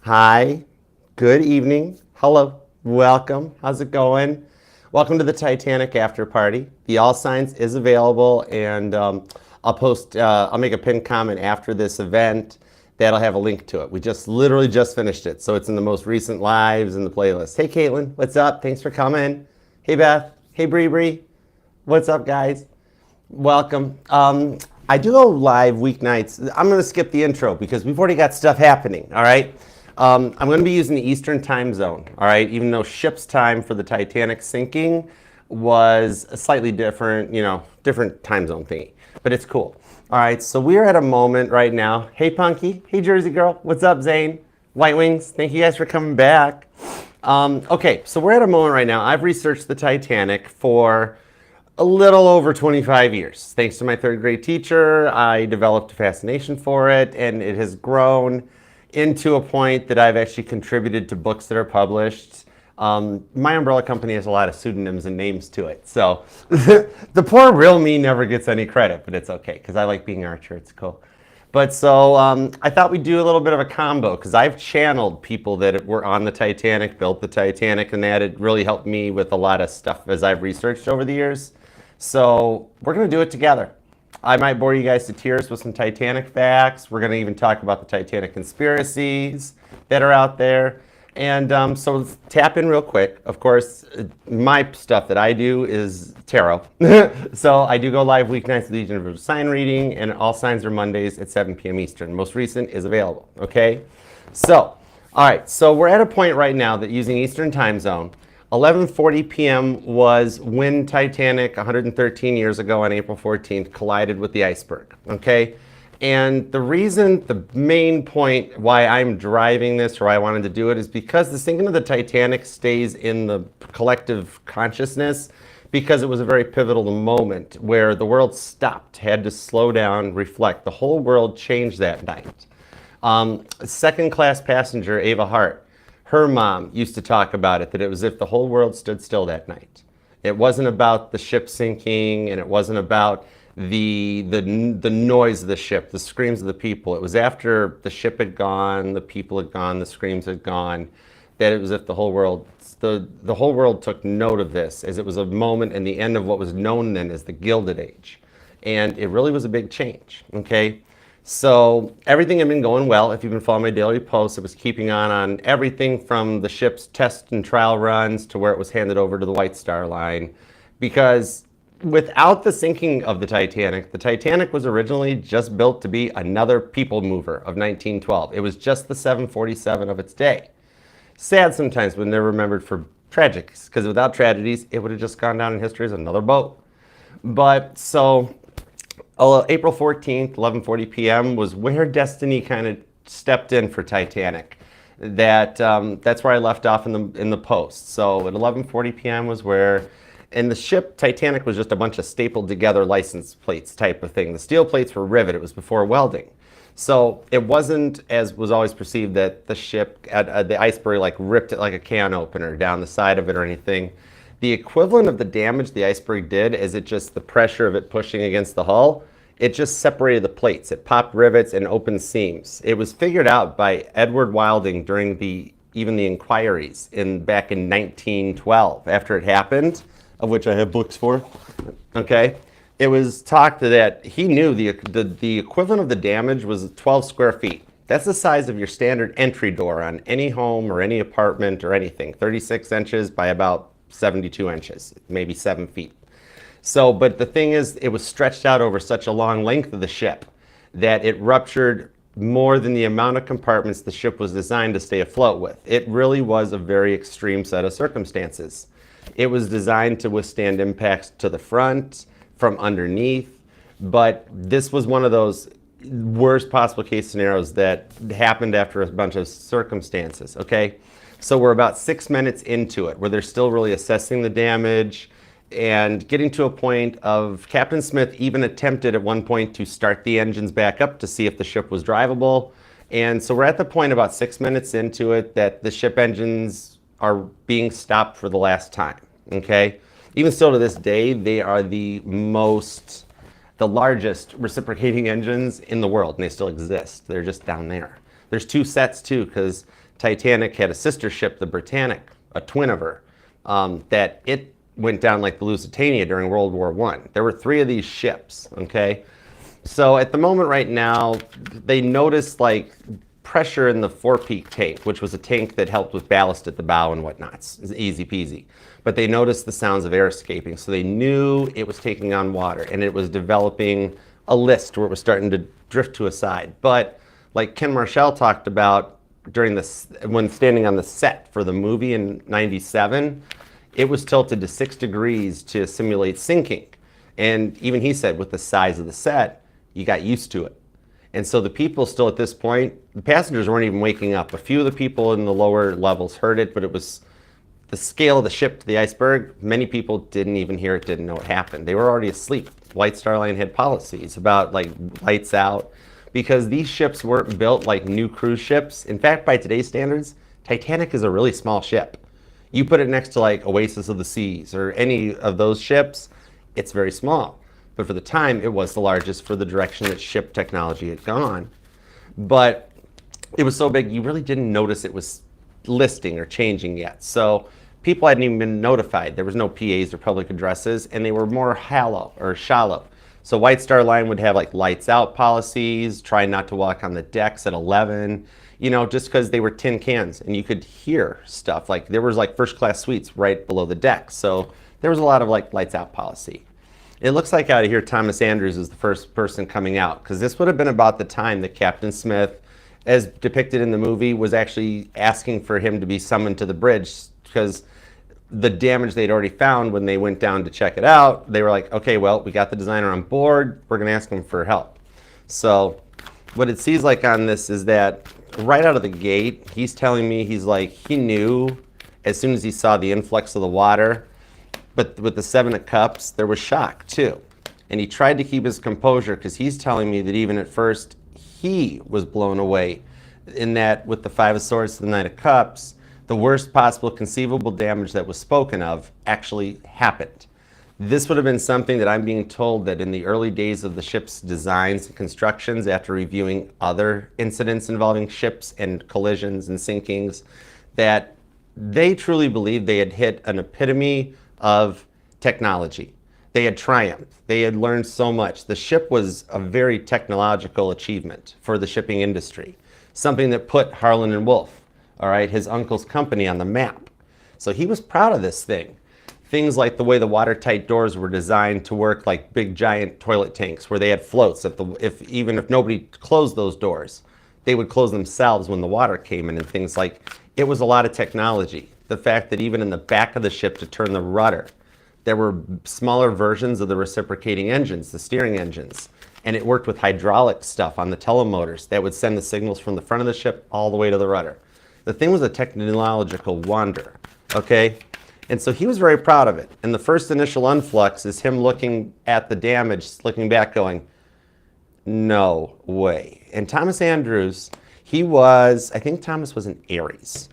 Hi, good evening, hello, welcome, how's it going? Welcome to the Titanic after party. The All Signs is available, and I'll make a pinned comment after this event that'll have a link to it. We literally just finished it, so it's in the most recent lives in the playlist. Hey Caitlin, what's up? Thanks for coming. Hey Beth, hey Bree, what's up guys? Welcome. I do go live weeknights. I'm going to skip the intro because we've already got stuff happening, all right? I'm going to be using the Eastern time zone, all right? Even though ship's time for the Titanic sinking was a slightly different, different time zone thingy, but it's cool. All right, so we're at a moment right now. Hey Punky, hey Jersey girl, what's up Zane? White Wings, thank you guys for coming back. Okay, so we're at a moment right now. I've researched the Titanic for a little over 25 years. Thanks to my third grade teacher, I developed a fascination for it, and it has grown into a point that I've actually contributed to books that are published. My umbrella company has a lot of pseudonyms and names to it, so the poor real me never gets any credit, but it's okay, because I like being Archer, it's cool. But so I thought we'd do a little bit of a combo, because I've channeled people that were on the Titanic, built the Titanic, and that it really helped me with a lot of stuff as I've researched over the years. So we're going to do it together. I might bore you guys to tears with some Titanic facts. We're going to even talk about the Titanic conspiracies that are out there. And so let's tap in real quick. Of course, my stuff that I do is tarot. So I do go live weeknights with each individual sign reading, and all signs are Mondays at 7 p.m. Eastern. Most recent is available, okay? So, all right, so we're at a point right now that using Eastern time zone, 11:40 p.m. was when Titanic, 113 years ago on April 14th, collided with the iceberg, okay? And the main point why I'm driving this, or why I wanted to do it, is because the sinking of the Titanic stays in the collective consciousness because it was a very pivotal moment where the world stopped, had to slow down, reflect. The whole world changed that night. Second-class passenger, Ava Hart, her mom used to talk about it, that it was as if the whole world stood still that night. It wasn't about the ship sinking, and it wasn't about the noise of the ship, the screams of the people. It was after the ship had gone, the people had gone, the screams had gone, that it was as if the whole world took note of this, as it was a moment in the end of what was known then as the Gilded Age. And it really was a big change, okay? So everything had been going well. If you've been following my daily posts, it was keeping on everything from the ship's test and trial runs to where it was handed over to the White Star Line. Because without the sinking of the Titanic was originally just built to be another people mover of 1912. It was just the 747 of its day. Sad sometimes when they're remembered for tragedies, because without tragedies, it would have just gone down in history as another boat. But so April 14th, 11:40 p.m. was where destiny kind of stepped in for Titanic. That's where I left off in the post. So at 11:40 p.m. was where, and the ship Titanic was just a bunch of stapled together license plates type of thing. The steel plates were rivet. It was before welding. So it wasn't, as was always perceived, that the ship, the iceberg, like ripped it like a can opener down the side of it or anything. The equivalent of the damage the iceberg did is the pressure of it pushing against the hull, it just separated the plates. It popped rivets and opened seams. It was figured out by Edward Wilding during even the inquiries back in 1912 after it happened, of which I have books for, okay? It was talked that he knew the equivalent of the damage was 12 square feet. That's the size of your standard entry door on any home or any apartment or anything, 36 inches by about 72 inches, maybe 7 feet. So, but the thing is, it was stretched out over such a long length of the ship that it ruptured more than the amount of compartments the ship was designed to stay afloat with. It really was a very extreme set of circumstances. It was designed to withstand impacts to the front, from underneath, but this was one of those worst possible case scenarios that happened after a bunch of circumstances, okay? So we're about 6 minutes into it, where they're still really assessing the damage and getting to a point of Captain Smith even attempted at one point to start the engines back up to see if the ship was drivable. And so we're at the point about 6 minutes into it that the ship engines are being stopped for the last time, okay? Even still to this day, they are the largest reciprocating engines in the world, and they still exist. They're just down there. There's two sets too, because Titanic had a sister ship, the Britannic, a twin of her, that it went down like the Lusitania during World War I. There were 3 of these ships, okay? So at the moment right now, they noticed like pressure in the forepeak tank, which was a tank that helped with ballast at the bow and whatnot. It's easy peasy. But they noticed the sounds of air escaping, so they knew it was taking on water, and it was developing a list where it was starting to drift to a side. But like Ken Marshall talked about during this, when standing on the set for the movie in '97, it was tilted to 6 degrees to simulate sinking. And even he said with the size of the set, you got used to it. And so the people still at this point, the passengers weren't even waking up. A few of the people in the lower levels heard it, but it was the scale of the ship to the iceberg. Many people didn't even hear it, didn't know what happened. They were already asleep. White Star Line had policies about like lights out, because these ships weren't built like new cruise ships. In fact, by today's standards, Titanic is a really small ship. You put it next to like Oasis of the Seas or any of those ships, it's very small. But for the time, it was the largest for the direction that ship technology had gone. But it was so big, you really didn't notice it was listing or changing yet. So people hadn't even been notified. There was no PAs or public addresses, and they were more hollow or shallow. So White Star Line would have like lights out policies, try not to walk on the decks at 11, you know, just because they were tin cans and you could hear stuff. Like there was like first class suites right below the deck. So there was a lot of like lights out policy. It looks like out of here Thomas Andrews is the first person coming out, because this would have been about the time that Captain Smith, as depicted in the movie, was actually asking for him to be summoned to the bridge, because the damage they'd already found when they went down to check it out, they were like, okay, well, we got the designer on board, we're gonna ask him for help. So what it seems like on this is that right out of the gate, he's telling me, he's like, he knew as soon as he saw the influx of the water, but with the 7 of Cups, there was shock too. And he tried to keep his composure, because he's telling me that even at first, he was blown away in that with the 5 of Swords to the 9 of Cups, the worst possible conceivable damage that was spoken of actually happened. This would have been something that I'm being told that in the early days of the ship's designs and constructions, after reviewing other incidents involving ships and collisions and sinkings, that they truly believed they had hit an epitome of technology. They had triumphed. They had learned so much. The ship was a very technological achievement for the shipping industry, something that put Harland and Wolff, all right, his uncle's company, on the map. So he was proud of this thing. Things like the way the watertight doors were designed to work like big giant toilet tanks, where they had floats. Even if nobody closed those doors, they would close themselves when the water came in, and things like, it was a lot of technology. The fact that even in the back of the ship to turn the rudder, there were smaller versions of the reciprocating engines, the steering engines, and it worked with hydraulic stuff on the telemotors that would send the signals from the front of the ship all the way to the rudder. The thing was a technological wonder, okay? And so he was very proud of it. And the first initial influx is him looking at the damage, looking back going, no way. And Thomas Andrews, he was, I think Thomas was an Aries.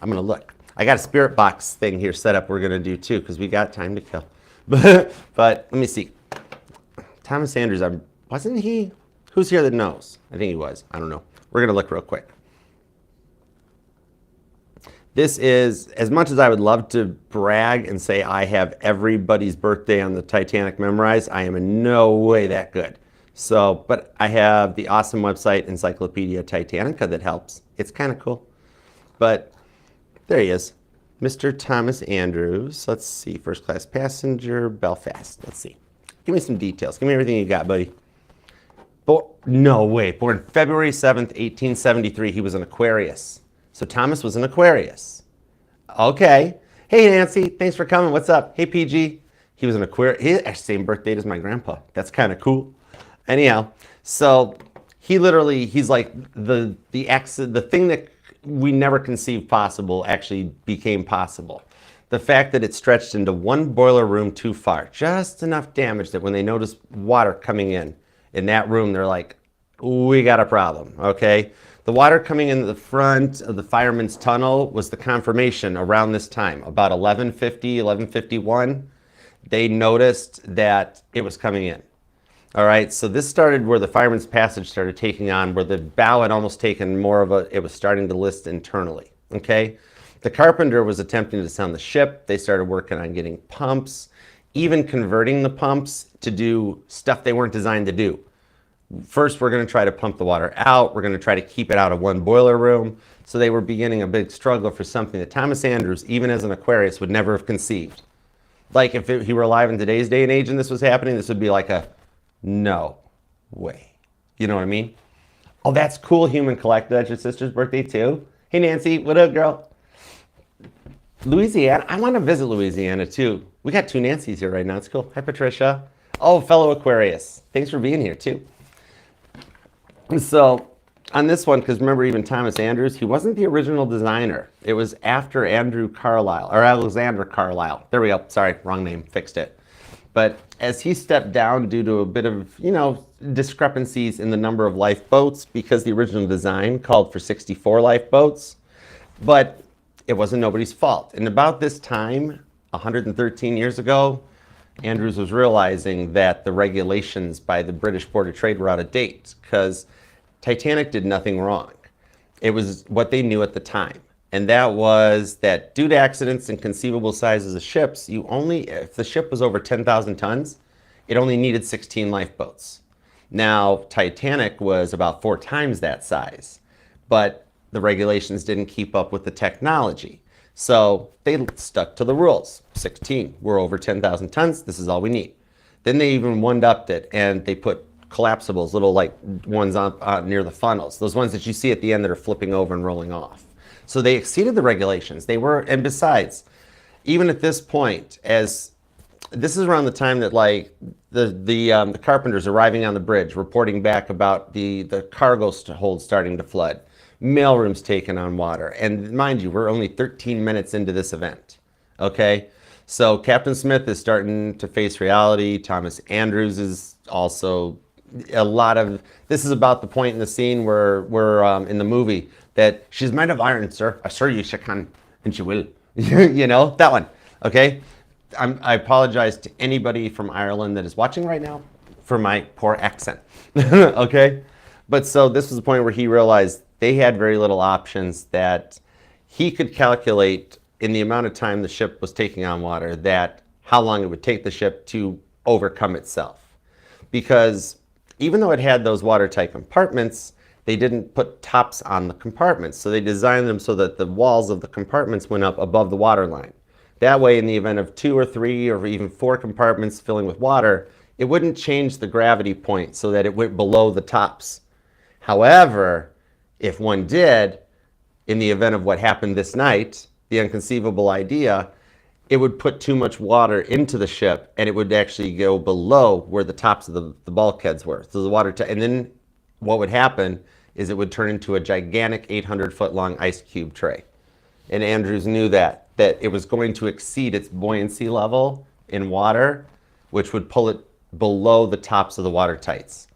I'm gonna look. I got a spirit box thing here set up we're gonna do too, because we got time to kill. But let me see. Thomas Andrews, wasn't he? Who's here that knows? I think he was. I don't know. We're gonna look real quick. This is, as much as I would love to brag and say I have everybody's birthday on the Titanic memorized, I am in no way that good. So, but I have the awesome website Encyclopedia Titanica that helps. It's kind of cool. But there he is, Mr. Thomas Andrews. Let's see, first class passenger, Belfast. Let's see. Give me some details. Give me everything you got, buddy. No way, born February 7th, 1873. He was an Aquarius. So Thomas was an Aquarius. Okay. Hey, Nancy, thanks for coming. What's up? Hey, PG. He was an Aquarius. He actually same birth date as my grandpa. That's kind of cool. Anyhow, so he literally, he's like the thing that we never conceived possible actually became possible. The fact that it stretched into one boiler room too far, just enough damage that when they noticed water coming in that room, they're like, we got a problem, okay? The water coming into the front of the fireman's tunnel was the confirmation around this time, about 1150, 1151. They noticed that it was coming in. All right, so this started where the Fireman's Passage started taking on, where the bow had almost taken more of a, it was starting to list internally, okay? The carpenter was attempting to sound the ship. They started working on getting pumps, even converting the pumps to do stuff they weren't designed to do. First, we're going to try to pump the water out. We're going to try to keep it out of one boiler room. So they were beginning a big struggle for something that Thomas Andrews, even as an Aquarius, would never have conceived. Like if he were alive in today's day and age and this was happening, this would be like a no way. You know what I mean? Oh, that's cool, Human Collective. That's your sister's birthday too. Hey, Nancy, what up, girl? Louisiana. I want to visit Louisiana too. We got 2 Nancys here right now. It's cool. Hi, Patricia. Oh, fellow Aquarius. Thanks for being here too. So on this one, because remember even Thomas Andrews, he wasn't the original designer. It was after Andrew Carlisle, or Alexander Carlisle. There we go. Sorry, wrong name. Fixed it. But as he stepped down due to a bit of, you know, discrepancies in the number of lifeboats, because the original design called for 64 lifeboats, but it wasn't nobody's fault. And about this time, 113 years ago, Andrews was realizing that the regulations by the British Board of Trade were out of date because Titanic did nothing wrong. It was what they knew at the time. And that was that due to accidents and conceivable sizes of ships, if the ship was over 10,000 tons, it only needed 16 lifeboats. Now, Titanic was about 4 times that size, but the regulations didn't keep up with the technology. So they stuck to the rules. 16, we're over 10,000 tons, this is all we need. Then they even one-upped it and they put collapsibles, little like ones on near the funnels, those ones that you see at the end that are flipping over and rolling off. So they exceeded the regulations. They were, and besides, even at this point, as this is around the time that like the carpenters arriving on the bridge, reporting back about the cargo hold starting to flood, mailrooms taken on water. And mind you, we're only 13 minutes into this event, okay? So Captain Smith is starting to face reality. Thomas Andrews is also this is about the point in the scene where in the movie that she's made of iron, sir. Assure you she can, and she will. You know, that one, okay? I apologize to anybody from Ireland that is watching right now for my poor accent, okay? But so this was the point where he realized they had very little options, that he could calculate in the amount of time the ship was taking on water, that how long it would take the ship to overcome itself. Because even though it had those watertight compartments, they didn't put tops on the compartments. So they designed them so that the walls of the compartments went up above the water line. That way, in the event of 2 or 3 or even 4 compartments filling with water, it wouldn't change the gravity point so that it went below the tops. However, if one did, in the event of what happened this night, the inconceivable idea, it would put too much water into the ship and it would actually go below where the tops of the bulkheads were. So the water, and then what would happen is it would turn into a gigantic 800-foot long ice cube tray. And Andrews knew that it was going to exceed its buoyancy level in water, which would pull it below the tops of the watertights.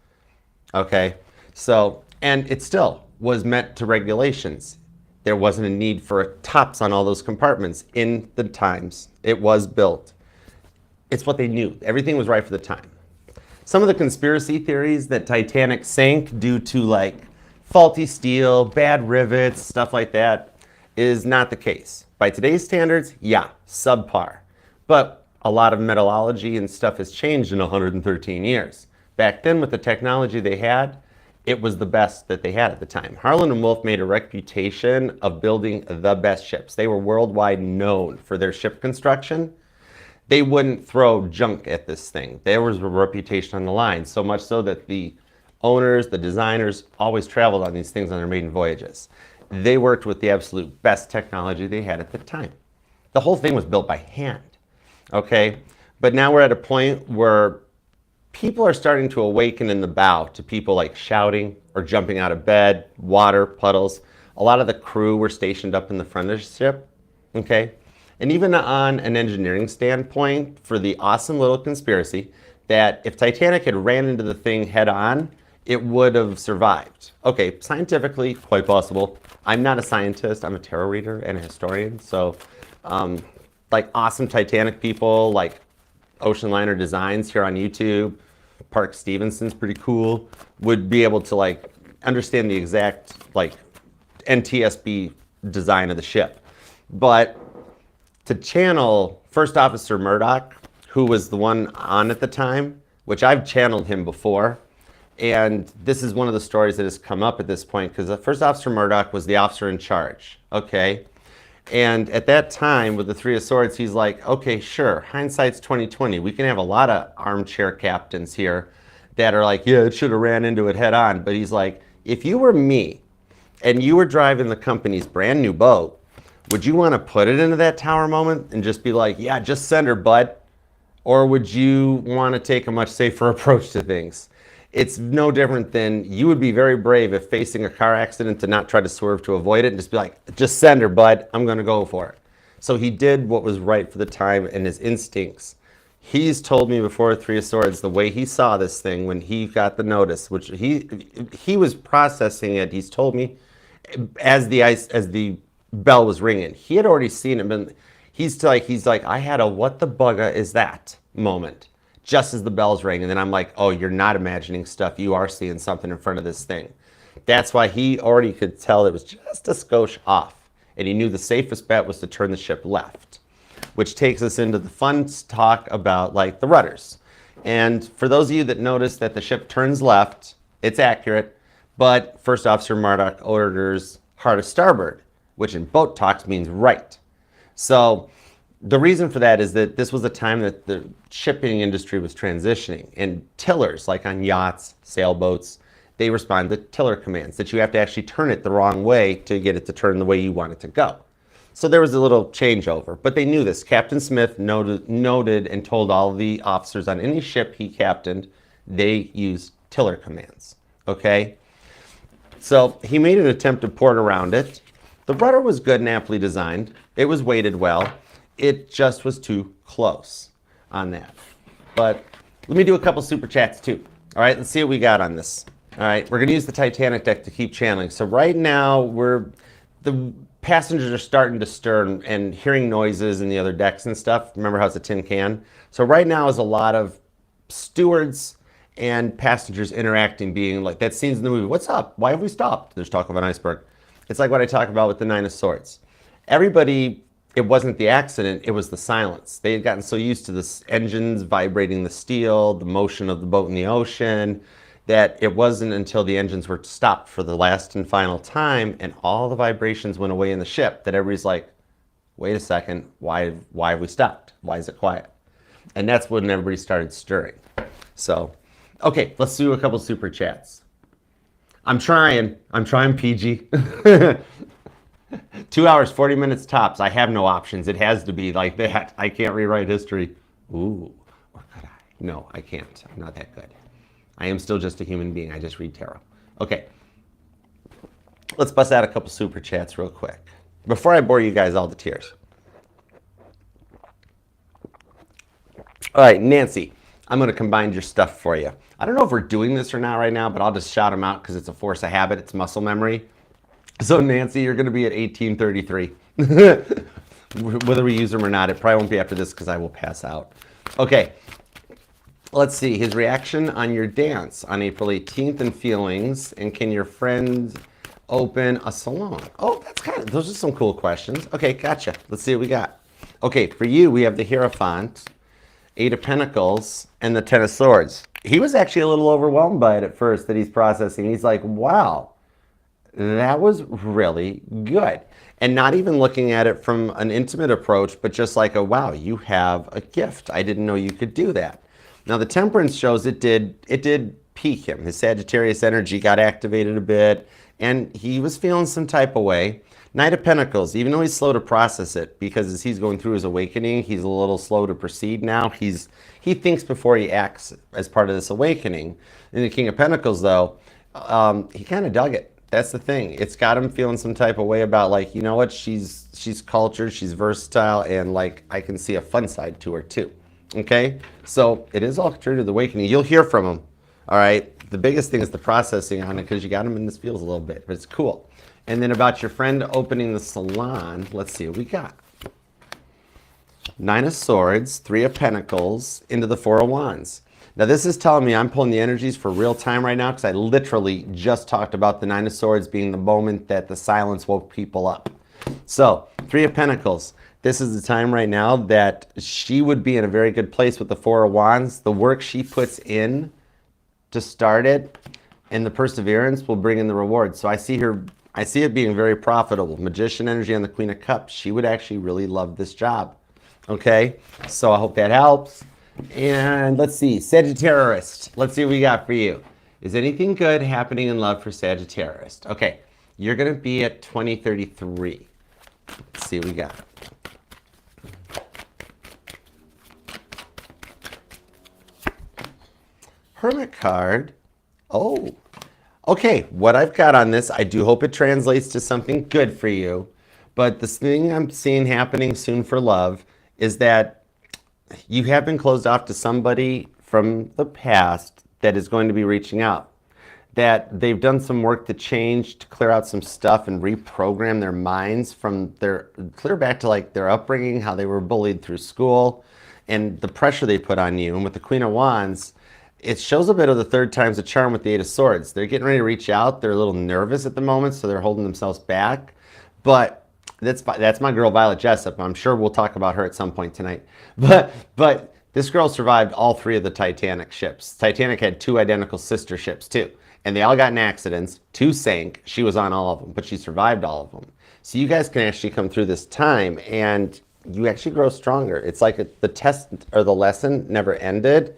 Okay, so, and it still was meant to regulations. There wasn't a need for tops on all those compartments in the times it was built. It's what they knew. Everything was right for the time. Some of the conspiracy theories that Titanic sank due to like faulty steel, bad rivets, stuff like that, is not the case. By today's standards, yeah, subpar. But a lot of metallurgy and stuff has changed in 113 years. Back then, with the technology they had, it was the best that they had at the time. Harland and Wolff made a reputation of building the best ships. They were worldwide known for their ship construction. They wouldn't throw junk at this thing. There was a reputation on the line, so much so that the owners, the designers, always traveled on these things on their maiden voyages. They worked with the absolute best technology they had at the time. The whole thing was built by hand, okay? But now we're at a point where people are starting to awaken in the bow to people like shouting or jumping out of bed, water, puddles. A lot of the crew were stationed up in the front of the ship, okay? And even on an engineering standpoint, for the awesome little conspiracy that if Titanic had ran into the thing head on, it would have survived. Okay, scientifically, quite possible. I'm not a scientist, I'm a tarot reader and a historian, so like awesome Titanic people, like Ocean Liner Designs here on YouTube, Park Stevenson's pretty cool, would be able to like understand the exact like NTSB design of the ship. But to channel First Officer Murdoch, who was the one on at the time, which I've channeled him before, and this is one of the stories that has come up at this point, because First Officer Murdoch was the officer in charge, okay? And at that time, with the Three of Swords, he's like, okay, sure, hindsight's 2020. We can have a lot of armchair captains here that are like, yeah, it should have ran into it head on. But he's like, if you were me and you were driving the company's brand new boat, would you want to put it into that tower moment and just be like, yeah, just send her, bud? Or would you want to take a much safer approach to things? It's no different than you would be very brave if facing a car accident to not try to swerve to avoid it and just be like, just send her, bud. I'm going to go for it. So he did what was right for the time and his instincts. He's told me before Three of Swords, the way he saw this thing when he got the notice, which he was processing it. He's told me as the bell was ringing, he had already seen it. And he's like, I had a what the bugger is that moment. Just as the bells rang, and then I'm like, oh, you're not imagining stuff. You are seeing something in front of this thing. That's why he already could tell it was just a skosh off. And he knew the safest bet was to turn the ship left, which takes us into the fun talk about like the rudders. And for those of you that notice that the ship turns left, it's accurate, but First Officer Murdoch orders hard to starboard, which in boat talks means right. So the reason for that is that this was a time that the shipping industry was transitioning, and tillers, like on yachts, sailboats, they respond to tiller commands that you have to actually turn it the wrong way to get it to turn the way you want it to go. So there was a little changeover, but they knew this. Captain Smith noted and told all the officers on any ship he captained, they used tiller commands, okay? So he made an attempt to port around it. The rudder was good and aptly designed. It was weighted well. It just was too close on that. But let me do a couple super chats too. All right, let's see what we got on this. All right, we're gonna use the Titanic deck to keep channeling. So right now, the passengers are starting to stir and hearing noises in the other decks and stuff. Remember how it's a tin can? So right now is a lot of stewards and passengers interacting, being like, that scene's in the movie, what's up? Why have we stopped? There's talk of an iceberg. It's like what I talk about with the Nine of Swords. Everybody, it wasn't the accident, it was the silence. They had gotten so used to the engines vibrating the steel, the motion of the boat in the ocean, that it wasn't until the engines were stopped for the last and final time and all the vibrations went away in the ship that everybody's like, wait a second, why have we stopped? Why is it quiet? And that's when everybody started stirring. So, okay, let's do a couple super chats. I'm trying PG. 2 hours, 40 minutes tops. I have no options. It has to be like that. I can't rewrite history. Ooh, or could I? No, I can't. I'm not that good. I am still just a human being. I just read tarot. Okay. Let's bust out a couple super chats real quick before I bore you guys all to tears. All right, Nancy, I'm going to combine your stuff for you. I don't know if we're doing this or not right now, but I'll just shout them out because it's a force of habit. It's muscle memory. So Nancy, you're going to be at 1833. Whether we use them or not, it probably won't be after this because I will pass out. Okay, let's see. His reaction on your dance on April 18th and feelings. And can your friend open a salon? Oh, those are some cool questions. Okay, gotcha. Let's see what we got. Okay, for you, we have the Hierophant, Eight of Pentacles, and the Ten of Swords. He was actually a little overwhelmed by it at first that he's processing. He's like, wow. That was really good. And not even looking at it from an intimate approach, but just like a, wow, you have a gift. I didn't know you could do that. Now the Temperance shows it did pique him. His Sagittarius energy got activated a bit and he was feeling some type of way. Knight of Pentacles, even though he's slow to process it, because as he's going through his awakening, he's a little slow to proceed now. He thinks before he acts as part of this awakening. In the King of Pentacles though, he kind of dug it. That's the thing. It's got him feeling some type of way about like, you know what, she's cultured, she's versatile, and like I can see a fun side to her too. Okay? So it is all true to the awakening. You'll hear from him. All right? The biggest thing is the processing on it because you got him in this feels a little bit, but it's cool. And then about your friend opening the salon, let's see what we got. Nine of Swords, Three of Pentacles, into the Four of Wands. Now this is telling me I'm pulling the energies for real time right now because I literally just talked about the Nine of Swords being the moment that the silence woke people up. So, Three of Pentacles. This is the time right now that she would be in a very good place with the Four of Wands. The work she puts in to start it and the perseverance will bring in the reward. So I see it being very profitable. Magician energy on the Queen of Cups. She would actually really love this job. Okay, so I hope that helps. And let's see, Sagittarius. Let's see what we got for you. Is anything good happening in love for Sagittarius? Okay, you're going to be at 2033. Let's see what we got. Hermit card. Oh, okay. What I've got on this, I do hope it translates to something good for you. But this thing I'm seeing happening soon for love is that you have been closed off to somebody from the past that is going to be reaching out. That they've done some work to change, to clear out some stuff and reprogram their minds from clear back to like their upbringing, how they were bullied through school, and the pressure they put on you. And with the Queen of Wands, it shows a bit of the third time's a charm with the Eight of Swords. They're getting ready to reach out. They're a little nervous at the moment, so they're holding themselves back. But that's my girl Violet Jessup. I'm sure we'll talk about her at some point tonight. But this girl survived all three of the Titanic ships. Titanic had two identical sister ships too. And they all got in accidents. Two sank. She was on all of them, but she survived all of them. So you guys can actually come through this time and you actually grow stronger. It's like the test or the lesson never ended.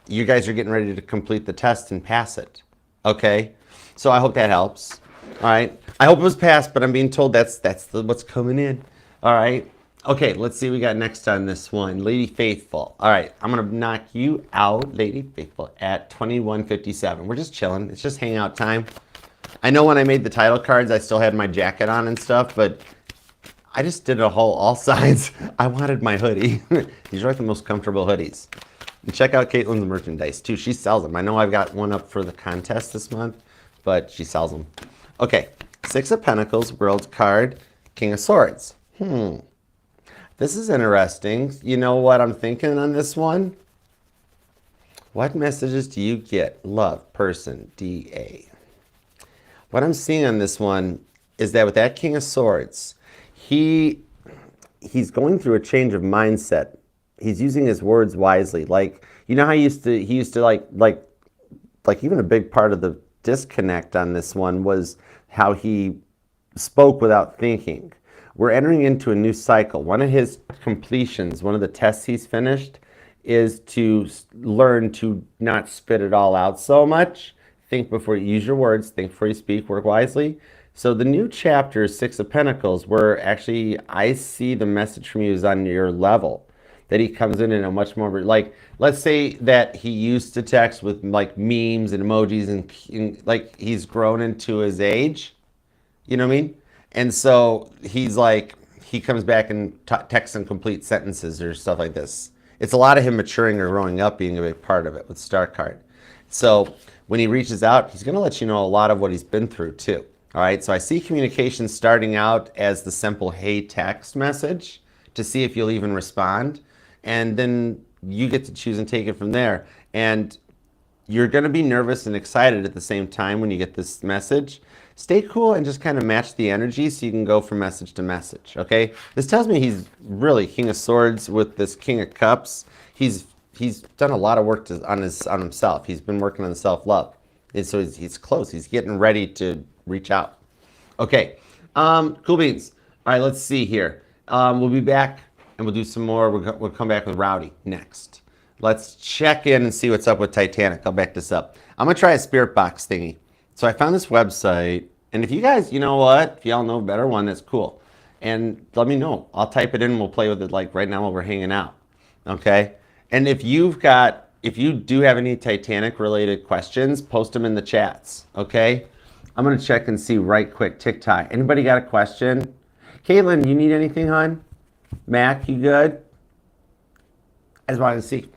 You guys are getting ready to complete the test and pass it. Okay? So I hope that helps. All right? I hope it was passed, but I'm being told that's what's coming in. All right? Okay, let's see what we got next on this one. Lady Faithful. All right, I'm going to knock you out, Lady Faithful, at 21:57. We're just chilling. It's just hangout time. I know when I made the title cards, I still had my jacket on and stuff, but I just did a whole all sides. I wanted my hoodie. These are like the most comfortable hoodies. And check out Caitlin's merchandise, too. She sells them. I know I've got one up for the contest this month, but she sells them. Okay, Six of Pentacles, World card, King of Swords. This is interesting. You know what I'm thinking on this one? What messages do you get? Love, person, DA. What I'm seeing on this one is that with that King of Swords, he's going through a change of mindset. He's using his words wisely. Like, you know how he used to like even a big part of the disconnect on this one was how he spoke without thinking. We're entering into a new cycle. One of his completions, one of the tests he's finished, is to learn to not spit it all out so much. Think before you use your words, think before you speak, work wisely. So the new chapter is Six of Pentacles, where actually I see the message from you is on your level. That he comes in a much more, like, let's say that he used to text with like memes and emojis and like he's grown into his age. You know what I mean? And so he's like, he comes back and texts in complete sentences or stuff like this. It's a lot of him maturing or growing up being a big part of it with Star Card. So when he reaches out, he's going to let you know a lot of what he's been through too. All right. So I see communication starting out as the simple hey text message to see if you'll even respond. And then you get to choose and take it from there. And you're going to be nervous and excited at the same time when you get this message. Stay cool and just kind of match the energy so you can go from message to message, okay? This tells me he's really King of Swords with this King of Cups. He's done a lot of work on himself. He's been working on self-love. And so he's close. He's getting ready to reach out. Okay, cool beans. All right, let's see here. We'll be back and we'll do some more. We'll come back with Rowdy next. Let's check in and see what's up with Titanic. I'll back this up. I'm going to try a spirit box thingy. So I found this website, and if you guys, you know what, if y'all know a better one, that's cool. And let me know. I'll type it in and we'll play with it like right now while we're hanging out. Okay? And if you do have any Titanic related questions, post them in the chats. Okay? I'm going to check and see right quick. TikTok. Anybody got a question? Caitlin, you need anything, hon? Mac, you good? I just wanted to see.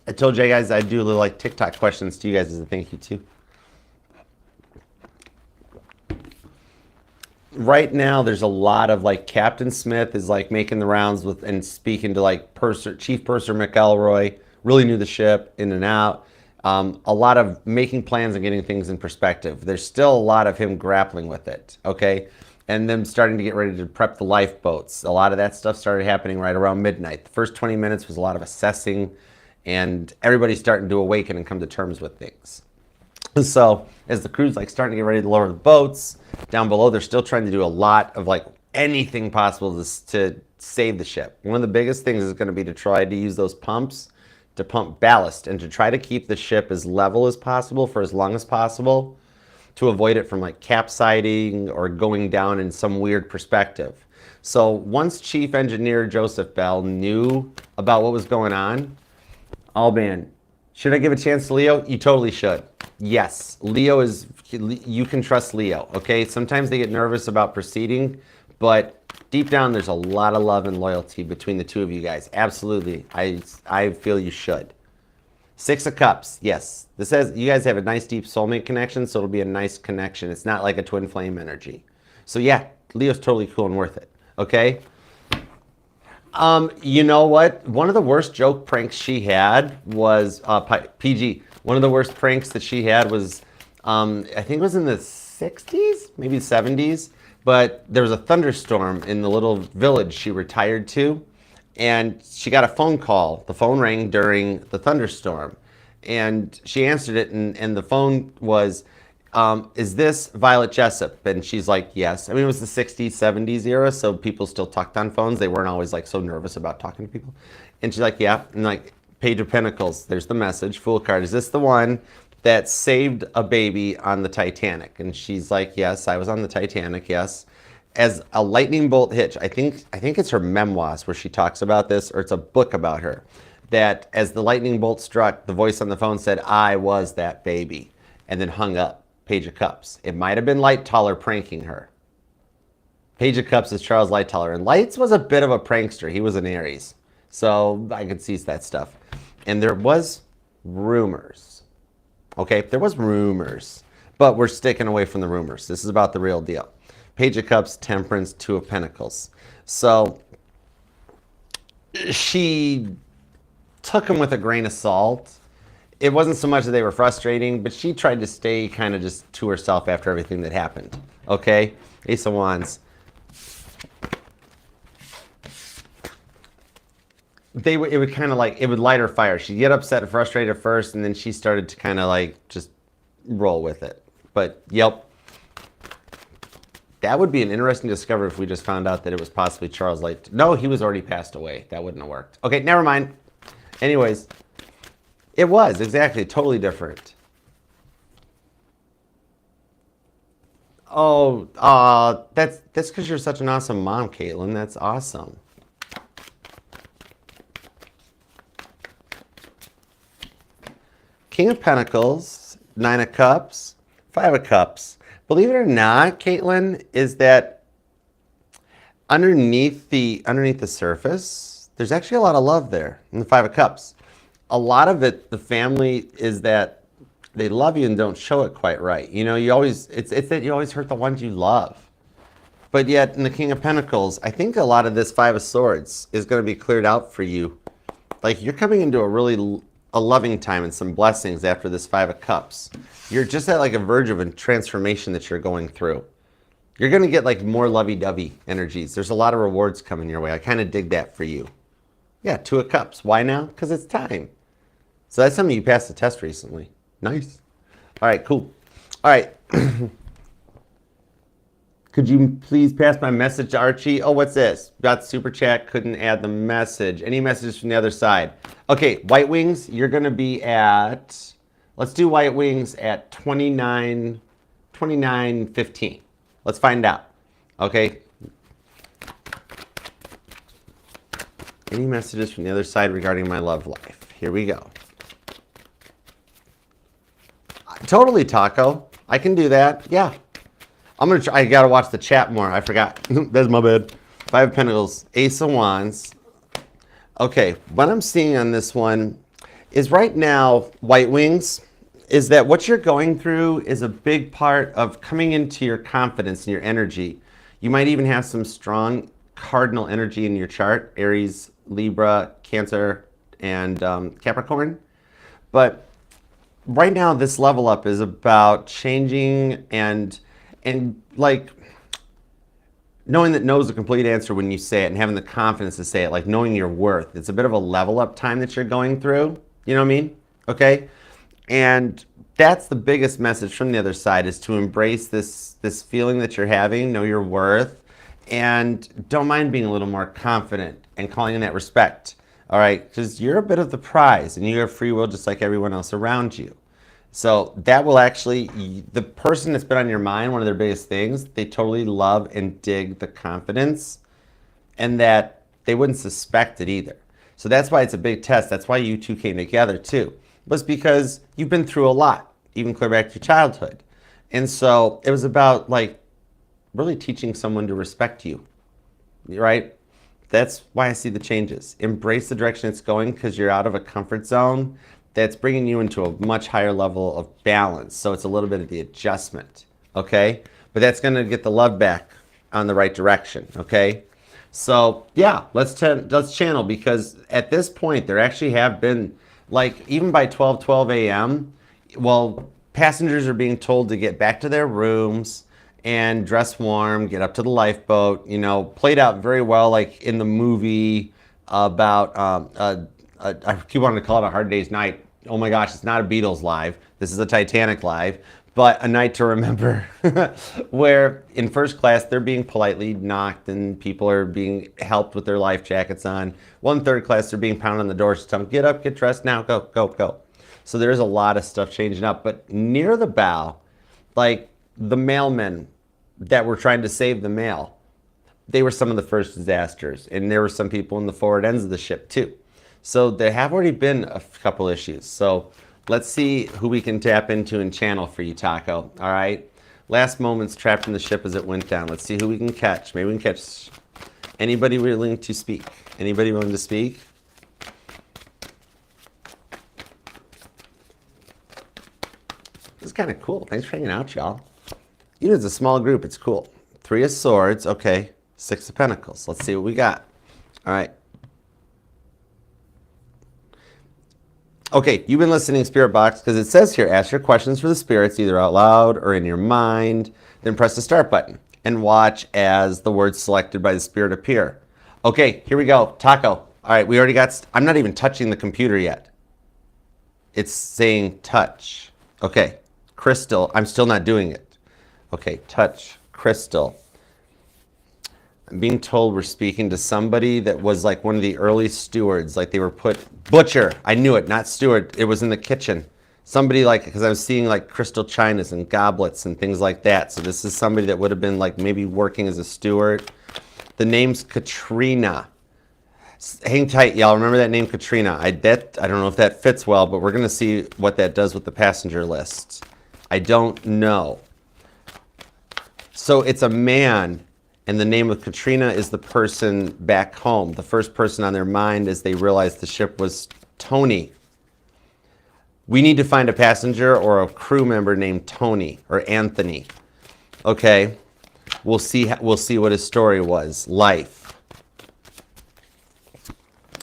I told you guys I'd do a little like TikTok questions to you guys as a thank you too. Right now, there's a lot of like Captain Smith is like making the rounds with and speaking to like Chief Purser McElroy really knew the ship in and out. A lot of making plans and getting things in perspective. There's still a lot of him grappling with it, okay? And them starting to get ready to prep the lifeboats. A lot of that stuff started happening right around midnight. The first 20 minutes was a lot of assessing, and everybody's starting to awaken and come to terms with things. So as the crew's like starting to get ready to lower the boats down below, they're still trying to do a lot of like anything possible to save the ship. One of the biggest things is going to be to try to use those pumps to pump ballast and to try to keep the ship as level as possible for as long as possible to avoid it from like capsizing or going down in some weird perspective. So once Chief Engineer Joseph Bell knew about what was going on, oh man, should I give a chance to Leo? You totally should. Yes, Leo is, you can trust Leo, okay? Sometimes they get nervous about proceeding, but deep down there's a lot of love and loyalty between the two of you guys. Absolutely, I feel you should. Six of Cups, yes. This says you guys have a nice deep soulmate connection, so it'll be a nice connection. It's not like a twin flame energy. So yeah, Leo's totally cool and worth it, okay? You know what? One of the worst joke pranks she had was, PG, one of the worst pranks that she had was, I think it was in the 60s, maybe 70s, but there was a thunderstorm in the little village she retired to, and she got a phone call. The phone rang during the thunderstorm, and she answered it, and the phone was, is this Violet Jessup? And she's like, yes. I mean, it was the 60s, 70s era, so people still talked on phones. They weren't always like so nervous about talking to people. And she's like, yeah. And like, Page of Pentacles, there's the message, Fool card. Is this the one that saved a baby on the Titanic? And she's like, yes, I was on the Titanic, yes. As a lightning bolt hit, I think it's her memoirs where she talks about this, or it's a book about her, that as the lightning bolt struck, the voice on the phone said, I was that baby, and then hung up. Page of Cups. It might have been Lightoller pranking her. Page of Cups is Charles Lightoller, and Lights was a bit of a prankster. He was an Aries, so I could see that stuff. And there was rumors. Okay, there was rumors, but we're sticking away from the rumors. This is about the real deal. Page of Cups, Temperance, Two of Pentacles. So she took him with a grain of salt. It wasn't so much that they were frustrating, but she tried to stay kind of just to herself after everything that happened. Okay? Ace of Wands. It would kind of like, it would light her fire. She'd get upset and frustrated at first, and then she started to kind of like just roll with it. But, yep. That would be an interesting discovery if we just found out that it was possibly Charles Light. No, he was already passed away. That wouldn't have worked. Okay, never mind. Anyways, it was exactly totally different. Oh, that's because you're such an awesome mom, Caitlin. That's awesome. King of Pentacles, Nine of Cups, Five of Cups. Believe it or not, Caitlin, is that underneath the surface, there's actually a lot of love there in the Five of Cups. A lot of it, the family, is that they love you and don't show it quite right. You know, you always, it's that you always hurt the ones you love. But yet, in the King of Pentacles, I think a lot of this Five of Swords is going to be cleared out for you. Like, you're coming into a loving time and some blessings after this Five of Cups. You're just at like a verge of a transformation that you're going through. You're going to get like more lovey-dovey energies. There's a lot of rewards coming your way. I kind of dig that for you. Yeah, Two of Cups. Why now? Because it's time. So that's something you passed the test recently. Nice. All right, cool. All right. Could you please pass my message to Archie? Oh, what's this? Got super chat, couldn't add the message. Any messages from the other side? Okay, White Wings, you're going to be at, let's do White Wings at 29.15. Let's find out. Okay. Any messages from the other side regarding my love life? Here we go. Totally, Taco. I can do that. Yeah. I'm going to try. I got to watch the chat more. I forgot. That's my bad. Five of Pentacles, Ace of Wands. Okay, what I'm seeing on this one is right now, White Wings, is that what you're going through is a big part of coming into your confidence and your energy. You might even have some strong cardinal energy in your chart, Aries, Libra, Cancer, and Capricorn. But right now, this level up is about changing and like knowing that no is a complete answer when you say it and having the confidence to say it, like knowing your worth. It's a bit of a level up time that you're going through. You know what I mean? Okay? And that's the biggest message from the other side, is to embrace this feeling that you're having, know your worth, and don't mind being a little more confident and calling in that respect. All right? Because you're a bit of the prize and you have free will just like everyone else around you. So that will actually, the person that's been on your mind, one of their biggest things, they totally love and dig the confidence, and that they wouldn't suspect it either. So that's why it's a big test. That's why you two came together too. Was because you've been through a lot, even clear back to your childhood. And so it was about like really teaching someone to respect you, right? That's why I see the changes. Embrace the direction it's going, because you're out of a comfort zone that's bringing you into a much higher level of balance. So it's a little bit of the adjustment, okay? But that's going to get the love back on the right direction, okay? So yeah, let's channel, because at this point there actually have been, like, even by 12 a.m., well, passengers are being told to get back to their rooms and dress warm, get up to the lifeboat, you know, played out very well, like in the movie about, I keep wanting to call it A Hard Day's Night. Oh my gosh, it's not a Beatles live. This is a Titanic live, but A Night to Remember, where in first class they're being politely knocked and people are being helped with their life jackets on. One third class, they're being pounded on the doors to tell them, get up, get dressed now, go, go, go. So there's a lot of stuff changing up. But near the bow, like the mailmen that were trying to save the mail, they were some of the first disasters. And there were some people in the forward ends of the ship too. So there have already been a couple issues. So let's see who we can tap into and channel for you, Taco. All right? Last moments trapped in the ship as it went down. Let's see who we can catch. Maybe we can catch anybody willing to speak. Anybody willing to speak? This is kind of cool. Thanks for hanging out, y'all. Even as a small group, it's cool. 3 of Swords. Okay. 6 of Pentacles. Let's see what we got. All right. Okay, you've been listening, Spirit Box, because it says here, ask your questions for the spirits either out loud or in your mind, then press the start button and watch as the words selected by the spirit appear. Okay, here we go. Taco. All right, we already got, I'm not even touching the computer yet. It's saying touch. Okay, crystal. I'm still not doing it. Okay, touch, crystal. I'm being told we're speaking to somebody that was like one of the early stewards, like they were put, butcher, I knew it, not steward, it was in the kitchen. Somebody like, because I was seeing like crystal chinas and goblets and things like that. So this is somebody that would have been like maybe working as a steward. The name's Katrina. Hang tight, y'all. Remember that name, Katrina. I don't know if that fits well, but we're going to see what that does with the passenger list. I don't know. So it's a man. And the name of Katrina is the person back home. The first person on their mind as they realized the ship was Tony. We need to find a passenger or a crew member named Tony or Anthony. Okay, we'll see what his story was. Life.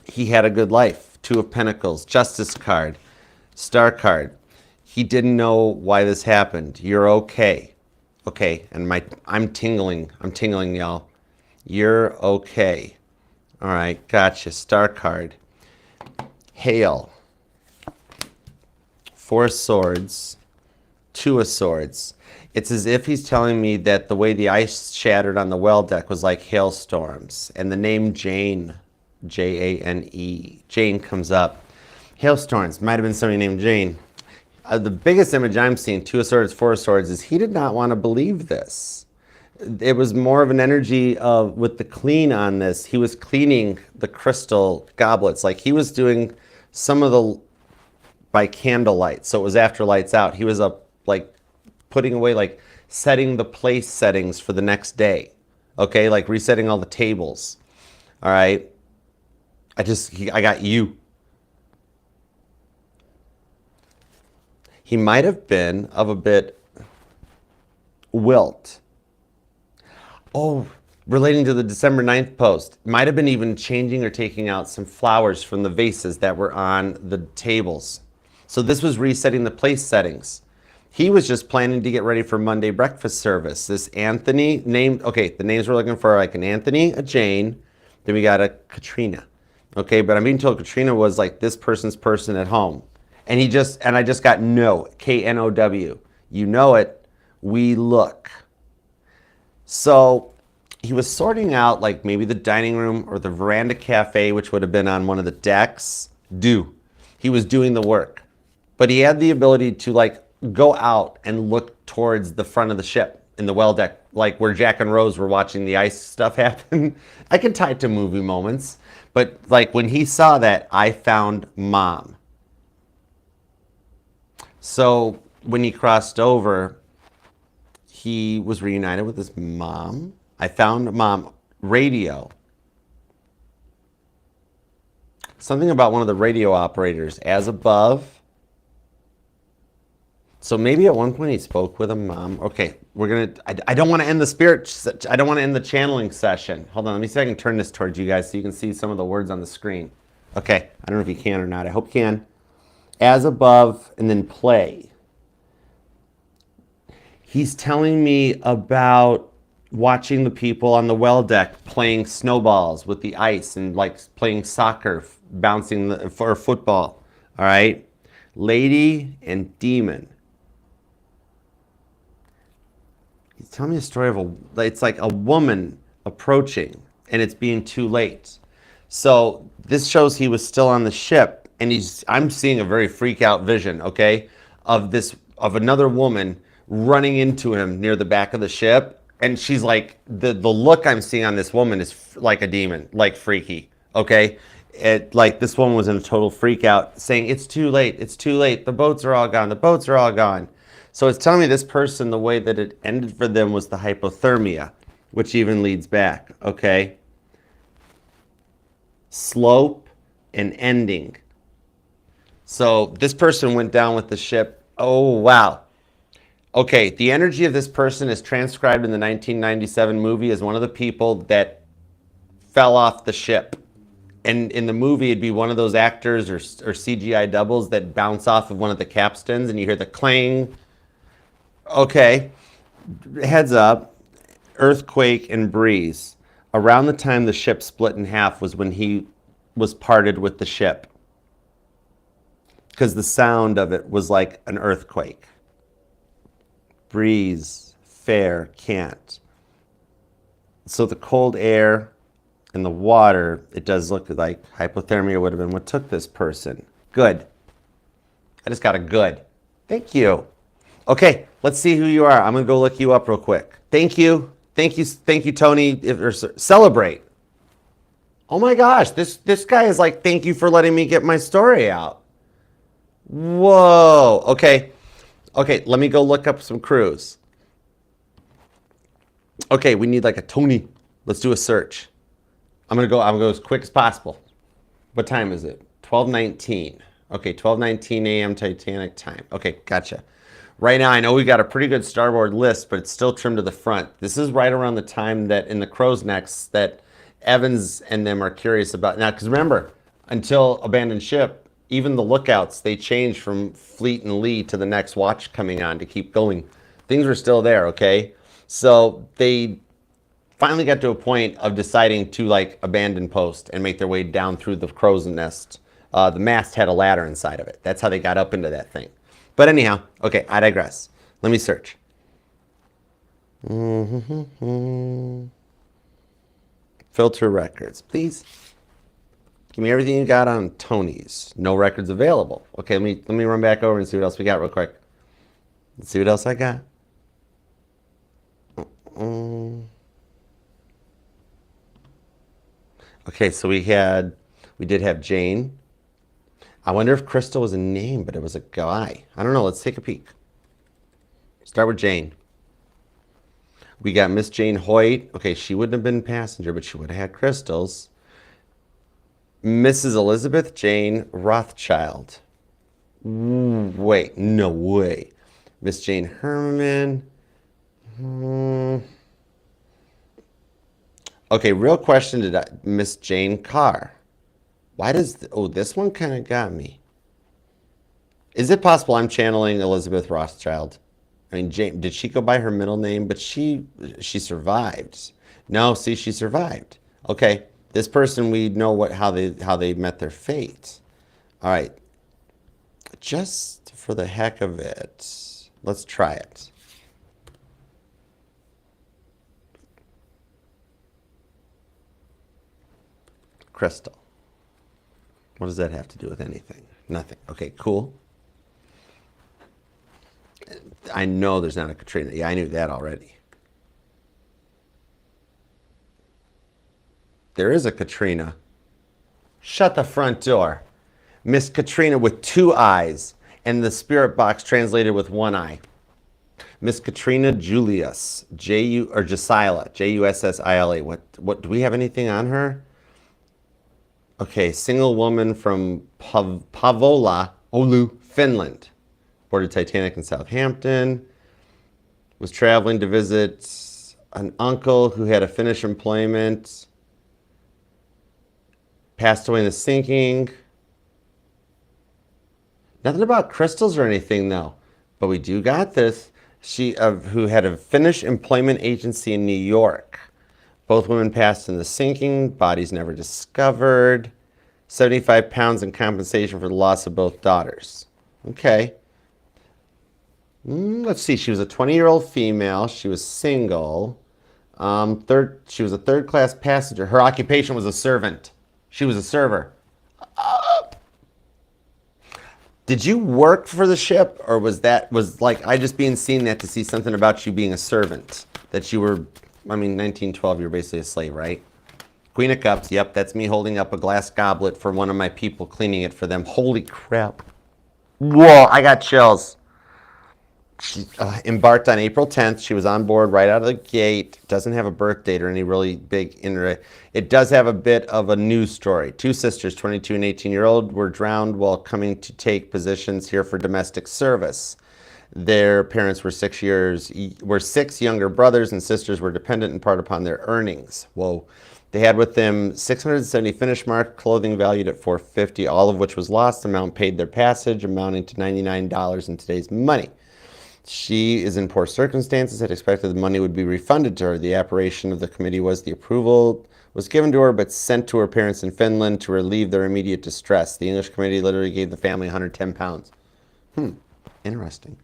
He had a good life. 2 of Pentacles, Justice card, Star card. He didn't know why this happened. You're okay. Okay, and I'm tingling, y'all. You're okay. All right, gotcha. Star card. Hail. 4 of Swords, 2 of Swords. It's as if he's telling me that the way the ice shattered on the well deck was like hailstorms. And the name Jane, Jane, Jane comes up. Hailstorms, might have been somebody named Jane. The biggest image I'm seeing, 2 of Swords, 4 of Swords, is he did not want to believe this. It was more of an energy of, with the clean on this, he was cleaning the crystal goblets. Like he was doing some of the, by candlelight. So it was after lights out. He was up, like putting away, like setting the place settings for the next day. Okay, like resetting all the tables. All right. I got you. He might have been of a bit wilt. Oh, relating to the December 9th post. Might have been even changing or taking out some flowers from the vases that were on the tables. So this was resetting the place settings. He was just planning to get ready for Monday breakfast service. This Anthony name, okay, the names we're looking for are like an Anthony, a Jane, then we got a Katrina. Okay, but I'm being told Katrina was like this person's person at home. And I just got no, K-N-O-W. You know it, we look. So he was sorting out like maybe the dining room or the veranda cafe, which would have been on one of the decks. He was doing the work. But he had the ability to like go out and look towards the front of the ship in the well deck, like where Jack and Rose were watching the ice stuff happen. I can tie it to movie moments. But like when he saw that, I found Mom. So when he crossed over, he was reunited with his mom. I found Mom. Radio. Something about one of the radio operators. As above. So maybe at one point he spoke with a mom. Okay, I don't want to end the I don't want to end the channeling session. Hold on, let me see if I can turn this towards you guys so you can see some of the words on the screen. Okay, I don't know if you can or not. I hope you can. As above, and then play. He's telling me about watching the people on the well deck playing snowballs with the ice and like playing soccer, bouncing for football. All right, lady and demon. He's telling me a story of it's like a woman approaching and it's being too late. So this shows he was still on the ship and I'm seeing a very freak out vision, okay, of another woman running into him near the back of the ship. And she's like, the look I'm seeing on this woman is like a demon, like freaky, okay? Like this woman was in a total freak out saying, it's too late, the boats are all gone. So it's telling me this person, the way that it ended for them was the hypothermia, which even leads back, okay? Slope and ending. So this person went down with the ship. Oh, wow. Okay, the energy of this person is transcribed in the 1997 movie as one of the people that fell off the ship. And in the movie, it'd be one of those actors or CGI doubles that bounce off of one of the capstans and you hear the clang. Okay, heads up, earthquake and breeze. Around the time the ship split in half was when he was parted with the ship. Because the sound of it was like an earthquake. Breeze, fair, cant. So the cold air and the water, it does look like hypothermia would have been what took this person. Good. I just got a good. Thank you. Okay, let's see who you are. I'm going to go look you up real quick. Thank you, Tony. Celebrate. Oh my gosh, this guy is like, thank you for letting me get my story out. Whoa. Okay, let me go look up some crews. Okay, we need like a Tony. Let's do a search. I'm gonna go as quick as possible. What time is it? 12:19. Okay, 12:19 a.m. Titanic time. Okay, gotcha. Right now, I know we got a pretty good starboard list, but it's still trimmed to the front. This is right around the time that in the crow's necks that Evans and them are curious about. Now, because remember, until Abandoned Ship, even the lookouts, they changed from Fleet and Lee to the next watch coming on to keep going. Things were still there, okay? So they finally got to a point of deciding to like abandon post and make their way down through the crow's nest. The mast had a ladder inside of it. That's how they got up into that thing. But anyhow, okay, I digress. Let me search. Filter records, please. Give me everything you got on Tony's. No records available. Okay, let me run back over and see what else we got real quick. Let's see what else I got. Okay, so we did have Jane. I wonder if Crystal was a name, but it was a guy. I don't know. Let's take a peek. Start with Jane. We got Miss Jane Hoyt. Okay, she wouldn't have been passenger, but she would have had crystals. Mrs. Elizabeth Jane Rothschild. Wait, no way. Miss Jane Herman. Okay, real question to Miss Jane Carr. Why does, this one kind of got me. Is it possible I'm channeling Elizabeth Rothschild? I mean, Jane, did she go by her middle name? But she survived. No, see, she survived. Okay, this person, we know how they met their fate. All right, just for the heck of it, let's try it. Crystal. What does that have to do with anything? Nothing. Okay, cool. I know there's not a Katrina. Yeah, I knew that already. There is a Katrina. Shut the front door. Miss Katrina with 2 eyes, and the spirit box translated with 1 eye. Miss Katrina Julius, Jusila, Jussila. What do we have anything on her? Okay, single woman from Pavola, Oulu, Finland. Boarded Titanic in Southampton. Was traveling to visit an uncle who had a Finnish employment. Passed away in the sinking. Nothing about crystals or anything, though. But we do got this. Who had a Finnish employment agency in New York. Both women passed in the sinking. Bodies never discovered. 75 pounds in compensation for the loss of both daughters. Okay. Let's see. She was a 20-year-old female. She was single. She was a third-class passenger. Her occupation was a servant. She was a server. Did you work for the ship, or was like I just being seen that to see something about you being a servant? That you were, 1912, you're basically a slave, right? Queen of Cups, yep, that's me holding up a glass goblet for one of my people, cleaning it for them. Holy crap. Whoa, I got chills. She embarked on April 10th. She was on board right out of the gate. Doesn't have a birth date or any really big It does have a bit of a news story. 2 sisters, 22 and 18-year-old, were drowned while coming to take positions here for domestic service. Their parents were 6 younger brothers, and sisters were dependent in part upon their earnings. Whoa. They had with them 670 Finnish mark, clothing valued at $450, all of which was lost. The amount paid their passage, amounting to $99 in today's money. She is in poor circumstances, had expected the money would be refunded to her. The operation of the committee was the approval was given to her, but sent to her parents in Finland to relieve their immediate distress. The English committee literally gave the family 110 pounds. Interesting.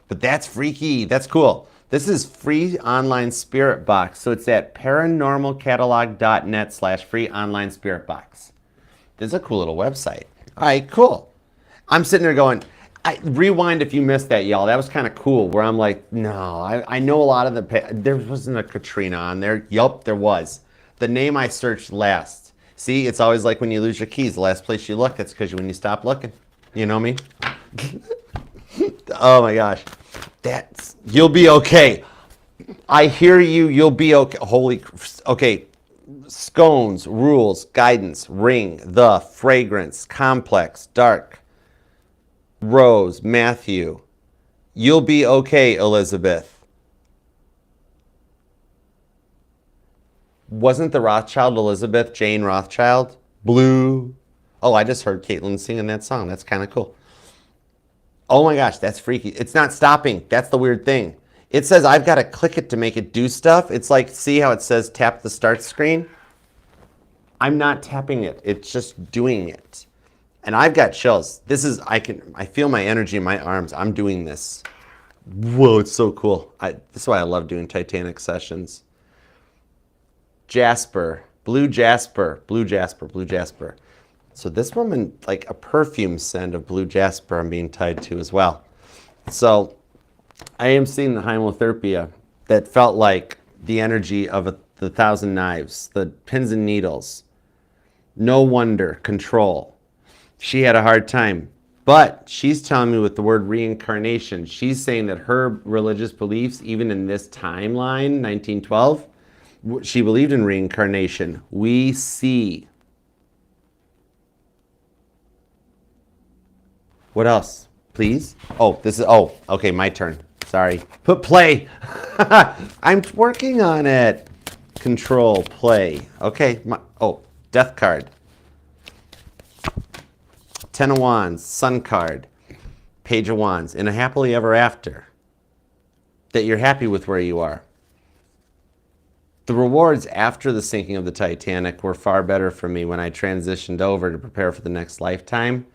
But that's freaky. That's cool. This is free online spirit box. So it's at paranormalcatalog.net/free online spirit box. This is a cool little website. All right, cool. I'm sitting there going, rewind if you missed that, y'all. That was kind of cool, where I'm like, no, I know a lot of there wasn't a Katrina on there. Yup, there was. The name I searched last. See, it's always like when you lose your keys, the last place you look, it's because when you stop looking. You know me? Oh my gosh. You'll be okay. I hear you, you'll be okay. Okay. Scones, rules, guidance, ring, the, fragrance, complex, dark. Rose, Matthew, you'll be okay, Elizabeth. Wasn't the Rothschild Elizabeth Jane Rothschild? Blue. Oh, I just heard Caitlin singing that song. That's kind of cool. Oh my gosh, that's freaky. It's not stopping. That's the weird thing. It says I've got to click it to make it do stuff. It's like, see how it says tap the start screen? I'm not tapping it. It's just doing it. And I've got chills. I feel my energy in my arms. I'm doing this. Whoa, it's so cool. This is why I love doing Titanic sessions. Jasper, blue jasper, blue jasper, blue jasper. So this woman, like a perfume scent of blue jasper I'm being tied to as well. So I am seeing the hymotherapia that felt like the energy of the 1,000 knives, the pins and needles. No wonder, control. She had a hard time, but she's telling me with the word reincarnation, she's saying that her religious beliefs, even in this timeline, 1912, she believed in reincarnation. We see. What else? Please? Okay, my turn. Sorry. Put play. I'm working on it. control, play. Okay, death card. 10 of Wands, Sun card, Page of Wands. In a happily ever after, that you're happy with where you are. The rewards after the sinking of the Titanic were far better for me when I transitioned over to prepare for the next lifetime.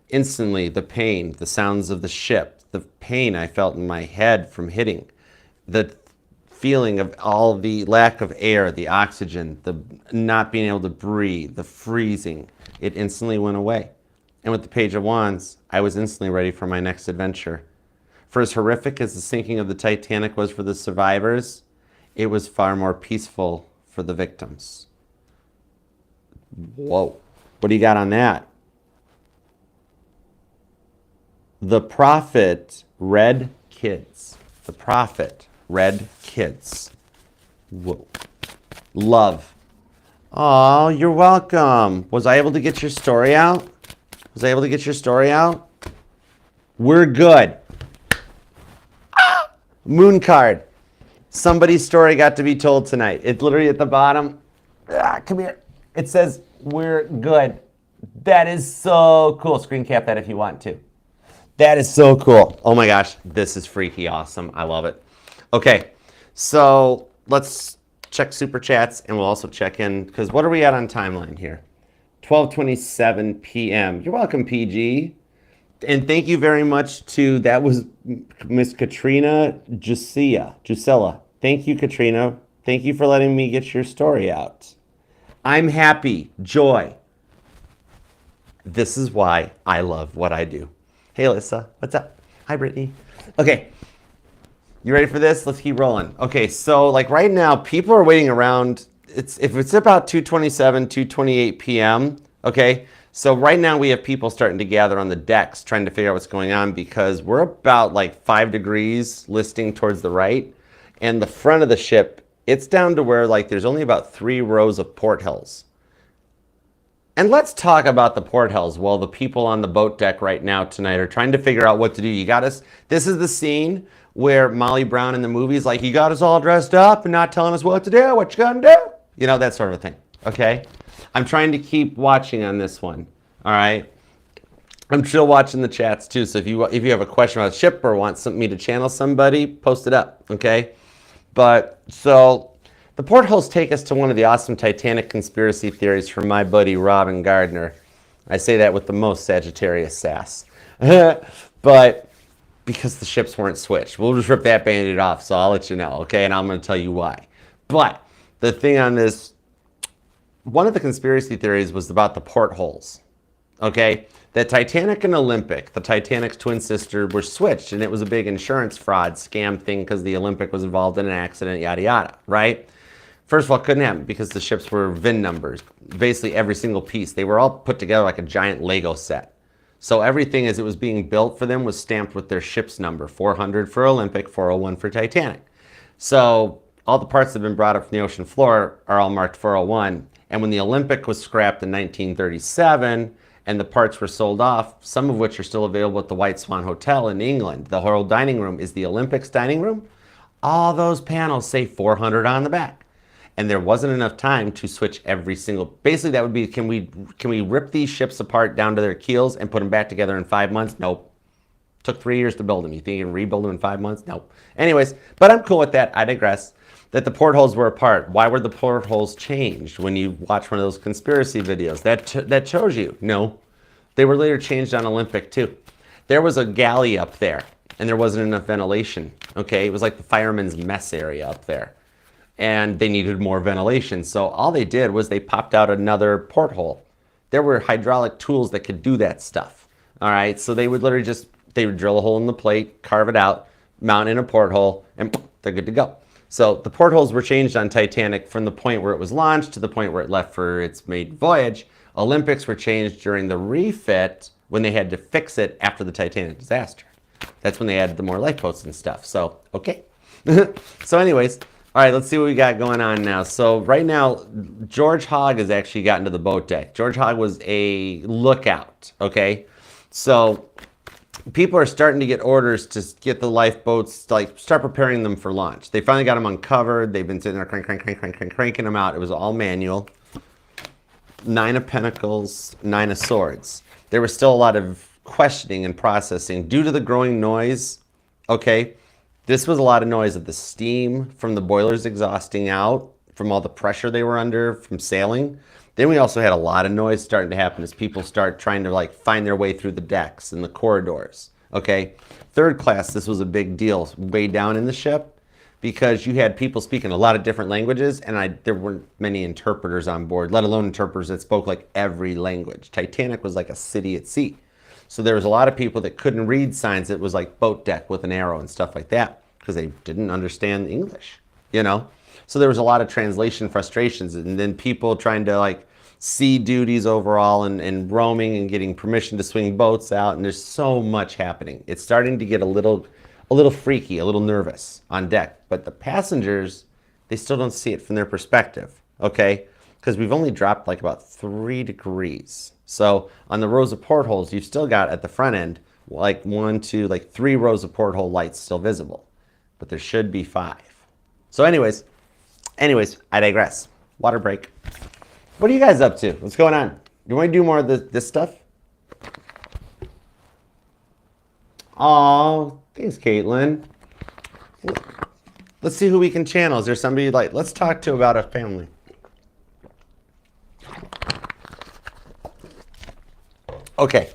Instantly, the pain, the sounds of the ship, the pain I felt in my head from hitting, the feeling of all the lack of air, the oxygen, the not being able to breathe, the freezing, it instantly went away. And with the Page of Wands, I was instantly ready for my next adventure. For as horrific as the sinking of the Titanic was for the survivors, it was far more peaceful for the victims. Whoa. What do you got on that? The Prophet read kids. The Prophet read kids. Whoa. Love. Oh, you're welcome. Was I able to get your story out? Was I able to get your story out? We're good. Ah! Moon card. Somebody's story got to be told tonight. It's literally at the bottom. Come here. It says, we're good. That is so cool. Screen cap that if you want to. That is so cool. Oh my gosh. This is freaky awesome. I love it. Okay. So let's check super chats and we'll also check in because what are we at on timeline here? 12:27 p.m. You're welcome, PG. And thank you very much to, that was Miss Katrina Jusella. Thank you, Katrina. Thank you for letting me get your story out. I'm happy. Joy. This is why I love what I do. Hey, Alyssa. What's up? Hi, Brittany. Okay. You ready for this? Let's keep rolling. Okay, so like right now, people are waiting around. If it's about 2:27, 2:28 p.m., okay? So right now we have people starting to gather on the decks trying to figure out what's going on because we're about like 5 degrees listing towards the right. And the front of the ship, it's down to where like there's only about 3 rows of portholes. And let's talk about the portholes while the people on the boat deck right now tonight are trying to figure out what to do. You got us, this is the scene where Molly Brown in the movie is like, you got us all dressed up and not telling us what to do, what you gonna do? You know, that sort of thing, okay? I'm trying to keep watching on this one, all right? I'm still watching the chats too, so if you have a question about a ship or want me to channel somebody, post it up, okay? But, so, the portholes take us to one of the awesome Titanic conspiracy theories from my buddy Robin Gardner. I say that with the most Sagittarius sass. But, because the ships weren't switched. We'll just rip that Band-Aid off, so I'll let you know, okay? And I'm going to tell you why. But, the thing on this, one of the conspiracy theories was about the portholes, okay? That Titanic and Olympic, the Titanic's twin sister, were switched, and it was a big insurance fraud scam thing because the Olympic was involved in an accident, yada, yada, right? First of all, it couldn't happen because the ships were VIN numbers, basically every single piece. They were all put together like a giant Lego set. So everything as it was being built for them was stamped with their ship's number, 400 for Olympic, 401 for Titanic. So all the parts that have been brought up from the ocean floor are all marked 401. And when the Olympic was scrapped in 1937 and the parts were sold off, some of which are still available at the White Swan Hotel in England, the whole dining room is the Olympics dining room. All those panels say 400 on the back. And there wasn't enough time to switch every single, basically that would be, can we rip these ships apart down to their keels and put them back together in 5 months? Nope. Took 3 years to build them. You think you can rebuild them in 5 months? Nope. Anyways, but I'm cool with that. I digress. That the portholes were apart. Why were the portholes changed when you watch one of those conspiracy videos? That shows you. No. They were later changed on Olympic too. There was a galley up there and there wasn't enough ventilation. Okay, it was like the fireman's mess area up there. And they needed more ventilation. So all they did was they popped out another porthole. There were hydraulic tools that could do that stuff. All right, so they would literally they would drill a hole in the plate, carve it out, mount in a porthole, and they're good to go. So the portholes were changed on Titanic from the point where it was launched to the point where it left for its maiden voyage. Olympics were changed during the refit when they had to fix it after the Titanic disaster. That's when they added the more lifeboats and stuff. So, okay. So anyways, all right, let's see what we got going on now. So right now, George Hogg has actually gotten to the boat deck. George Hogg was a lookout, okay? So people are starting to get orders to get the lifeboats, to like start preparing them for launch. They finally got them uncovered. They've been sitting there cranking them out. It was all manual. 9 of Pentacles, 9 of Swords. There was still a lot of questioning and processing due to the growing noise. Okay, this was a lot of noise of the steam from the boilers exhausting out, from all the pressure they were under from sailing. Then we also had a lot of noise starting to happen as people start trying to like find their way through the decks and the corridors. Okay, third class, this was a big deal way down in the ship because you had people speaking a lot of different languages and there weren't many interpreters on board, let alone interpreters that spoke like every language. Titanic was like a city at sea. So there was a lot of people that couldn't read signs. It was like boat deck with an arrow and stuff like that because they didn't understand English, you know? So there was a lot of translation frustrations and then people trying to like sea duties overall and roaming and getting permission to swing boats out. And there's so much happening. It's starting to get a little freaky, a little nervous on deck. But the passengers, they still don't see it from their perspective, okay? Because we've only dropped like about 3 degrees. So on the rows of portholes, you've still got at the front end, like 1, 2, like 3 rows of porthole lights still visible. But there should be 5. So anyways, I digress. Water break. What are you guys up to? What's going on? You want to do more of this stuff? Oh, thanks, Caitlin. Let's see who we can channel. Is there somebody you'd like? Let's talk to about a family. Okay.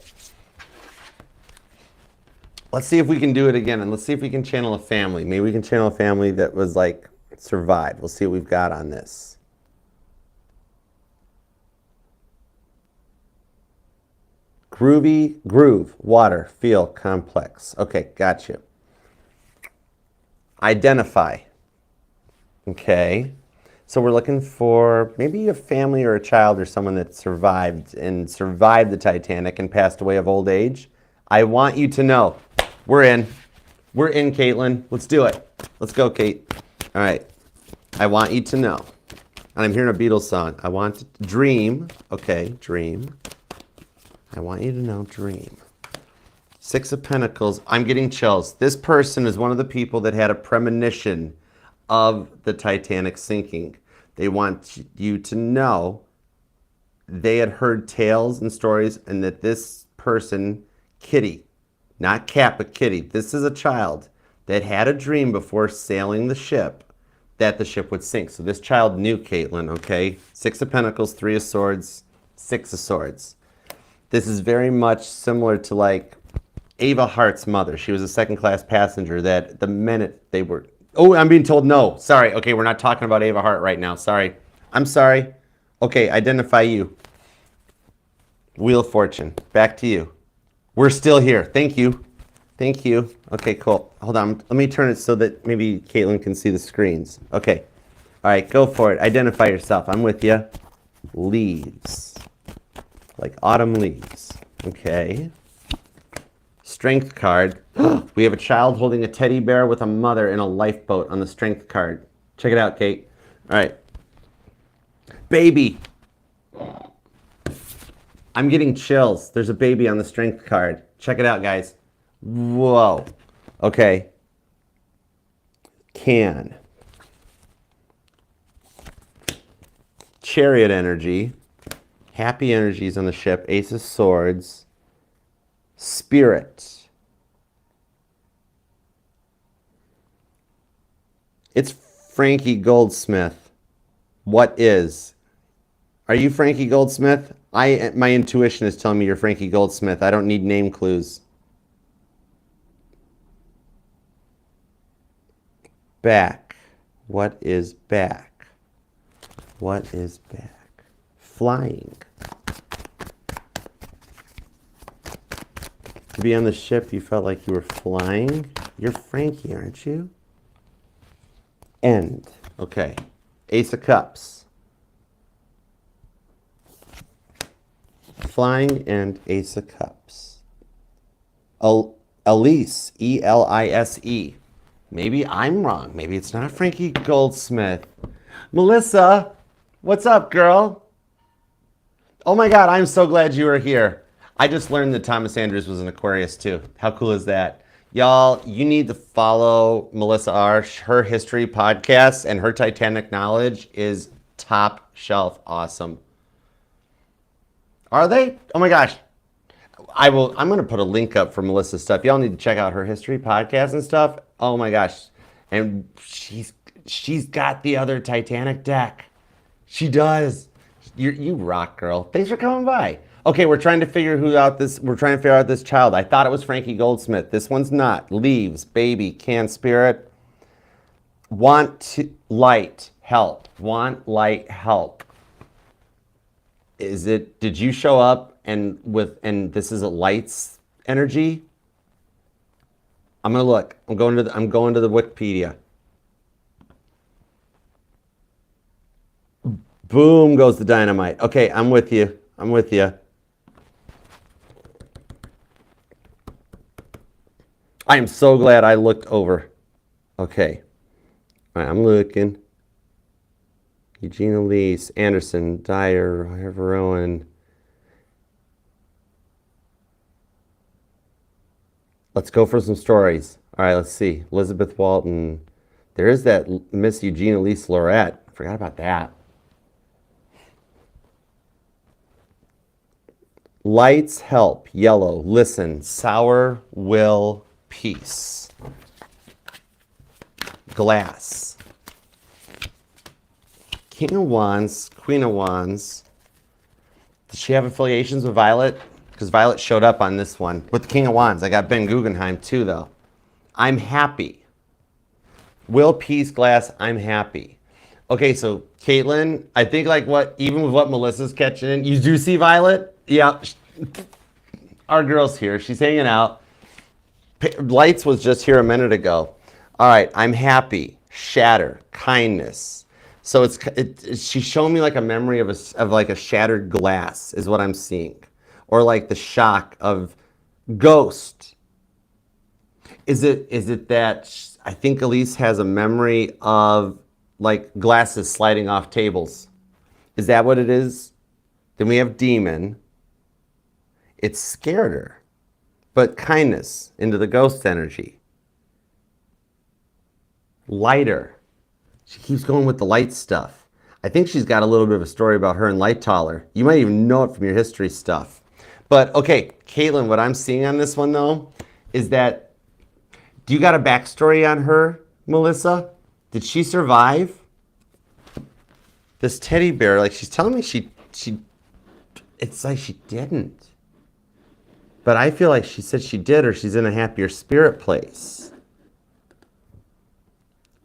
Let's see if we can do it again, and let's see if we can channel a family. Maybe we can channel a family that was like survived. We'll see what we've got on this. Groove, water, feel, complex. Okay, got you. Identify. Okay. So we're looking for maybe a family or a child or someone that survived the Titanic and passed away of old age. I want you to know. We're in. We're in, Caitlin. Let's do it. Let's go, Kate. All right. I want you to know. And I'm hearing a Beatles song. I want to dream. Okay, dream. I want you to know dream. 6 of Pentacles. I'm getting chills. This person is one of the people that had a premonition of the Titanic sinking. They want you to know they had heard tales and stories and that this person, Kitty, not Cat, but Kitty, this is a child that had a dream before sailing the ship that the ship would sink. So this child knew Caitlin, okay? 6 of Pentacles, 3 of Swords, 6 of Swords. This is very much similar to like Ava Hart's mother. She was a second-class passenger that the minute they were... Oh, I'm being told no. Sorry. Okay, we're not talking about Ava Hart right now. Sorry. I'm sorry. Okay, identify you. Wheel of Fortune. Back to you. We're still here. Thank you. Thank you. Okay, cool. Hold on. Let me turn it so that maybe Caitlin can see the screens. Okay. All right, go for it. Identify yourself. I'm with you. Leaves. Like autumn leaves. Okay. Strength card. We have a child holding a teddy bear with a mother in a lifeboat on the strength card. Check it out, Kate. All right. Baby. I'm getting chills. There's a baby on the strength card. Check it out, guys. Whoa. Okay. Can. Chariot energy. Happy energies on the ship. Ace of Swords. Spirit. It's Frankie Goldsmith. What is? Are you Frankie Goldsmith? My intuition is telling me you're Frankie Goldsmith. I don't need name clues. Back. What is back? What is back? Flying. To be on the ship, you felt like you were flying. You're Frankie, aren't you? End. Okay. Ace of Cups. Flying and Ace of Cups. Elise. E-L-I-S-E. Maybe I'm wrong. Maybe it's not Frankie Goldsmith. Melissa, what's up, girl? Oh my God, I'm so glad you are here. I just learned that Thomas Andrews was an Aquarius too. How cool is that? Y'all, you need to follow Melissa Arsh. Her history podcast and her Titanic knowledge is top shelf awesome. Are they? Oh my gosh. I'm going to put a link up for Melissa's stuff. Y'all need to check out her history podcast and stuff. Oh my gosh. And she's got the other Titanic deck. She does. You rock, girl. Thanks for coming by. Okay, we're trying to figure out this child. I thought it was Frankie Goldsmith. This one's not. Leaves, baby, can spirit. Light, help. Want light, help. Did you show up and this is a lights energy? I'm gonna look. I'm going to the Wikipedia. Boom goes the dynamite. Okay, I'm with you. I'm with you. I am so glad I looked over. Okay. All right, I'm looking. Eugene Elise, Anderson, Dyer, Rowan. Let's go for some stories. All right, let's see. Elizabeth Walton. There is that Miss Eugene Elise Lorette. I forgot about that. Lights help. Yellow. Listen. Sour will peace. Glass. King of Wands. Queen of Wands. Does she have affiliations with Violet? Because Violet showed up on this one. With the King of Wands. I got Ben Guggenheim too, though. I'm happy. Will, peace, glass, I'm happy. Okay, so Caitlin, I think even with what Melissa's catching in, you do see Violet? Yeah. Our girl's here. She's hanging out. Lights was just here a minute ago. All right, I'm happy. Shatter. Kindness. So she's showing me like a memory of like a shattered glass is what I'm seeing. Or like the shock of ghost. Is it that I think Elise has a memory of like glasses sliding off tables? Is that what it is? Then we have demon. It scared her. But kindness into the ghost energy. Lighter. She keeps going with the light stuff. I think she's got a little bit of a story about her and Light Taller. You might even know it from your history stuff. But okay, Caitlin, what I'm seeing on this one though, is that, do you got a backstory on her, Melissa? Did she survive? This teddy bear, like she's telling me it's like she didn't. But I feel like she said she did, or she's in a happier spirit place.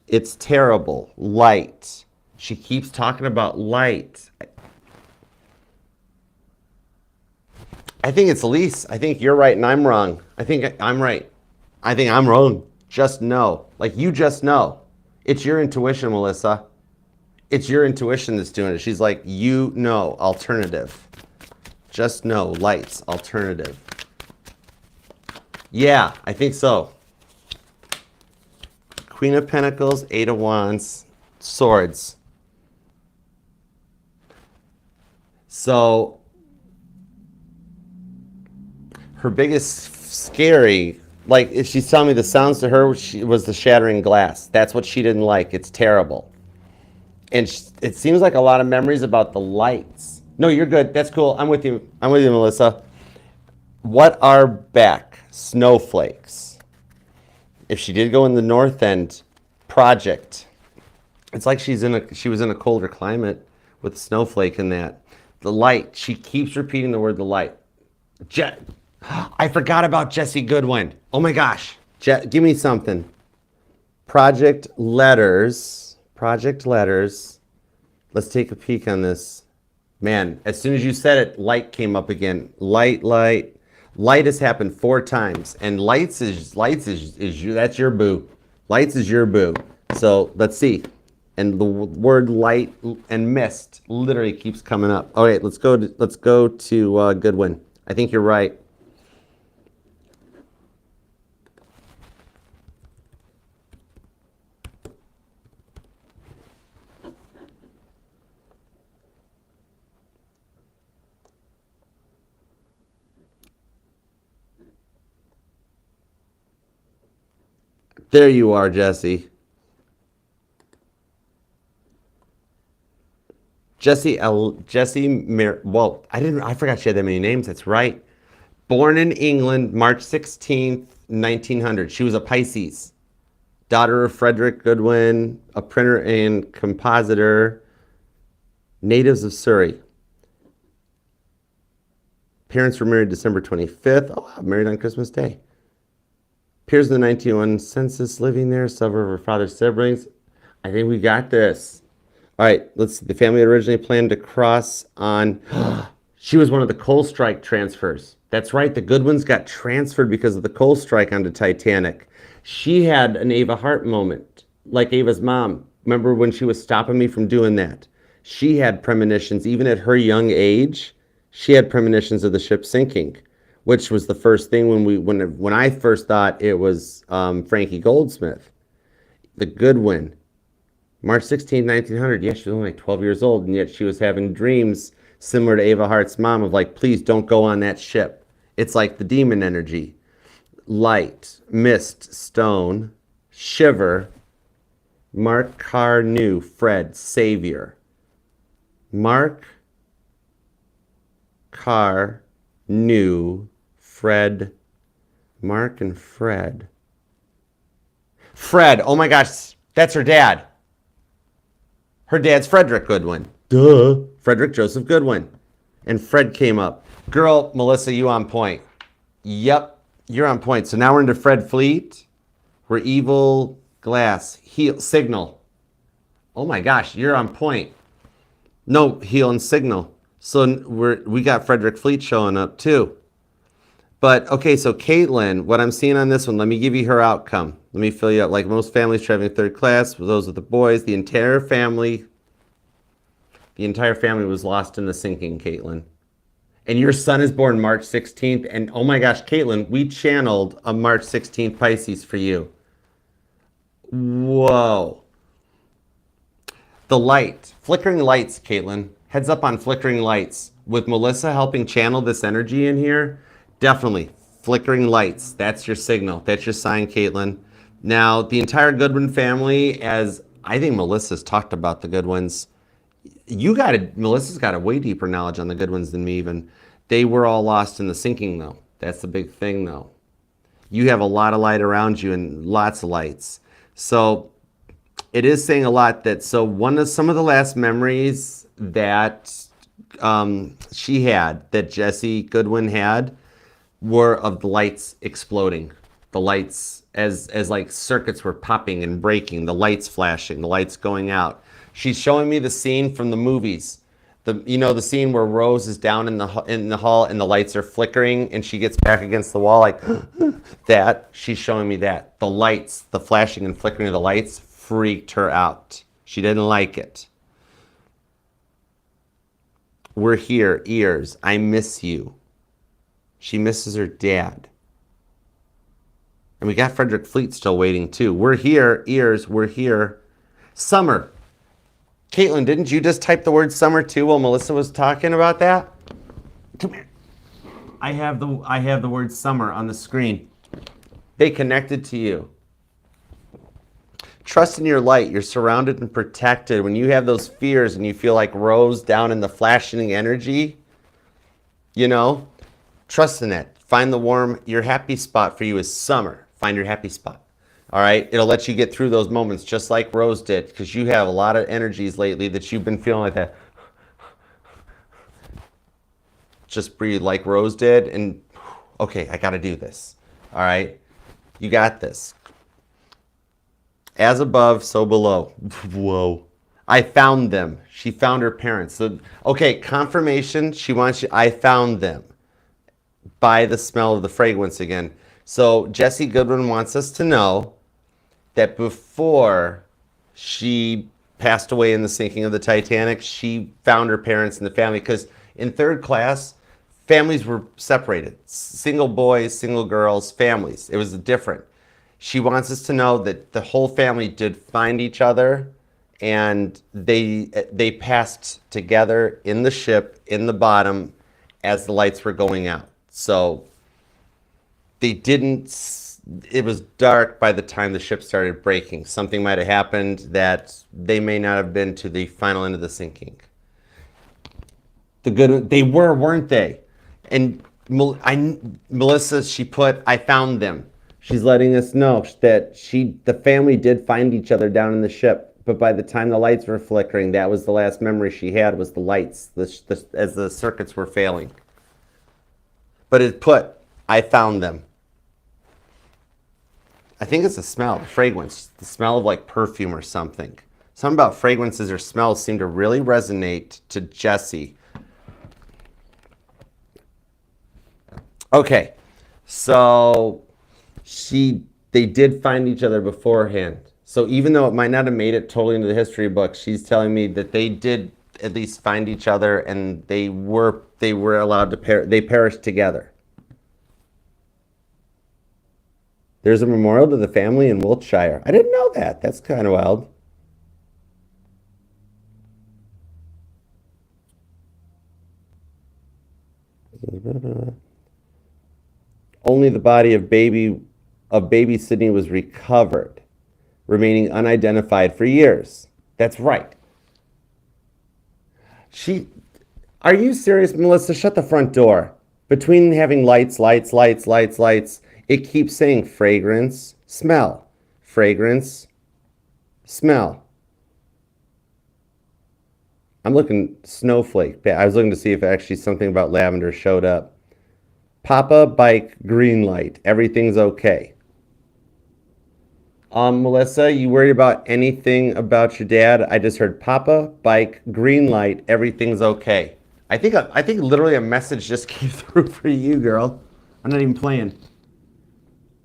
It's terrible. Light. She keeps talking about light. I think it's Elise. I think you're right and I'm wrong. I think I'm right. I think I'm wrong. Just know. Like you just know. It's your intuition, Melissa. It's your intuition that's doing it. She's like, you know, alternative. Just know, lights, alternative. Yeah, I think so. Queen of Pentacles, Eight of Wands, Swords. So, her biggest scary, like if she's telling me the sounds to her was the shattering glass. That's what she didn't like. It's terrible. And it seems like a lot of memories about the lights. No, you're good. That's cool. I'm with you. I'm with you, Melissa. What are back? Snowflakes. If she did go in the North End project, it's like she was in a colder climate with snowflake in that. The light. She keeps repeating the word the light. I forgot about Jesse Goodwin. Oh my gosh. Give me something. Project letters. Project letters. Let's take a peek on this. Man, as soon as you said it, light came up again. Light, light. Light has happened 4 times. And lights is that's your boo. Lights is your boo. So let's see. And the word light and mist literally keeps coming up. All right, let's go to Goodwin. I think you're right. There you are, Jesse. Whoa, I forgot she had that many names. That's right. Born in England, March 16th, 1900. She was a Pisces. Daughter of Frederick Goodwin, a printer and compositor. Natives of Surrey. Parents were married December 25th. Oh, wow, married on Christmas Day. Appears in the 1901 census, living there, several of her father's siblings. I think we got this. All right, let's see. The family had originally planned to cross on... She was one of the coal strike transfers. That's right, the Goodwins got transferred because of the coal strike onto Titanic. She had an Ava Hart moment, like Ava's mom. Remember when she was stopping me from doing that? She had premonitions, even at her young age. She had premonitions of the ship sinking, which was the first thing when I first thought it was Frankie Goldsmith. The Goodwin, March 16, 1900. Yeah, she was only like 12 years old, and yet she was having dreams similar to Ava Hart's mom of like, please don't go on that ship. It's like the demon energy. Light, mist, stone, shiver, Mark Carr knew, Fred, savior. Mark Carr knew, Fred, Mark and Fred. Fred, oh my gosh, that's her dad. Her dad's Frederick Goodwin. Duh. Frederick Joseph Goodwin. And Fred came up. Girl, Melissa, you on point. Yep, you're on point. So now we're into Fred Fleet. We're evil, glass, heal, signal. Oh my gosh, you're on point. No, heal and signal. So we got Frederick Fleet showing up too. But okay, so Caitlin, what I'm seeing on this one, let me give you her outcome. Let me fill you up. Like most families traveling third class, those with the boys, the entire family was lost in the sinking, Caitlin. And your son is born March 16th. And oh my gosh, Caitlin, we channeled a March 16th Pisces for you. Whoa. The light, flickering lights, Caitlin. Heads up on flickering lights. With Melissa helping channel this energy in here, definitely flickering lights. That's your signal. That's your sign, Caitlin. Now, the entire Goodwin family, as I think Melissa's talked about the Goodwins. Melissa's got a way deeper knowledge on the Goodwins than me even. They were all lost in the sinking, though. That's the big thing, though. You have a lot of light around you and lots of lights. So it is saying a lot that, some of the last memories that she had, that Jesse Goodwin had, were of the lights exploding. The lights, as like circuits were popping and breaking, the lights flashing, the lights going out. She's showing me the scene from the movies. The scene where Rose is down in the hall and the lights are flickering and she gets back against the wall like that. She's showing me that. The lights, the flashing and flickering of the lights freaked her out. She didn't like it. We're here, ears. I miss you. She misses her dad. And we got Frederick Fleet still waiting too. We're here, ears, we're here. Summer. Caitlin, didn't you just type the word summer too while Melissa was talking about that? Come here. I have the word summer on the screen. They connected to you. Trust in your light. You're surrounded and protected. When you have those fears and you feel like Rose down in the flashing energy, trust in it. Find the warm. Your happy spot for you is summer. Find your happy spot. All right? It'll let you get through those moments just like Rose did, because you have a lot of energies lately that you've been feeling like that. Just breathe like Rose did, and okay, I got to do this. All right? You got this. As above, so below. Whoa. I found them. She found her parents. So, okay, confirmation. She wants you. I found them. By the smell of the fragrance again. So Jessie Goodwin wants us to know that before she passed away in the sinking of the Titanic, she found her parents and the family, because in third class, families were separated. Single boys, single girls, families. It was different. She wants us to know that the whole family did find each other, and they passed together in the ship, in the bottom, as the lights were going out. So they didn't, it was dark by the time the ship started breaking. Something might have happened that they may not have been to the final end of the sinking. They were, weren't they? And Melissa, she put, I found them. She's letting us know that the family did find each other down in the ship, but by the time the lights were flickering, that was the last memory she had, was the lights, as the circuits were failing. But it put, I found them. I think it's the smell, the fragrance, the smell of like perfume or something. Something about fragrances or smells seem to really resonate to Jessie. Okay, so they did find each other beforehand. So even though it might not have made it totally into the history book, she's telling me that they did at least find each other, and they were allowed to they perished together. There's a memorial to the family in Wiltshire. I didn't know that. That's kind of wild. Only the body of baby Sydney was recovered, remaining unidentified for years. That's right. Are you serious, Melissa? Shut the front door. Between having lights, it keeps saying fragrance, smell, fragrance, smell. I'm looking snowflake. I was looking to see if actually something about lavender showed up. Papa, bike, green light. Everything's okay. Melissa, you worried about anything about your dad? I just heard Papa, bike, green light. Everything's okay. I think literally a message just came through for you, girl. I'm not even playing.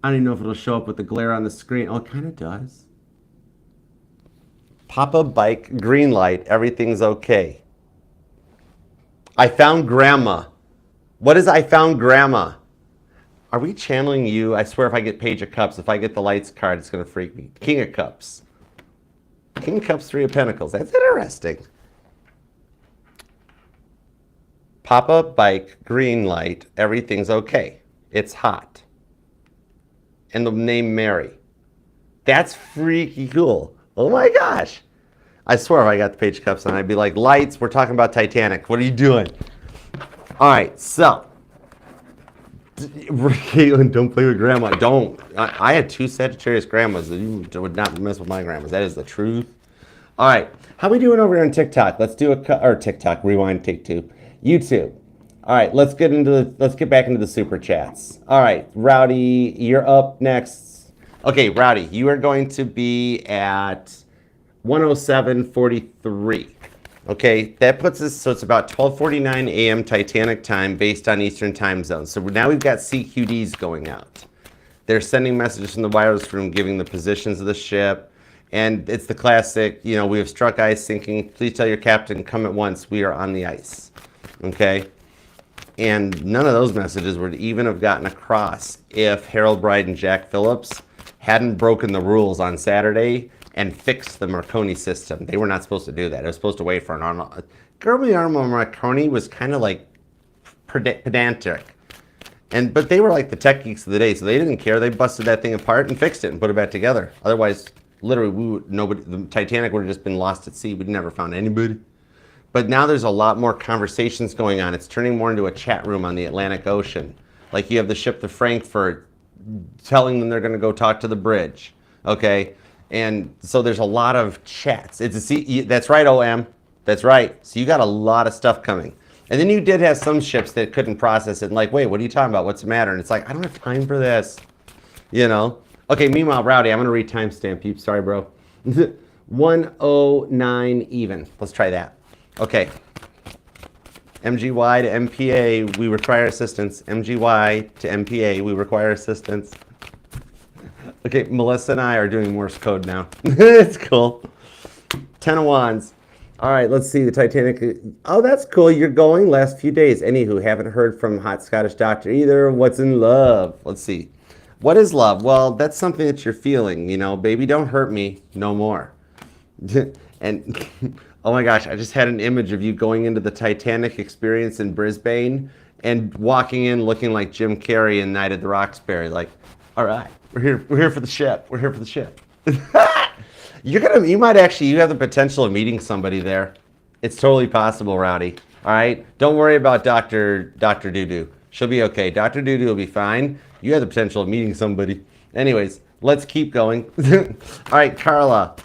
I don't even know if it'll show up with the glare on the screen. Oh, it kind of does. Papa, bike, green light. Everything's okay. I found Grandma. What is I found Grandma? Are we channeling you? I swear if I get Page of Cups, if I get the lights card, it's going to freak me. King of Cups. King of Cups, Three of Pentacles. That's interesting. Papa, bike, green light. Everything's okay. It's hot. And the name Mary. That's freaky cool. Oh my gosh. I swear if I got the Page of Cups on, I'd be like, lights, we're talking about Titanic. What are you doing? All right, so. Caitlin, don't play with Grandma. Don't. I had two Sagittarius grandmas. You would not mess with my grandmas. That is the truth. All right. How we doing over here on TikTok? Let's do TikTok. Rewind, take two. YouTube. All right. Let's get back into the super chats. All right, Rowdy, you're up next. Okay, Rowdy, you are going to be at 107.43. Okay, that puts us, so it's about 12:49 a.m. Titanic time based on Eastern time zones. So now we've got CQDs going out. They're sending messages from the wireless room giving the positions of the ship. And it's the classic, we have struck ice sinking. Please tell your captain, come at once. We are on the ice. Okay? And none of those messages would even have gotten across if Harold Bride and Jack Phillips hadn't broken the rules on Saturday and fixed the Marconi system. They were not supposed to do that. It was supposed to wait for an Arnold. Guillermo Marconi was kind of like pedantic. But they were like the tech geeks of the day, so they didn't care. They busted that thing apart and fixed it and put it back together. Otherwise, literally, the Titanic would have just been lost at sea. We'd never found anybody. But now there's a lot more conversations going on. It's turning more into a chat room on the Atlantic Ocean. Like you have the ship to Frankfurt telling them they're going to go talk to the bridge. Okay? And so there's a lot of chats. That's right, OM. That's right. So you got a lot of stuff coming. And then you did have some ships that couldn't process it and like, wait, what are you talking about? What's the matter? And it's like, I don't have time for this. Okay, meanwhile, Rowdy, I'm going to read timestamp you. Sorry, bro. 109 even. Let's try that. Okay. MGY to MPA, we require assistance. MGY to MPA, we require assistance. Okay, Melissa and I are doing Morse code now. It's cool. 10 of Wands. All right, let's see the Titanic. Oh, that's cool. You're going last few days. Anywho, haven't heard from Hot Scottish Doctor either. What's in love? Let's see. What is love? Well, that's something that you're feeling. Baby, don't hurt me no more. And oh my gosh, I just had an image of you going into the Titanic experience in Brisbane and walking in looking like Jim Carrey in Night at the Roxbury, like, all right, we're here for the ship. We're here for the ship. You might actually, you have the potential of meeting somebody there. It's totally possible, Rowdy. All right, don't worry about Dr. Doo-Doo. She'll be okay. Dr. Doo-Doo will be fine. You have the potential of meeting somebody. Anyways, let's keep going. All right, Carla.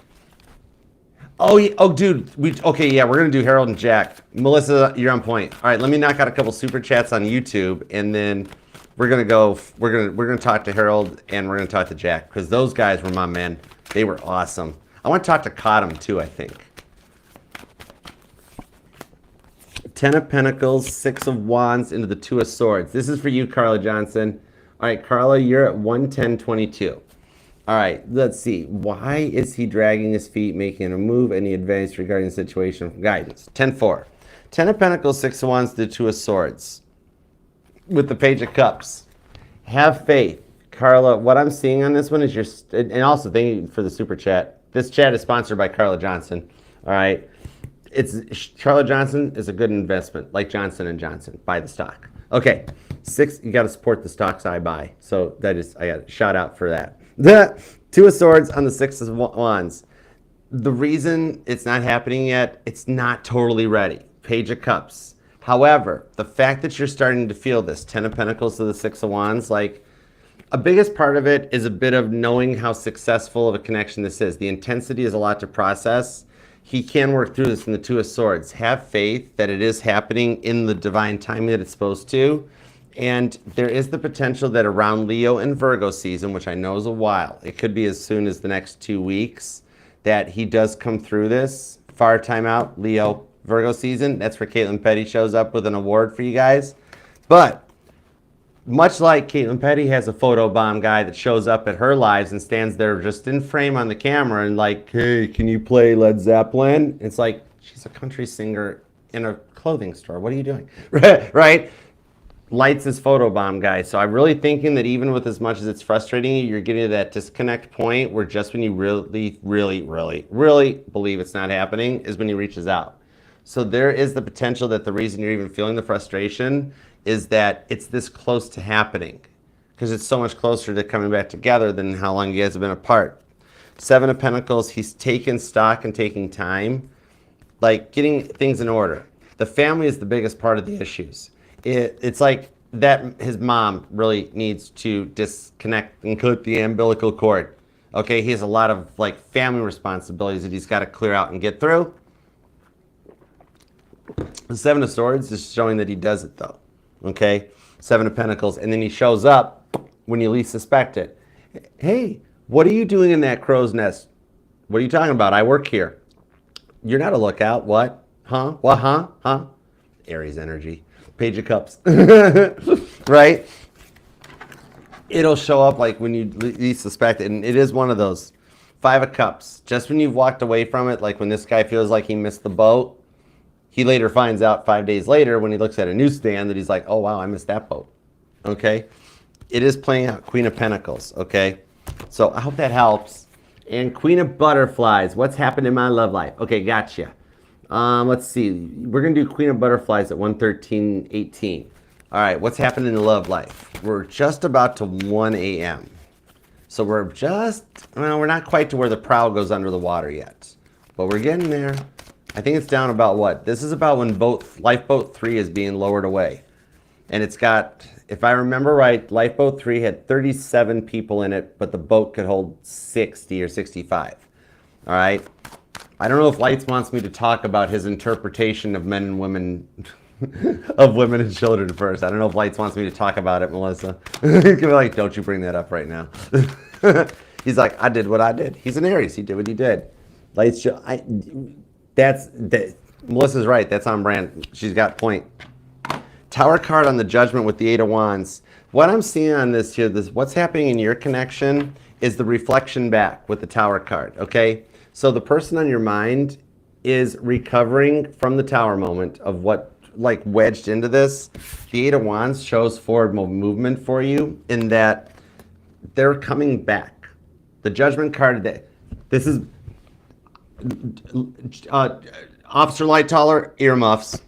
Oh, dude. Okay, yeah, we're gonna do Harold and Jack. Melissa, you're on point. All right, let me knock out a couple super chats on YouTube, and then we're gonna go. We're gonna talk to Harold, and we're gonna talk to Jack, because those guys were my men. They were awesome. I want to talk to Cottam too, I think. 10 of Pentacles, 6 of Wands into the 2 of Swords. This is for you, Carla Johnson. All right, Carla, you're at 110.22. All right, let's see. Why is he dragging his feet, making a move? Any advice regarding the situation from guidance? 10-4. 10 of Pentacles, 6 of Wands, the 2 of Swords. With the Page of Cups. Have faith. Carla, what I'm seeing on this one is and also thank you for the super chat. This chat is sponsored by Carla Johnson. All right. Carla Johnson is a good investment, like Johnson & Johnson. Buy the stock. Okay. 6, you got to support the stocks I buy. So I got a shout out for that. The 2 of Swords on the 6 of Wands. The reason it's not happening yet, it's not totally ready. Page of Cups. However, the fact that you're starting to feel this 10 of Pentacles to the 6 of Wands, like, a biggest part of it is a bit of knowing how successful of a connection this is. The intensity is a lot to process. He can work through this in the 2 of Swords. Have faith that it is happening in the divine timing that it's supposed to. And there is the potential that around Leo and Virgo season, which I know is a while, it could be as soon as the next 2 weeks, that he does come through this. Far time out, Leo, Virgo season. That's where Caitlin Petty shows up with an award for you guys. But much like Caitlin Petty has a photo bomb guy that shows up at her lives and stands there just in frame on the camera and like, hey, can you play Led Zeppelin? It's like, she's a country singer in a clothing store. What are you doing? Right? Lights his photo bomb guy. So I'm really thinking that even with as much as it's frustrating you, you're getting to that disconnect point where just when you really believe it's not happening is when he reaches out. So there is the potential that the reason you're even feeling the frustration is that it's this close to happening, because it's so much closer to coming back together than how long you guys have been apart. 7 of Pentacles, he's taking stock and taking time, like getting things in order. The family is the biggest part of the issues. It's like that his mom really needs to disconnect and cut the umbilical cord. Okay, he has a lot of like family responsibilities that he's got to clear out and get through. The 7 of Swords is showing that he does it though. Okay, 7 of Pentacles, and then he shows up when you least suspect it. Hey, what are you doing in that crow's nest? What are you talking about? I work here. You're not a lookout. What? Huh? What? Huh? Aries energy. Page of Cups. Right? It'll show up like when you least suspect it, and it is one of those. 5 of Cups. Just when you've walked away from it, like when this guy feels like he missed the boat, he later finds out 5 days later when he looks at a newsstand that he's like, oh, wow, I missed that boat. Okay? It is playing out Queen of Pentacles. Okay? So I hope that helps. And Queen of Butterflies. What's happened in my love life? Okay, gotcha. Let's see. We're going to do Queen of Butterflies at 1:13:18. All right, what's happened in the love life? We're just about to 1 a.m. So we're not quite to where the prow goes under the water yet. But we're getting there. I think it's down about what? This is about when Lifeboat 3 is being lowered away. And it's got, if I remember right, Lifeboat 3 had 37 people in it, but the boat could hold 60 or 65. All right? I don't know if Lights wants me to talk about his interpretation of men and women, of women and children first. I don't know if Lights wants me to talk about it, Melissa. He's going to be like, don't you bring that up right now. He's like, I did what I did. He's an Aries. He did what he did. Lights, Melissa's right. That's on brand. She's got point. Tower card on the Judgment with the 8 of Wands. What I'm seeing on this here, what's happening in your connection is the reflection back with the Tower card, okay? So the person on your mind is recovering from the Tower moment of what, like, wedged into this. The 8 of Wands shows forward movement for you in that they're coming back. The Judgment card, this is Officer Lightaller, earmuffs.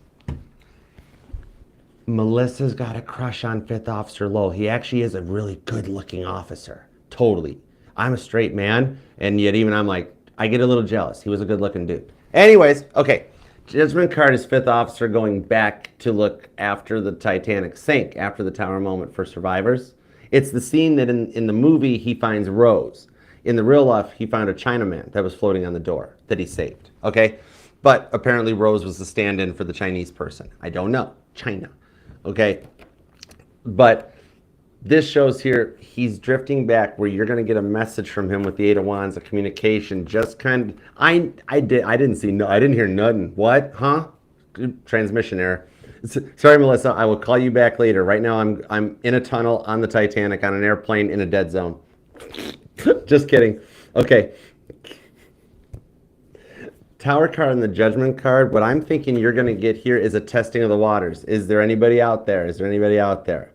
Melissa's got a crush on Fifth Officer Lowell. He actually is a really good-looking officer. Totally. I'm a straight man, and yet even I'm like, I get a little jealous. He was a good-looking dude. Anyways, okay. Judgment card is Fifth Officer going back to look after the Titanic sink, after the tower moment for survivors. It's the scene that in the movie he finds Rose. In the real life, he found a Chinaman that was floating on the door that he saved. Okay? But apparently Rose was the stand-in for the Chinese person. I don't know. China. Okay? But this shows here he's drifting back where you're going to get a message from him with the Eight of Wands, a communication. Just kind of, I didn't hear nothing. What? Huh? Transmission error. Sorry, Melissa. I will call you back later. Right now, I'm in a tunnel on the Titanic on an airplane in a dead zone. Just kidding. Okay. Tower card and the Judgment card. What I'm thinking you're going to get here is a testing of the waters. Is there anybody out there? Is there anybody out there?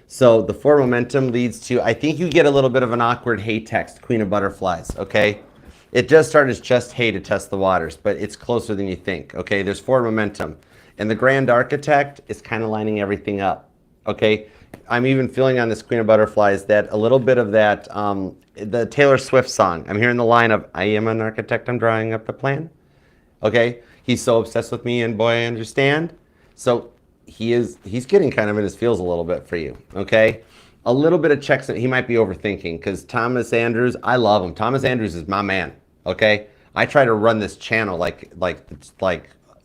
So the Four Momentum leads to, I think you get a little bit of an awkward hey text, Queen of Butterflies, okay? It does start as just hey to test the waters, but it's closer than you think, okay? There's Four Momentum. And the Grand Architect is kind of lining everything up, okay? I'm even feeling on this Queen of Butterflies that a little bit of that, the Taylor Swift song. I'm hearing the line of, I am an architect, I'm drawing up the plan, okay? He's so obsessed with me and boy, I understand. So he's getting kind of in his feels a little bit for you, okay? A little bit of checks, he might be overthinking because Thomas Andrews, I love him. Thomas Andrews is my man, okay? I try to run this channel like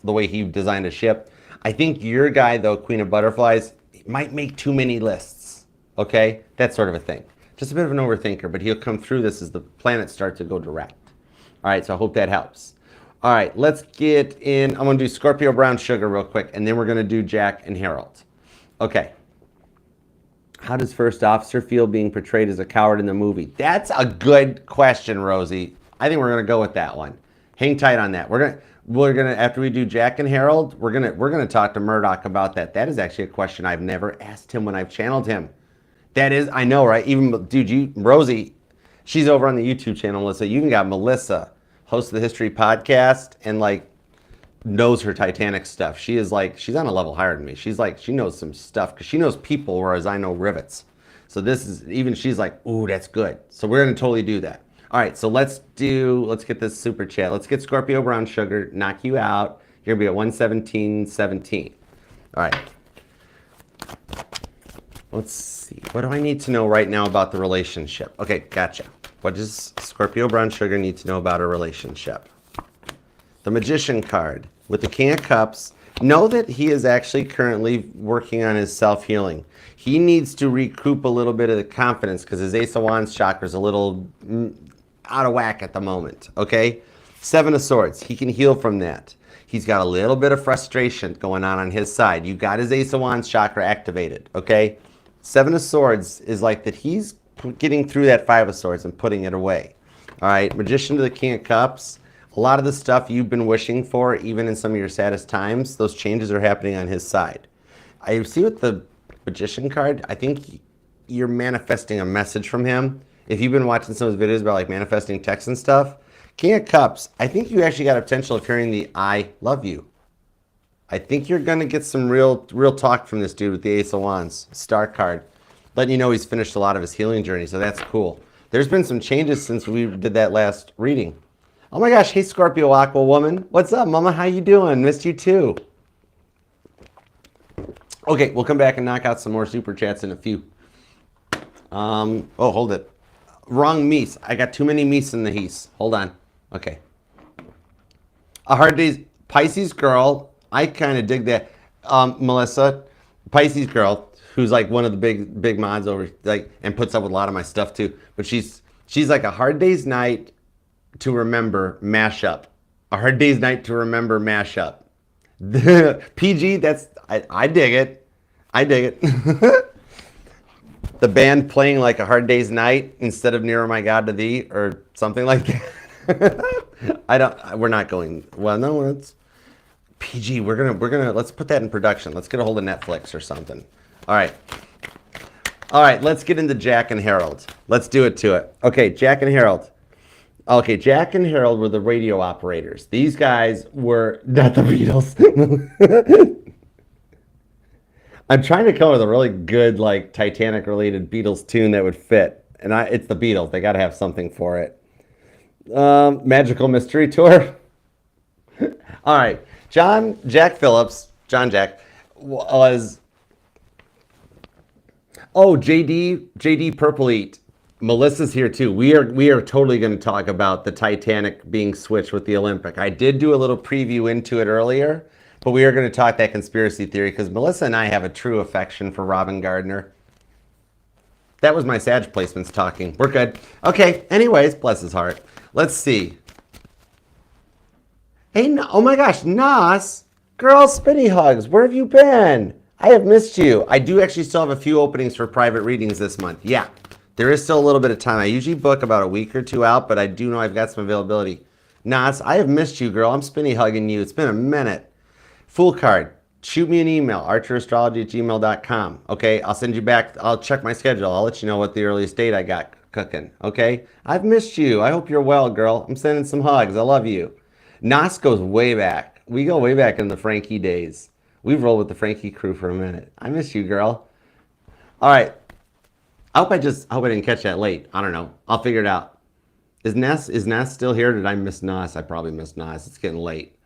the way he designed a ship. I think your guy, though, Queen of Butterflies, might make too many lists, okay? That sort of a thing. Just a bit of an overthinker, but he'll come through this as the planets start to go direct. All right, so I hope that helps. All right, let's get in. I'm going to do Scorpio Brown Sugar real quick, and then we're going to do Jack and Harold. Okay. How does First Officer feel being portrayed as a coward in the movie? That's a good question, Rosie. I think we're going to go with that one. Hang tight on that. We're gonna after we do Jack and Harold, we're gonna talk to Murdoch about that. That is actually a question I've never asked him when I've channeled him. That is, I know, right? Even dude, Rosie, she's over on the YouTube channel, Melissa. You even got Melissa, host of the History Podcast, and like knows her Titanic stuff. She is like, she's on a level higher than me. She's like, she knows some stuff because she knows people, whereas I know rivets. So this is, even she's like, ooh, that's good. So we're gonna totally do that. All right, so let's get this super chat. Let's get Scorpio Brown Sugar, knock you out. You're gonna be at 117.17. All right. Let's see. What do I need to know right now about the relationship? Okay, gotcha. What does Scorpio Brown Sugar need to know about a relationship? The Magician card with the King of Cups. Know that he is actually currently working on his self-healing. He needs to recoup a little bit of the confidence because his Ace of Wands chakra is a little out of whack at the moment, okay? Seven of Swords. He can heal from that. He's got a little bit of frustration going on his side. You got his Ace of Wands chakra activated, okay? Seven of Swords is like that he's getting through that Five of Swords and putting it away. All right, Magician to the King of Cups. A lot of the stuff you've been wishing for, even in some of your saddest times, those changes are happening on his side. I see with the Magician card, I think you're manifesting a message from him. If you've been watching some of his videos about like manifesting texts and stuff, King of Cups, I think you actually got a potential of hearing the I love you. I think you're going to get some real talk from this dude with the Ace of Wands, Star card, letting you know he's finished a lot of his healing journey, so that's cool. There's been some changes since we did that last reading. Oh my gosh, hey Scorpio Aqua Woman. What's up, Mama? How you doing? Missed you too. Okay, we'll come back and knock out some more super chats in a few. Oh, hold it. Wrong Meese. I got too many Meese in the Heese. Hold on. Okay. A Hard Day's Pisces Girl. I kind of dig that. Melissa, Pisces Girl, who's like one of the big mods over, like, and puts up with a lot of my stuff too. But she's like a Hard Day's Night to remember mashup. A Hard Day's Night to remember mashup. PG, that's, I dig it. I dig it. The band playing like A Hard Day's Night instead of Nearer My God to Thee or something like that. We're not going, well, no, it's PG. We're gonna, let's put that in production. Let's get a hold of Netflix or something. All right. All right, let's get into Jack and Harold. Let's do it to it. Okay, Jack and Harold. Okay, Jack and Harold were the radio operators. These guys were not the Beatles. I'm trying to come up with a really good like Titanic related Beatles tune that would fit, and it's the Beatles. They got to have something for it. Magical Mystery Tour. All right, Jack Phillips, John Jack was. Oh, JD Purple Eat. Melissa's here too. We are totally going to talk about the Titanic being switched with the Olympic. I did do a little preview into it earlier, but we are going to talk that conspiracy theory because Melissa and I have a true affection for Robin Gardner. That was my Sag placements talking. We're good. Okay. Anyways, bless his heart. Let's see. Hey, oh my gosh, Nas, girl, spinny hugs. Where have you been? I have missed you. I do actually still have a few openings for private readings this month. Yeah, there is still a little bit of time. I usually book about a week or two out, but I do know I've got some availability. Nas, I have missed you, girl. I'm spinny hugging you. It's been a minute. Fool card. Shoot me an email, archerastrology@gmail.com. Okay, I'll send you back. I'll check my schedule. I'll let you know what the earliest date I got cooking. Okay, I've missed you. I hope you're well, girl. I'm sending some hugs. I love you. Nas goes way back. We go way back in the Frankie days. We've rolled with the Frankie crew for a minute. I miss you, girl. All right. I hope I didn't catch that late. I don't know. I'll figure it out. Is Ness still here? Did I miss Nas? I probably missed Nas. It's getting late.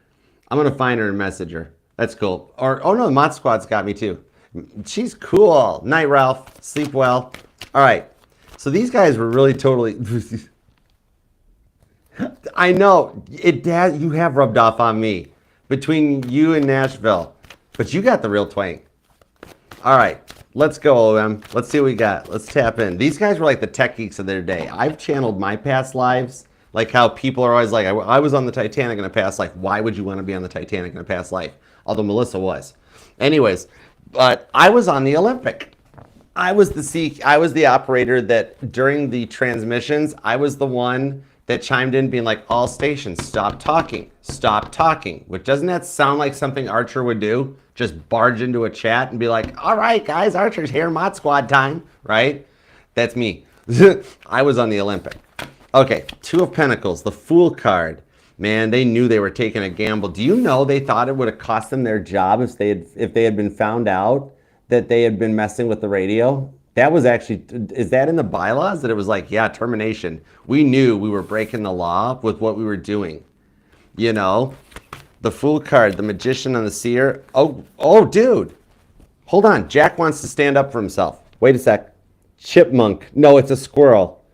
I'm gonna find her and message her. That's cool. Or oh no, the Mod Squad's got me too. She's cool. Night, Ralph. Sleep well. All right. So these guys were really totally. I know you have rubbed off on me between you and Nashville, but you got the real twang. All right, let's go, OM. Let's see what we got. Let's tap in. These guys were like the tech geeks of their day. I've channeled my past lives, like how people are always like, I was on the Titanic in a past life. Why would you want to be on the Titanic in a past life? Although Melissa was. Anyways, but I was on the Olympic. I was the operator that during the transmissions, I was the one that chimed in being like, all stations, stop talking, which doesn't that sound like something Archer would do? Just barge into a chat and be like, all right, guys, Archer's here, Mod Squad time, right? That's me. I was on the Olympic. Okay, Two of Pentacles, the Fool card. Man, they knew they were taking a gamble. Do you know they thought it would have cost them their job if they had been found out that they had been messing with the radio? That was actually, is that in the bylaws that it was like, yeah, termination. We knew we were breaking the law with what we were doing. You know, the Fool card, the Magician and the Seer. Oh, dude. Hold on. Jack wants to stand up for himself. Wait a sec. Chipmunk. No, it's a squirrel.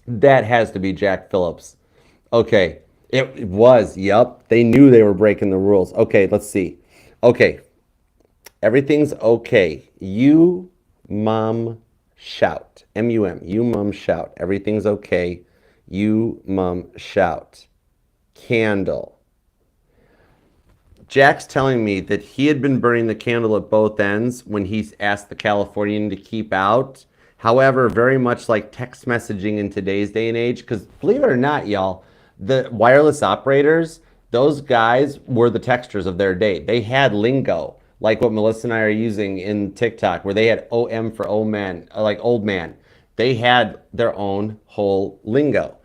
That has to be Jack Phillips. Okay. It was. Yep. They knew they were breaking the rules. Okay, let's see. Okay. Everything's okay. You, mom, shout. M-U-M. You, mom, shout. Everything's okay. You, mom, shout. Candle. Jack's telling me that he had been burning the candle at both ends when he asked the Californian to keep out. However, very much like text messaging in today's day and age, because believe it or not, y'all, the wireless operators, those guys were the texters of their day. They had lingo, like what Melissa and I are using in TikTok, where they had OM for old man, like old man. They had their own whole lingo.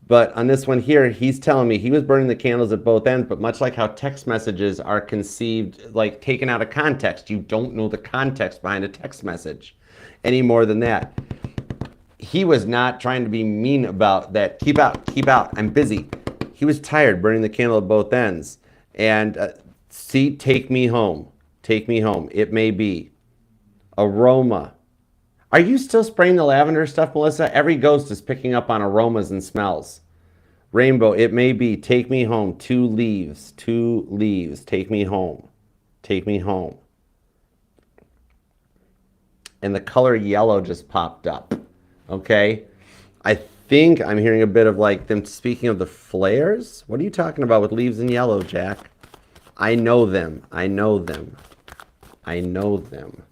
But on this one here, he's telling me he was burning the candles at both ends, but much like how text messages are conceived, like taken out of context, you don't know the context behind a text message any more than that. He was not trying to be mean about that. Keep out, I'm busy. He was tired burning the candle at both ends. And see, take me home. Take me home. It may be. Aroma. Are you still spraying the lavender stuff, Melissa? Every ghost is picking up on aromas and smells. Rainbow. It may be. Take me home. 2 leaves. 2 leaves. Take me home. Take me home. And the color yellow just popped up. Okay? I think I'm hearing a bit of like them speaking of the flares. What are you talking about with leaves in yellow, Jack? I know them. I know them. I know them.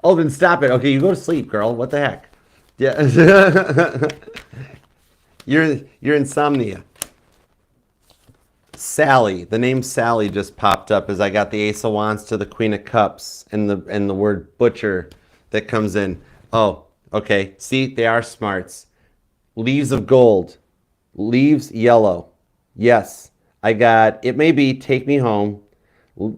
Oh, then stop it. Okay, you go to sleep, girl. What the heck? Yeah. You're insomnia. Sally. The name Sally just popped up as I got the Ace of Wands to the Queen of Cups and the word butcher that comes in. Oh, okay. See, they are smarts. Leaves of gold. Leaves yellow. Yes. I got it may be take me home.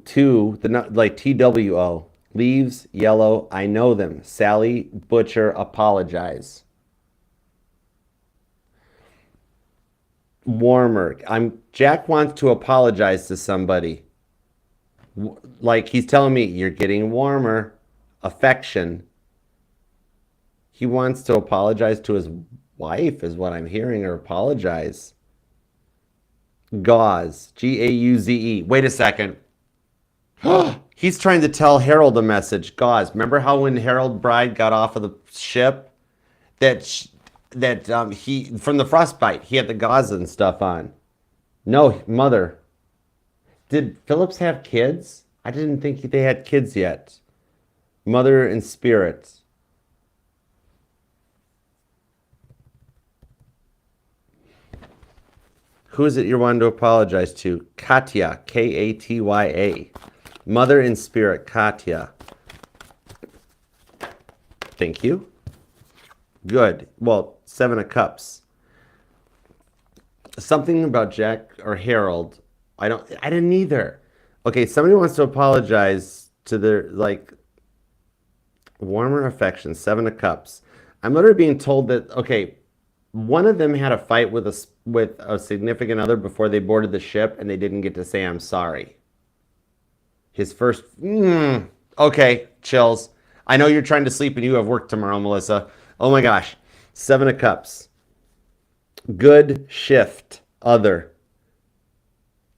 Two, like TWO. Leaves, yellow, I know them. Sally, butcher, apologize. Warmer. Jack wants to apologize to somebody. Like he's telling me, you're getting warmer. Affection. He wants to apologize to his wife, is what I'm hearing, or apologize. Gauze. Gauze. Wait a second. He's trying to tell Harold a message. Gauze. Remember how when Harold Bride got off of the ship, he from the frostbite, he had the gauze and stuff on. No, mother. Did Phillips have kids? I didn't think they had kids yet. Mother and spirit. Who is it you're wanting to apologize to? Katya, Katya. Mother in spirit, Katya. Thank you. Good. Well, 7 of Cups. Something about Jack or Harold. I didn't either. Okay, somebody wants to apologize to their, like, warmer affection, 7 of Cups. I'm literally being told that, okay, one of them had a fight with a significant other before they boarded the ship, and they didn't get to say, I'm sorry. His first, okay, chills. I know you're trying to sleep and you have work tomorrow, Melissa. Oh my gosh. 7 of Cups. Good shift. Other.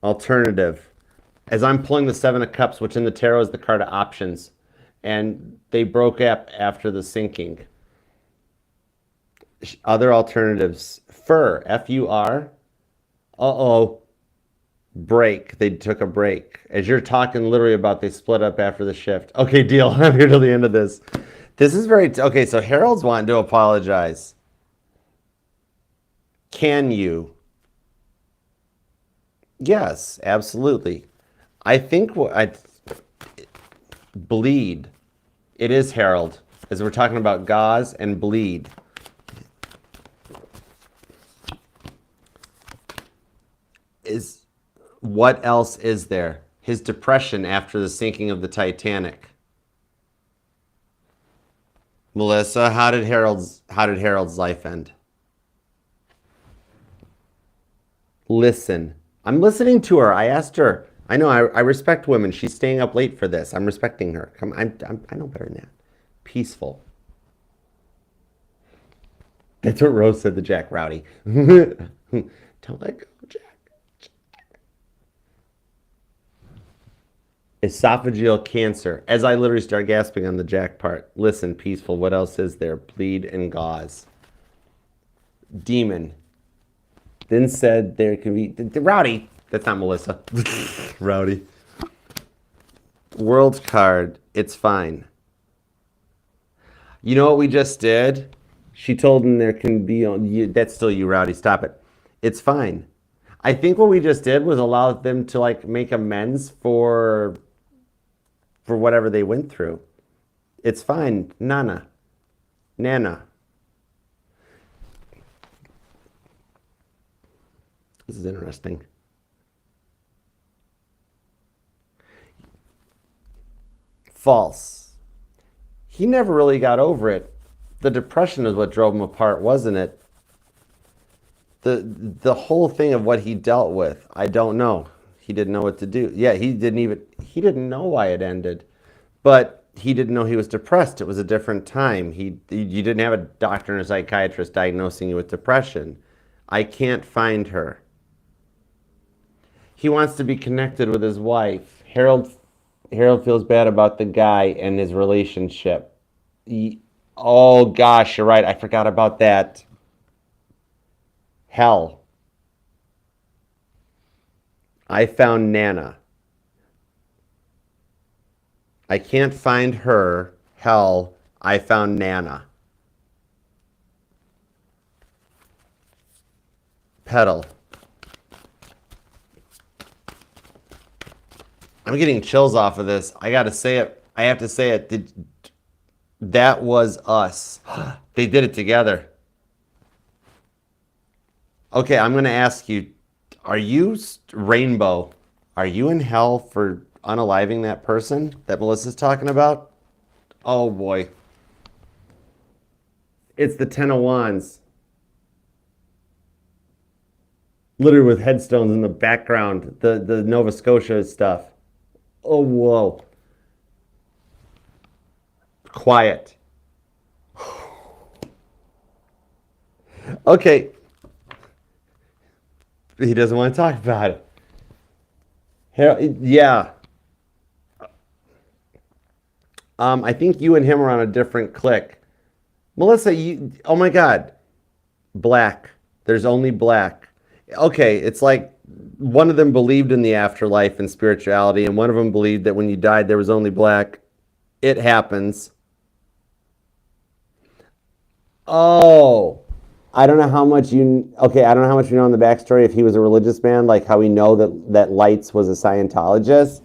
Alternative. As I'm pulling the 7 of Cups, which in the tarot is the card of options, and they broke up after the sinking. Other alternatives. Fur. F-U-R. Uh-oh. Break. They took a break. As you're talking literally about they split up after the shift. Okay, deal. I'm here till the end of this. This is very... Okay, so Harold's wanting to apologize. Can you? Yes, absolutely. I think bleed. It is Harold, as we're talking about gauze and bleed. What else is there? His depression after the sinking of the Titanic. Melissa, how did Harold's life end? Listen. I'm listening to her. I asked her. I know I respect women. She's staying up late for this. I'm respecting her. I know better than that. Peaceful. That's what Rose said to Jack Rowdy. Don't let go, Jack. Esophageal cancer. As I literally start gasping on the Jack part. Listen, peaceful. What else is there? Bleed and gauze. Demon. Then said there can be... Rowdy. That's not Melissa. Rowdy. World card. It's fine. You know what we just did? She told him there can be... That's still you, Rowdy. Stop it. It's fine. I think what we just did was allow them to like make amends for whatever they went through. It's fine. Nana. This is interesting. False. He never really got over it. The depression is what drove him apart, wasn't it? The whole thing of what he dealt with, I don't know. He didn't know what to do. Yeah, he didn't know why it ended. But he didn't know he was depressed. It was a different time. You didn't have a doctor and a psychiatrist diagnosing you with depression. I can't find her. He wants to be connected with his wife. Harold feels bad about the guy and his relationship. Oh gosh, you're right. I forgot about that. Hell. I found Nana. I can't find her. Hell. I found Nana. Pedal. I'm getting chills off of this. I gotta say it. I have to say it. That was us. They did it together. Okay, I'm going to ask you, Are you, Rainbow, are you in hell for unaliving that person that Melissa's talking about? Oh boy. It's the Ten of Wands. Literally with headstones in the background, the Nova Scotia stuff. Oh, whoa. Quiet. Okay. He doesn't want to talk about it. Yeah. I think you and him are on a different click. Melissa, oh my God. Black. There's only black. Okay, it's like one of them believed in the afterlife and spirituality, and one of them believed that when you died there was only black. It happens. Oh, I don't know how much I don't know how much you know on the backstory if he was a religious man, like how we know that Lights was a Scientologist.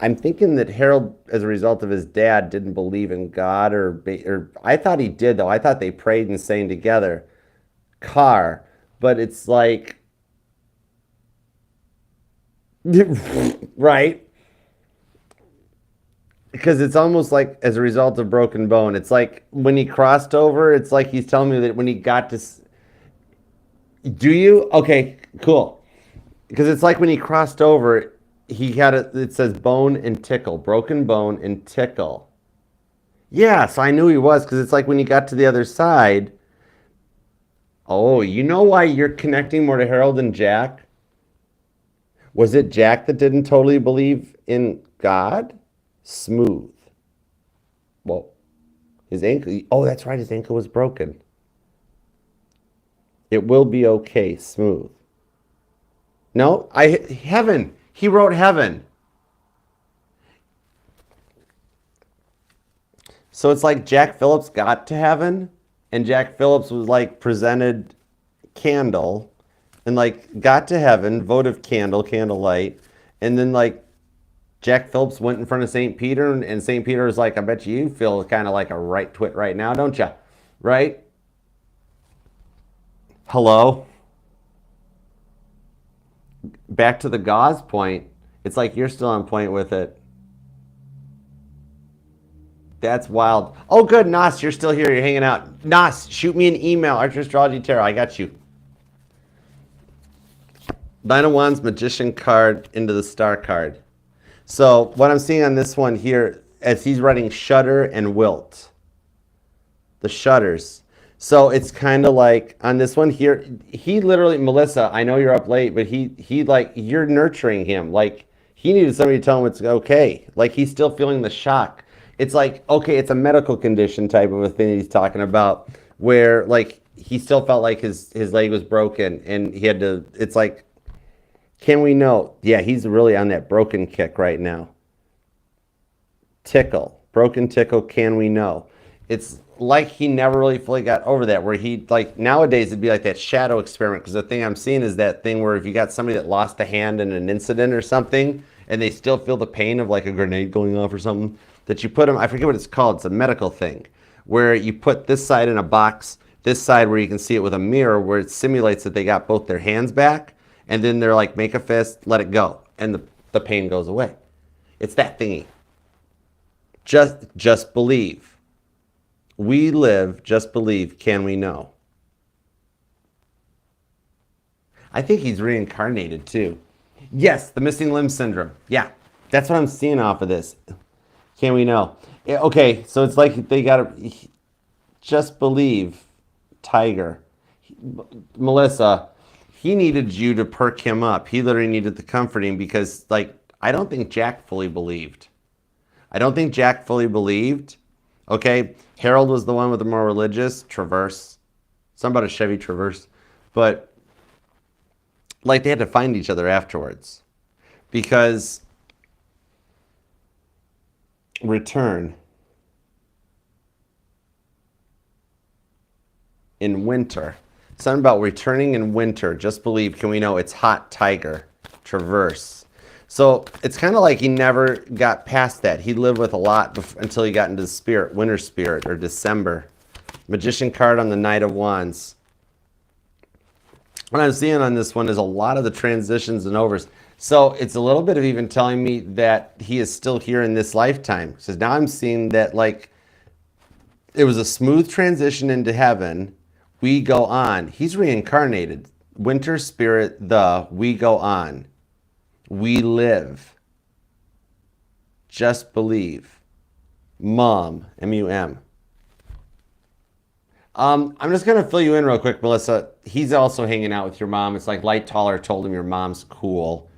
I'm thinking that Harold, as a result of his dad, didn't believe in God, or I thought he did, though. I thought they prayed and sang together. Car. But it's like, right? Because it's almost like as a result of broken bone. It's like when he crossed over, it's like he's telling me that when he got to, do you? Okay, cool. Because it's like when he crossed over, he had it says bone and tickle, broken bone and tickle. Yeah, so I knew he was, because it's like when he got to the other side. Oh, you know why you're connecting more to Harold than Jack? Was it Jack that didn't totally believe in God? Smooth. Well, his ankle. Oh, that's right, his ankle was broken. It will be okay, Smooth. No, Heaven. He wrote Heaven. So it's like Jack Phillips got to heaven, and Jack Phillips was like presented candle, and like got to heaven, votive candle, candlelight, and then like Jack Phillips went in front of St. Peter, and St. Peter was like, I bet you feel kind of like a right twit right now, don't you? Right? Hello? Back to the gauze point. It's like you're still on point with it. That's wild. Oh, good, Nas, you're still here. You're hanging out. Nas, shoot me an email. Archer Astrology Tarot. I got you. Nine of Wands, Magician card into the Star card. So what I'm seeing on this one here, as he's writing shudder and wilt. The shudders. So it's kind of like on this one here, he literally, Melissa, I know you're up late, but he like, you're nurturing him. Like he needed somebody to tell him it's okay. Like he's still feeling the shock. It's like, okay, it's a medical condition type of a thing he's talking about, where like he still felt like his leg was broken and he had to, it's like, can we know? Yeah, he's really on that broken kick right now. Tickle. Broken tickle, can we know? It's like he never really fully got over that, where he, like, nowadays it'd be like that shadow experiment, because the thing I'm seeing is that thing where if you got somebody that lost a hand in an incident or something, and they still feel the pain of like a grenade going off or something, that you put them, I forget what it's called, it's a medical thing, where you put this side in a box, this side where you can see it with a mirror, where it simulates that they got both their hands back, and then they're like, make a fist, let it go, and the pain goes away. It's that thingy. Just believe. We live, just believe, can we know? I think he's reincarnated too. Yes, the missing limb syndrome. Yeah, that's what I'm seeing off of this. Can we know? Yeah, okay, so it's like they gotta just believe, Tiger. Melissa, he needed you to perk him up. He literally needed the comforting, because like, I don't think Jack fully believed. Okay, Harold was the one with the more religious, Traverse. Something about a Chevy Traverse. But like they had to find each other afterwards. Because return in winter. Something about returning in winter. Just believe, can we know? It's hot, Tiger, Traverse. So it's kind of like he never got past that. He lived with a lot until he got into the spirit, winter spirit, or December. Magician card on the Knight of Wands. what I'm seeing on this one is a lot of the transitions and overs. So it's a little bit of even telling me that he is still here in this lifetime. So now I'm seeing that like it was a smooth transition into heaven. We go on. He's reincarnated. Winter spirit, we go on. We live. Just believe. Mom, M-U-M. I'm just going to fill you in real quick, Melissa. He's also hanging out with your mom. It's like Light Taller told him your mom's cool.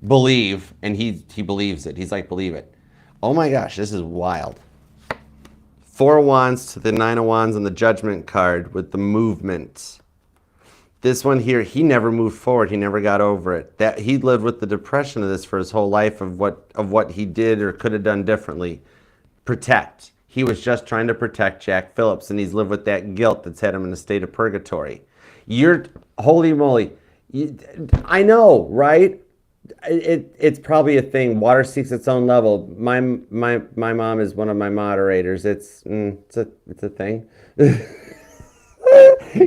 Believe, and he believes it. He's like, believe it. Oh my gosh, this is wild. 4 of Wands to the 9 of Wands on the Judgment card with the movement. This one here, he never moved forward. He never got over it. That he lived with the depression of this for his whole life of what he did or could have done differently. Protect. He was just trying to protect Jack Phillips, and he's lived with that guilt that's had him in a state of purgatory. Holy moly. I know, right? It's probably a thing. Water seeks its own level. My mom is one of my moderators. It's a thing.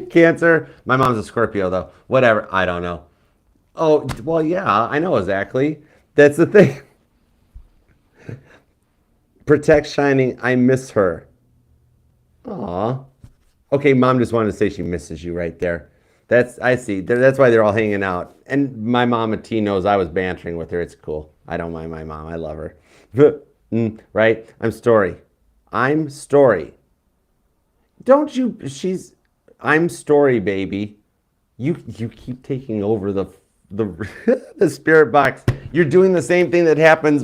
Cancer. My mom's a Scorpio though. Whatever. I don't know. Oh well, yeah. I know exactly. That's the thing. Protect Shining. I miss her. Aw. Okay, mom just wanted to say she misses you right there. I see. That's why they're all hanging out. And my mama T knows I was bantering with her. It's cool. I don't mind my mom. I love her. Right? I'm Story. Don't you? I'm Story, baby. You keep taking over the the spirit box. You're doing the same thing that happens.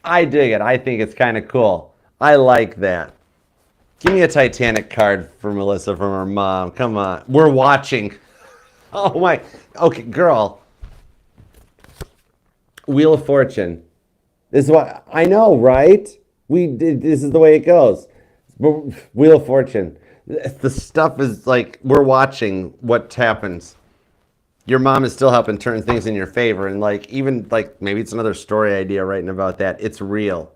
I dig it. I think it's kind of cool. I like that. Give me a Titanic card for Melissa from her mom. Come on. We're watching. Oh my. Okay, girl. Wheel of Fortune. This is what I know, right? This is the way it goes. Wheel of Fortune. The stuff is like we're watching what happens. Your mom is still helping turn things in your favor, and like even like maybe it's another story idea writing about that. It's real.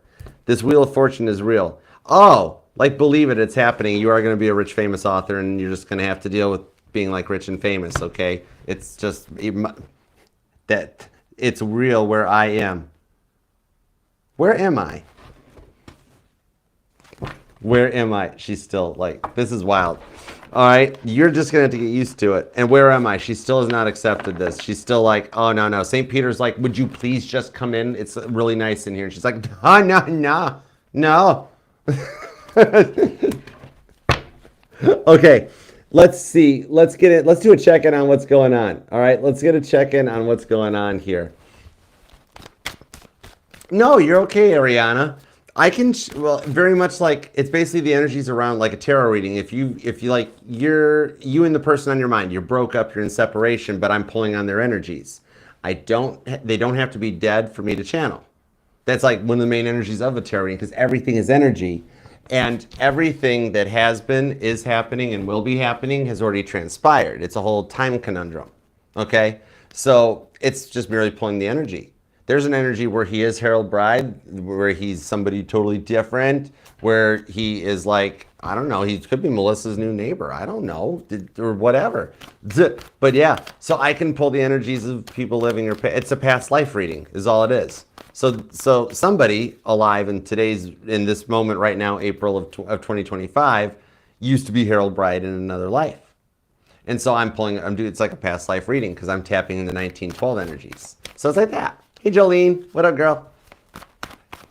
This Wheel of Fortune is real. Oh, like believe it, it's happening. You are going to be a rich, famous author, and you're just going to have to deal with being like rich and famous. Okay, it's just that it's real. Where I am. Where am I? Where am I? She's still like, this is wild. All right, you're just going to have to get used to it. And where am I? She still has not accepted this. She's still like, oh, no. St. Peter's like, would you please just come in? It's really nice in here. And she's like, no. Okay, let's see. Let's get it. Let's do a check-in on what's going on. All right, let's get a check-in on what's going on here. No, you're okay, Ariana. I can, well, very much like, it's basically the energies around like a tarot reading. If you like, you and the person on your mind, you're broke up, you're in separation, but I'm pulling on their energies. They don't have to be dead for me to channel. That's like one of the main energies of a tarot reading, because everything is energy. And everything that has been, is happening, and will be happening has already transpired. It's a whole time conundrum, okay? So it's just merely pulling the energy. There's an energy where he is Harold Bride, where he's somebody totally different, where he is like, I don't know, he could be Melissa's new neighbor. I don't know, or whatever. But yeah, so I can pull the energies of people living or it's a past life reading is all it is. So somebody alive in this moment right now, April of 2025, used to be Harold Bride in another life. And so it's like a past life reading because I'm tapping into 1912 energies. So it's like that. Hey, Jolene. What up, girl?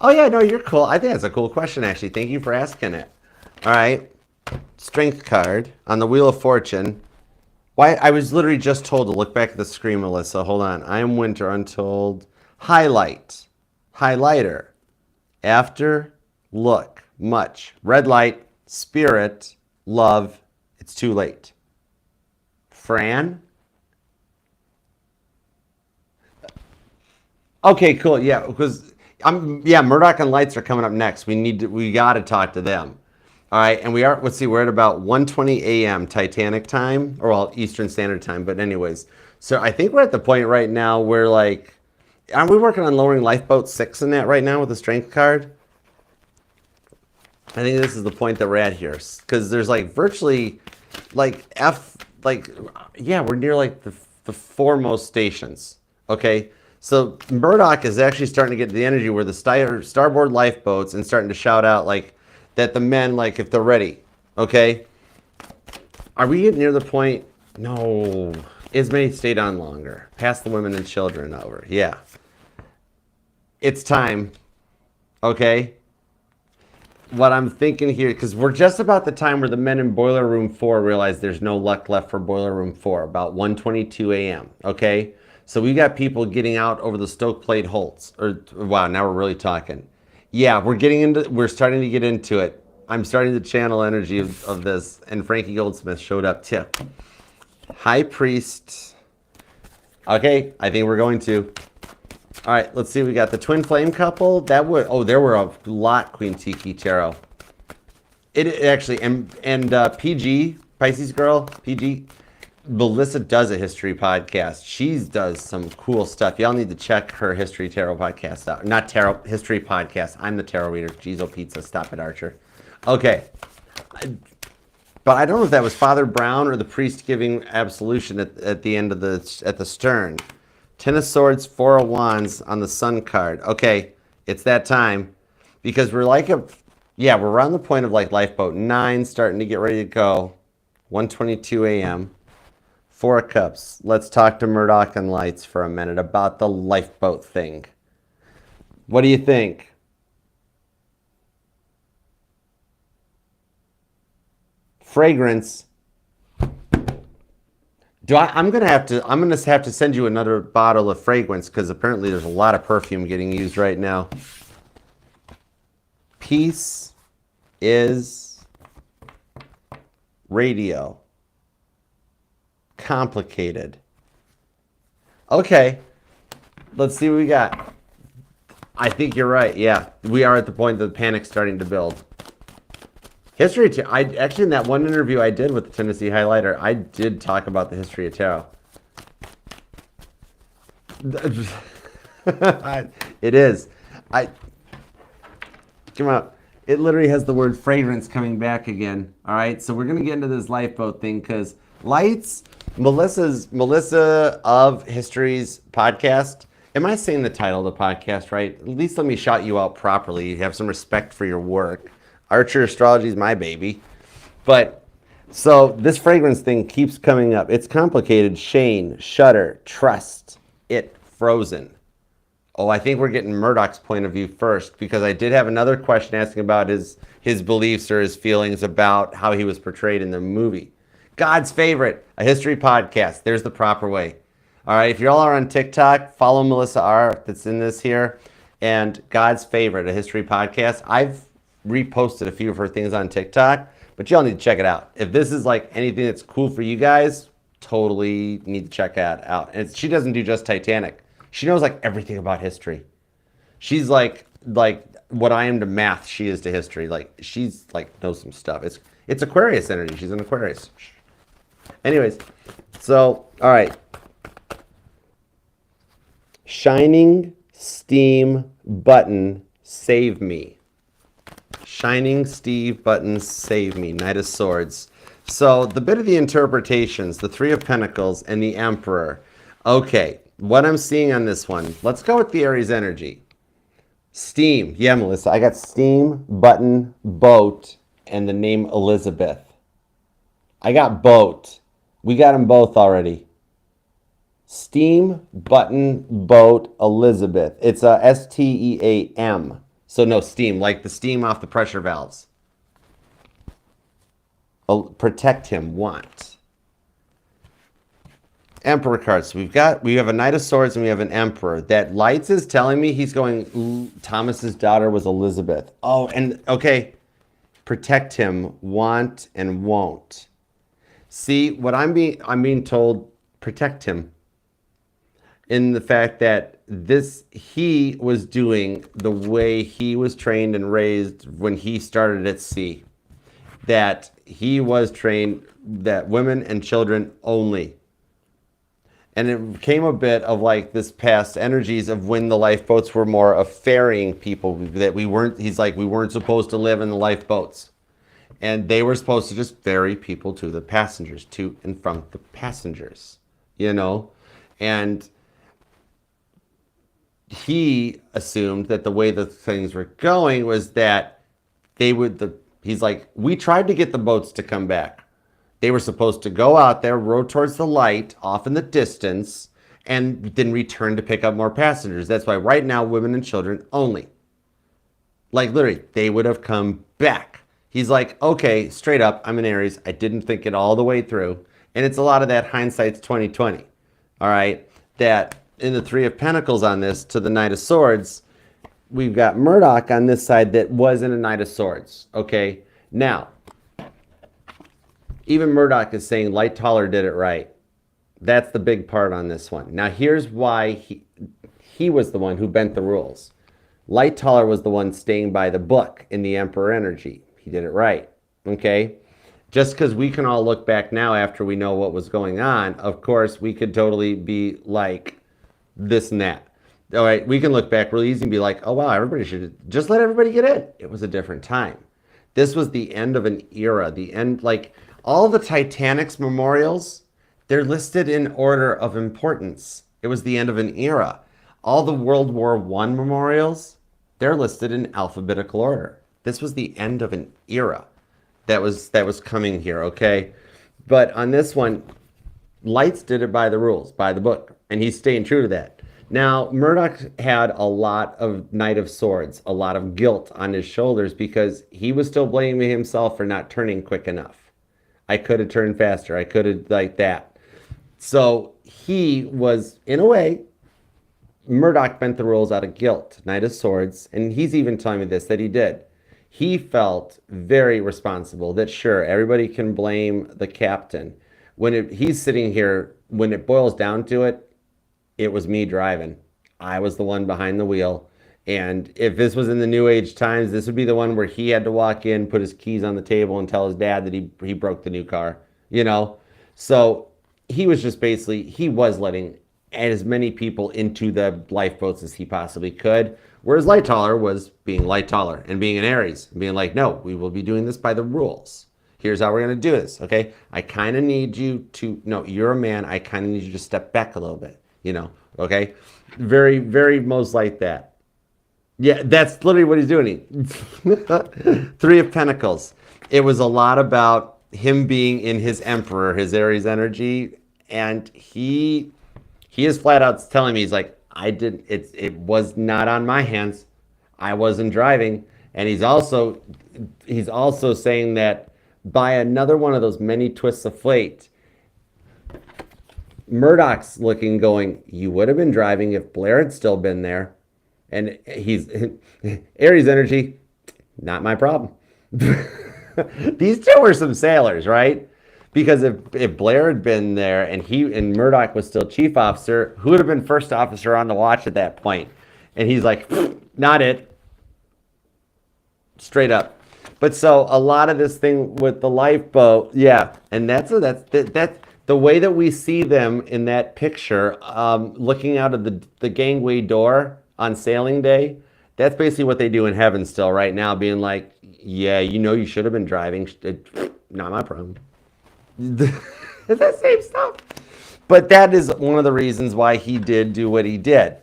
Oh, yeah, no, you're cool. I think that's a cool question, actually. Thank you for asking it. All right. Strength card on the Wheel of Fortune. Why? I was literally just told to look back at the screen, Melissa. Hold on. I am Winter, untold. Highlight. Highlighter. After. Look. Much. Red light. Spirit. Love. It's too late. Fran. Okay, cool. Yeah, because Murdoch and Lights are coming up next. We got to talk to them. All right, and we're at about 1:20 a.m. Titanic time, or well, Eastern Standard Time. But anyways, so I think we're at the point right now where like, aren't we working on lowering Lifeboat 6 in that right now with the Strength card? I think this is the point that we're at here, because there's like virtually, like yeah, we're near like the foremost stations. Okay, so Murdoch is actually starting to get the energy where the starboard lifeboats and starting to shout out like that the men, like if they're ready. Okay, are we getting near the point? No, Ismay stayed on longer, past the women and children over. Yeah, it's time. Okay. What I'm thinking here, because we're just about the time where the men in Boiler Room 4 realize there's no luck left for Boiler Room 4, about 1:22 a.m., okay? So we got people getting out over the Stoke Plate Holts. Wow, now we're really talking. Yeah, we're starting to get into it. I'm starting to channel energy of this, and Frankie Goldsmith showed up too. High Priest. Okay, I think we're going to. All right, let's see. We got the twin flame couple. There were a lot, Queen Tiki Tarot. It actually, and PG, Pisces girl, PG, Melissa does a history podcast. She does some cool stuff. Y'all need to check her history tarot podcast out. Not tarot, history podcast. I'm the tarot reader. Jizo Pizza, stop it, Archer. Okay. But I don't know if that was Father Brown or the priest giving absolution at the end of at the stern. Ten of Swords, Four of Wands on the Sun card. Okay, it's that time. Because we're like we're around the point of like Lifeboat 9, starting to get ready to go. 1:22 a.m. Four of Cups. Let's talk to Murdoch and Lights for a minute about the lifeboat thing. What do you think? Fragrance. I'm gonna have to send you another bottle of fragrance because apparently there's a lot of perfume getting used right now. Peace is radio. Complicated. Okay, let's see what we got. I think you're right. Yeah, we are at the point that the panic's starting to build. History, actually in that one interview I did with the Tennessee Highlighter, I did talk about the history of tarot. It is. Come on. It literally has the word fragrance coming back again. All right, so we're gonna get into this lifeboat thing because Lights, Melissa of History's podcast. Am I saying the title of the podcast right? At least let me shout you out properly. You have some respect for your work. Archer Astrology is my baby. But, so this fragrance thing keeps coming up. It's complicated. Shane, Shudder, Trust, It, Frozen. Oh, I think we're getting Murdoch's point of view first because I did have another question asking about his beliefs or his feelings about how he was portrayed in the movie. God's Favorite, a history podcast. There's the proper way. All right, if you all are on TikTok, follow Melissa R. that's in this here. And God's Favorite, a history podcast. I've reposted a few of her things on TikTok, but y'all need to check it out. If this is like anything that's cool for you guys, totally need to check that out. And she doesn't do just Titanic. She knows like everything about history. She's like what I am to math, she is to history. Like she's like knows some stuff. It's Aquarius energy. She's an Aquarius. Anyways, so all right. Shining Steam Button, Save Me. Shining Steve Buttons, Save Me, Knight of Swords. So the bit of the interpretations, the Three of Pentacles and the Emperor. Okay, what I'm seeing on this one, let's go with the Aries energy. Steam, yeah, Melissa, I got Steam, Button, Boat, and the name Elizabeth. I got Boat. We got them both already. Steam, Button, Boat, Elizabeth. It's a STEAM. So no steam, like the steam off the pressure valves. Protect him, want. Emperor cards. So we have a Knight of Swords and we have an Emperor. That Lights is telling me he's going, Thomas's daughter was Elizabeth. Oh, and okay. Protect him, want and won't. See, what I'm being told, protect him. In the fact that he was doing the way he was trained and raised when he started at sea. That he was trained that women and children only. And it became a bit of like this past energies of when the lifeboats were more of ferrying people that we weren't, he's like, we weren't supposed to live in the lifeboats. And they were supposed to just ferry people to the passengers, to and from the passengers, you know? And he assumed that the way the things were going was that they would, he's like, we tried to get the boats to come back. They were supposed to go out there, row towards the light, off in the distance, and then return to pick up more passengers. That's why right now, women and children only. Like literally, they would have come back. He's like, okay, straight up, I'm an Aries. I didn't think it all the way through. And it's a lot of that hindsight's 2020. All right? That in the Three of Pentacles on this to the Knight of Swords, we've got Murdoch on this side that wasn't a Knight of Swords. Okay? Now, even Murdoch is saying Lightoller did it right. That's the big part on this one. Now, here's why he was the one who bent the rules. Lightoller was the one staying by the book in the Emperor energy. He did it right. Okay? Just because we can all look back now after we know what was going on, of course, we could totally be like this and that. All right, we can look back really easy and be like, oh, wow, everybody should just let everybody get in. It was a different time. This was the end of an era. The end, like all the Titanic's memorials, they're listed in order of importance. It was the end of an era. All the World War I memorials, they're listed in alphabetical order. This was the end of an era that was coming here, okay? But on this one, Lights did it by the rules, by the book, and he's staying true to that. Now, Murdoch had a lot of Knight of Swords, a lot of guilt on his shoulders because he was still blaming himself for not turning quick enough. I could have turned faster. I could have like that. So he was, in a way, Murdoch bent the rules out of guilt, Knight of Swords, and he's even telling me this, that he did. He felt very responsible that sure, everybody can blame the captain. When he's sitting here, when it boils down to it, it was me driving. I was the one behind the wheel. And if this was in the New Age times, this would be the one where he had to walk in, put his keys on the table, and tell his dad that he broke the new car, you know? So he was just basically, he was letting as many people into the lifeboats as he possibly could. Whereas Lightoller was being Lightoller and being an Aries and being like, no, we will be doing this by the rules. Here's how we're going to do this, okay? I kind of need you to, no, you're a man. I kind of need you to step back a little bit, you know, okay? Very, very most like that. Yeah, that's literally what he's doing. Three of Pentacles. It was a lot about him being in his Emperor, his Aries energy, and he is flat out telling me, he's like, it was not on my hands. I wasn't driving. And he's also saying that by another one of those many twists of fate, Murdoch's looking, going, you would have been driving if Blair had still been there. And he's Aries energy, not my problem. These two were some sailors, right? Because if Blair had been there and Murdoch was still chief officer, who would have been first officer on the watch at that point? And he's like, not it. Straight up. But so a lot of this thing with the lifeboat, yeah, and that's the way that we see them in that picture, looking out of the gangway door on sailing day. That's basically what they do in heaven still right now, being like, yeah, you know, you should have been driving. Not my problem. It's that same stuff. But that is one of the reasons why he did do what he did.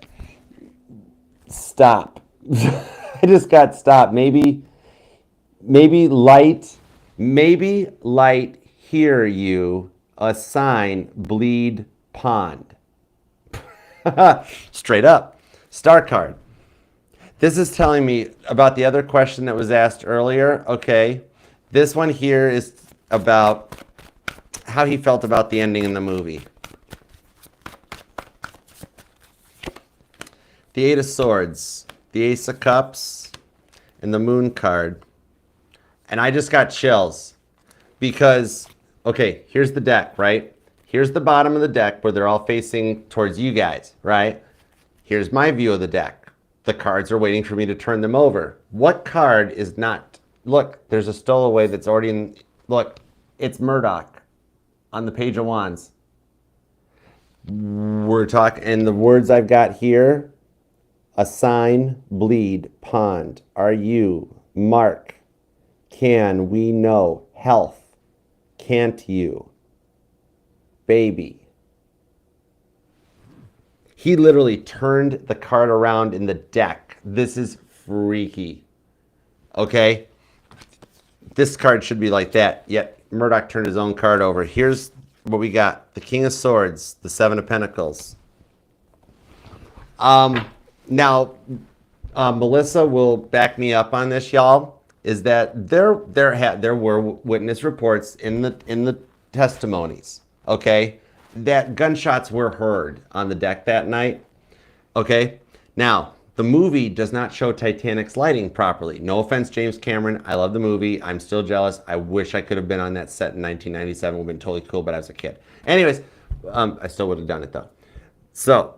Stop. I just got stopped. Maybe light hear you, a sign, bleed pond. Straight up. Star card. This is telling me about the other question that was asked earlier. Okay. This one here is about how he felt about the ending in the movie. The Eight of Swords, the Ace of Cups, and the Moon card. And I just got chills because, okay, here's the deck, right? Here's the bottom of the deck where they're all facing towards you guys, right? Here's my view of the deck. The cards are waiting for me to turn them over. What card is not? Look, there's a stowaway that's already in. Look, it's Murdoch on the Page of Wands. We're talking, and the words I've got here: assign, bleed, pond, are you, mark, can, we know, health, can't you, baby. He literally turned the card around in the deck. This is freaky. Okay? This card should be like that, yet Murdoch turned his own card over. Here's what we got. The King of Swords, the Seven of Pentacles. Now, Melissa will back me up on this, y'all, is that there were witness reports in the testimonies, okay, that gunshots were heard on the deck that night, okay? Now, the movie does not show Titanic's lighting properly. No offense, James Cameron. I love the movie. I'm still jealous. I wish I could have been on that set in 1997. It would have been totally cool, but I was a kid. Anyways, I still would have done it, though. So,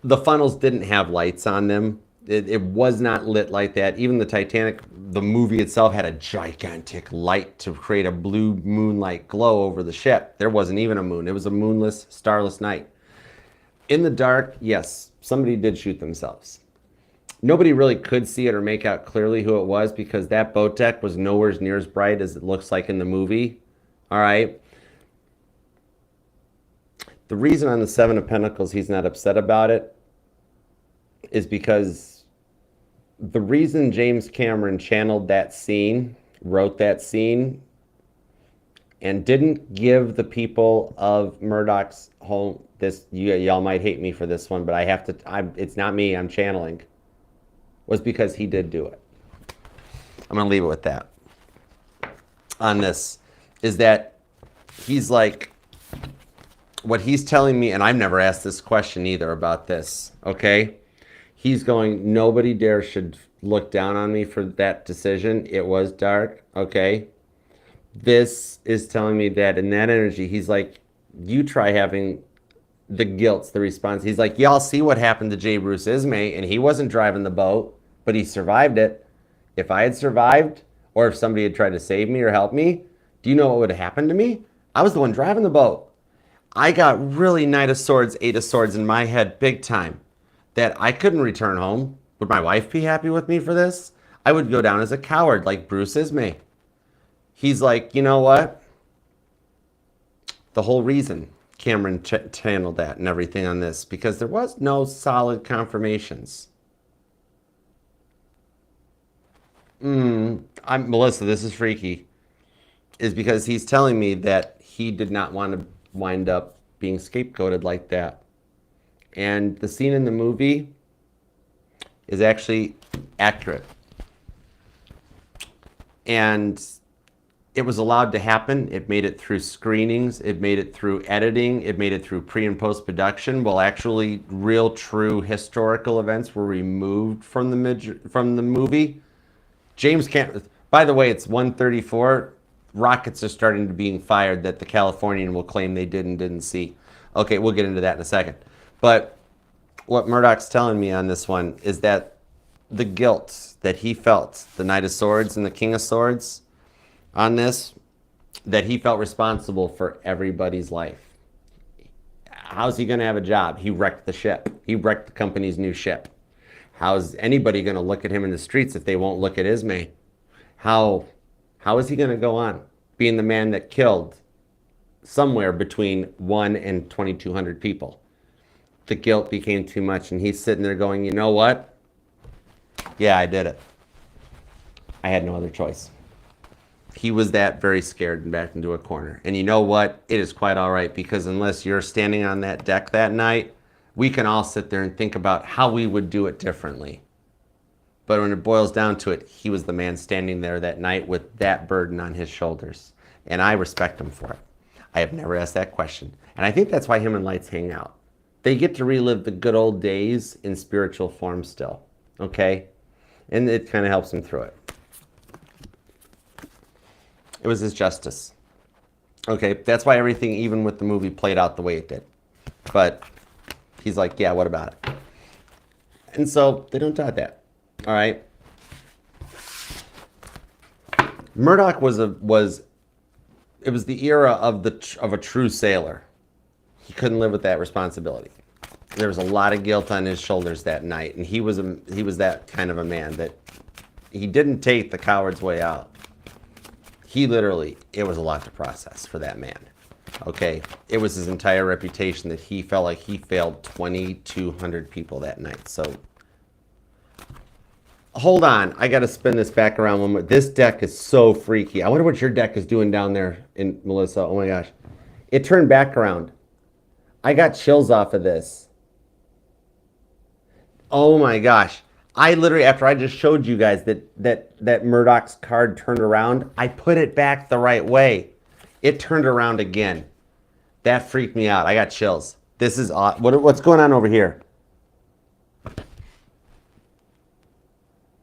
the funnels didn't have lights on them. It was not lit like that. Even the Titanic, the movie itself, had a gigantic light to create a blue moonlight glow over the ship. There wasn't even a moon. It was a moonless, starless night. In the dark, yes, somebody did shoot themselves. Nobody really could see it or make out clearly who it was because that boat deck was nowhere near as bright as it looks like in the movie. All right. The reason on the Seven of Pentacles he's not upset about it is because the reason James Cameron channeled that scene, wrote that scene, and didn't give the people of Murdoch's home this, y'all might hate me for this one, but I have to, it's not me, I'm channeling, was because he did do it. I'm going to leave it with that. On this, is that he's like, what he's telling me, and I've never asked this question either about this, okay? He's going, nobody dare should look down on me for that decision. It was dark, okay? This is telling me that in that energy, he's like, you try having the guilt's the response. He's like, y'all see what happened to J. Bruce Ismay, and he wasn't driving the boat, but he survived it. If I had survived, or if somebody had tried to save me or help me, do you know what would have happened to me? I was the one driving the boat. I got really Knight of Swords, Eight of Swords in my head big time, that I couldn't return home. Would my wife be happy with me for this? I would go down as a coward like Bruce Ismay. He's like, you know what? The whole reason Cameron channeled that and everything on this, because there was no solid confirmations. Melissa, this is freaky, is because he's telling me that he did not want to wind up being scapegoated like that. And the scene in the movie is actually accurate. And it was allowed to happen. It made it through screenings. It made it through editing. It made it through pre and post production. Well, actually, real, true historical events were removed from the movie. James Cameron. By the way, it's 1:34. Rockets are starting to being fired that the Californian will claim they did and didn't see. Okay, we'll get into that in a second. But what Murdoch's telling me on this one is that the guilt that he felt, the Knight of Swords and the King of Swords, on this, that he felt responsible for everybody's life. How's he going to have a job? He wrecked the ship. He wrecked the company's new ship. How's anybody going to look at him in the streets if they won't look at Ismay? How is he going to go on being the man that killed somewhere between 1 and 2,200 people? The guilt became too much, and he's sitting there going, you know what? Yeah, I did it. I had no other choice. He was that very scared and backed into a corner. And you know what? It is quite all right, because unless you're standing on that deck that night, we can all sit there and think about how we would do it differently. But when it boils down to it, he was the man standing there that night with that burden on his shoulders. And I respect him for it. I have never asked that question. And I think that's why him and Lights hang out. They get to relive the good old days in spiritual form still. Okay? And it kind of helps him through it. It was his justice. Okay, that's why everything, even with the movie, played out the way it did. But he's like, yeah, what about it? And so they don't doubt that. All right. Murdoch was the era of a true sailor. He couldn't live with that responsibility. There was a lot of guilt on his shoulders that night, and he was that kind of a man that he didn't take the coward's way out. He literally, it was a lot to process for that man. Okay, it was his entire reputation that he felt like he failed 2,200 people that night. So, hold on, I got to spin this back around one more. This deck is so freaky. I wonder what your deck is doing down there, in Melissa. Oh my gosh, it turned back around. I got chills off of this. Oh my gosh. I literally, after I just showed you guys that Murdoch's card turned around, I put it back the right way. It turned around again. That freaked me out. I got chills. This is odd. What's going on over here?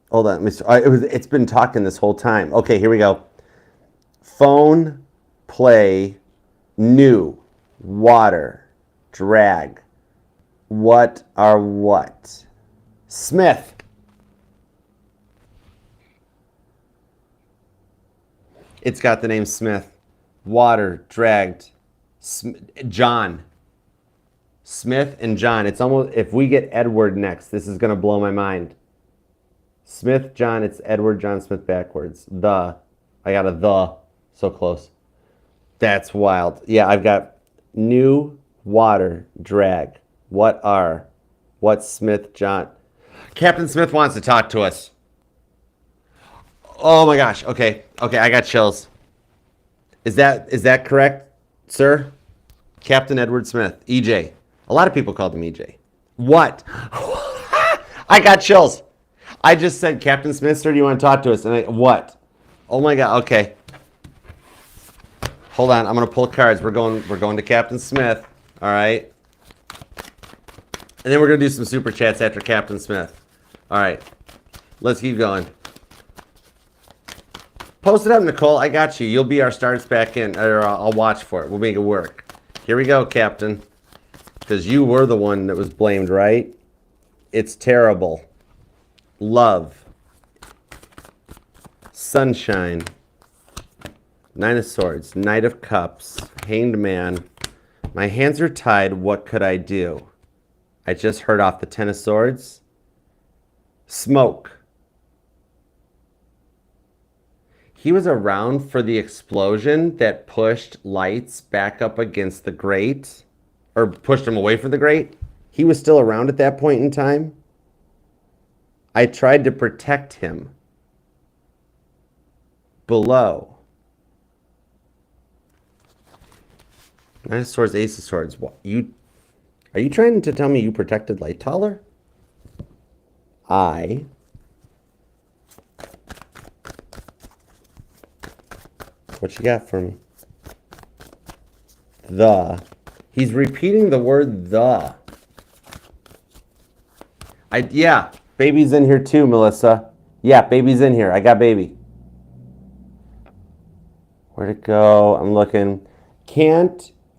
Hold on. It's been talking this whole time. Okay, here we go. Phone, play, new, water, drag. What are what? Smith. It's got the name Smith. Water, dragged. John. Smith and John. It's almost, if we get Edward next, this is going to blow my mind. Smith, John, it's Edward, John Smith backwards. I got a the, so close. That's wild. Yeah, I've got new, water, drag. What Smith, John. Captain Smith wants to talk to us. Oh my gosh. Okay, I got chills. Is that correct, sir? Captain Edward Smith, EJ. A lot of people called him EJ. What? I got chills. I just said, Captain Smith, sir, do you want to talk to us? And what? Oh my God. Okay. Hold on. I'm gonna pull cards. We're going to Captain Smith. All right. And then we're gonna do some super chats after Captain Smith. All right. Let's keep going. Post it up, Nicole. I got you. You'll be our starts back in, or I'll watch for it. We'll make it work. Here we go, Captain. Because you were the one that was blamed, right? It's terrible. Love. Sunshine. Nine of Swords. Knight of Cups. Hanged Man. My hands are tied. What could I do? I just heard off the Ten of Swords. Smoke. He was around for the explosion that pushed lights back up against the grate, or pushed him away from the grate. He was still around at that point in time. I tried to protect him. Below. Nine of Swords, Ace of Swords. What, are you trying to tell me you protected Lightaller? What you got for me? He's repeating the word the. Yeah, baby's in here too, Melissa. Yeah, baby's in here. I got baby. Where'd it go? I'm looking.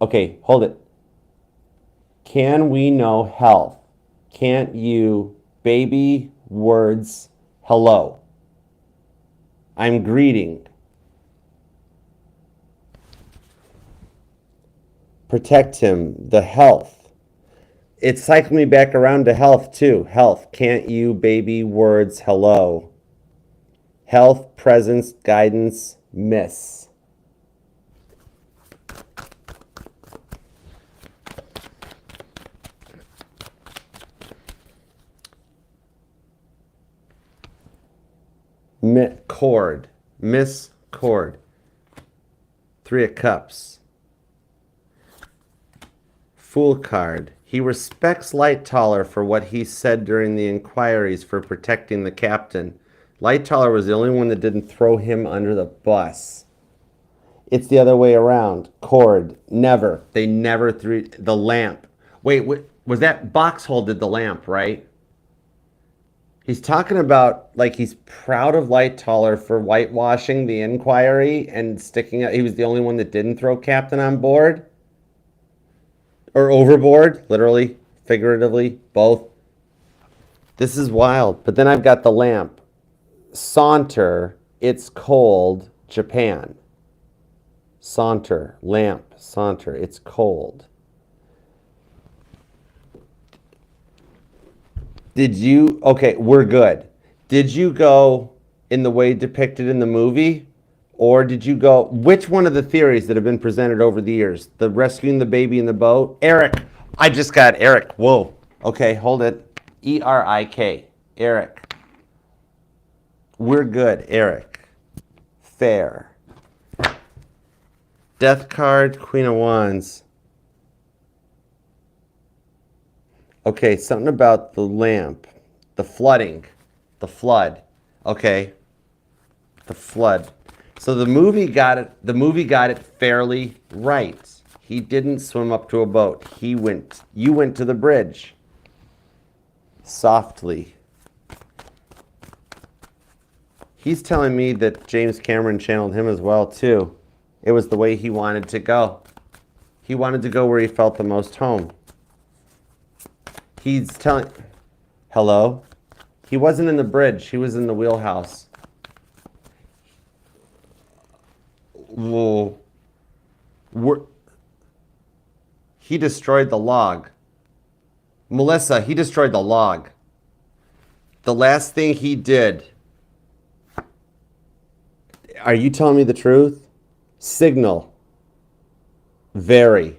Okay, hold it. Can we know health? Can't you, baby, words, hello. I'm greeting. Protect him, the health. It's cycling me back around to health too. Health, can't you, baby, words, hello. Health, presence, guidance, miss. Chord, miss chord. Three of Cups. Fool card. He respects Lightaller for what he said during the inquiries for protecting the captain. Lightaller was the only one that didn't throw him under the bus. It's the other way around. Cord. Never. They never threw the lamp. Wait, was that Boxhole did the lamp, right? He's talking about like he's proud of Lightaller for whitewashing the inquiry and sticking out. He was the only one that didn't throw Captain on board. Or overboard, literally, figuratively, both. This is wild. But then I've got the lamp. Saunter, it's cold, Japan. Saunter, lamp, saunter, it's cold. Did you, okay, we're good. Did you go in the way depicted in the movie? Or did you go, which one of the theories that have been presented over the years? The rescuing the baby in the boat? Eric, I just got Eric. Whoa. Okay, hold it. Erik. Eric. We're good, Eric. Fair. Death card, Queen of Wands. Okay, something about the lamp. The flooding. The flood. Okay. The flood. So the movie got it fairly right. He didn't swim up to a boat. You went to the bridge. Softly. He's telling me that James Cameron channeled him as well too. It was the way he wanted to go. He wanted to go where he felt the most home. He's telling, hello? He wasn't in the bridge. He was in the wheelhouse. Whoa. He destroyed the log. Melissa, he destroyed the log. The last thing he did. Are you telling me the truth? Signal. Very.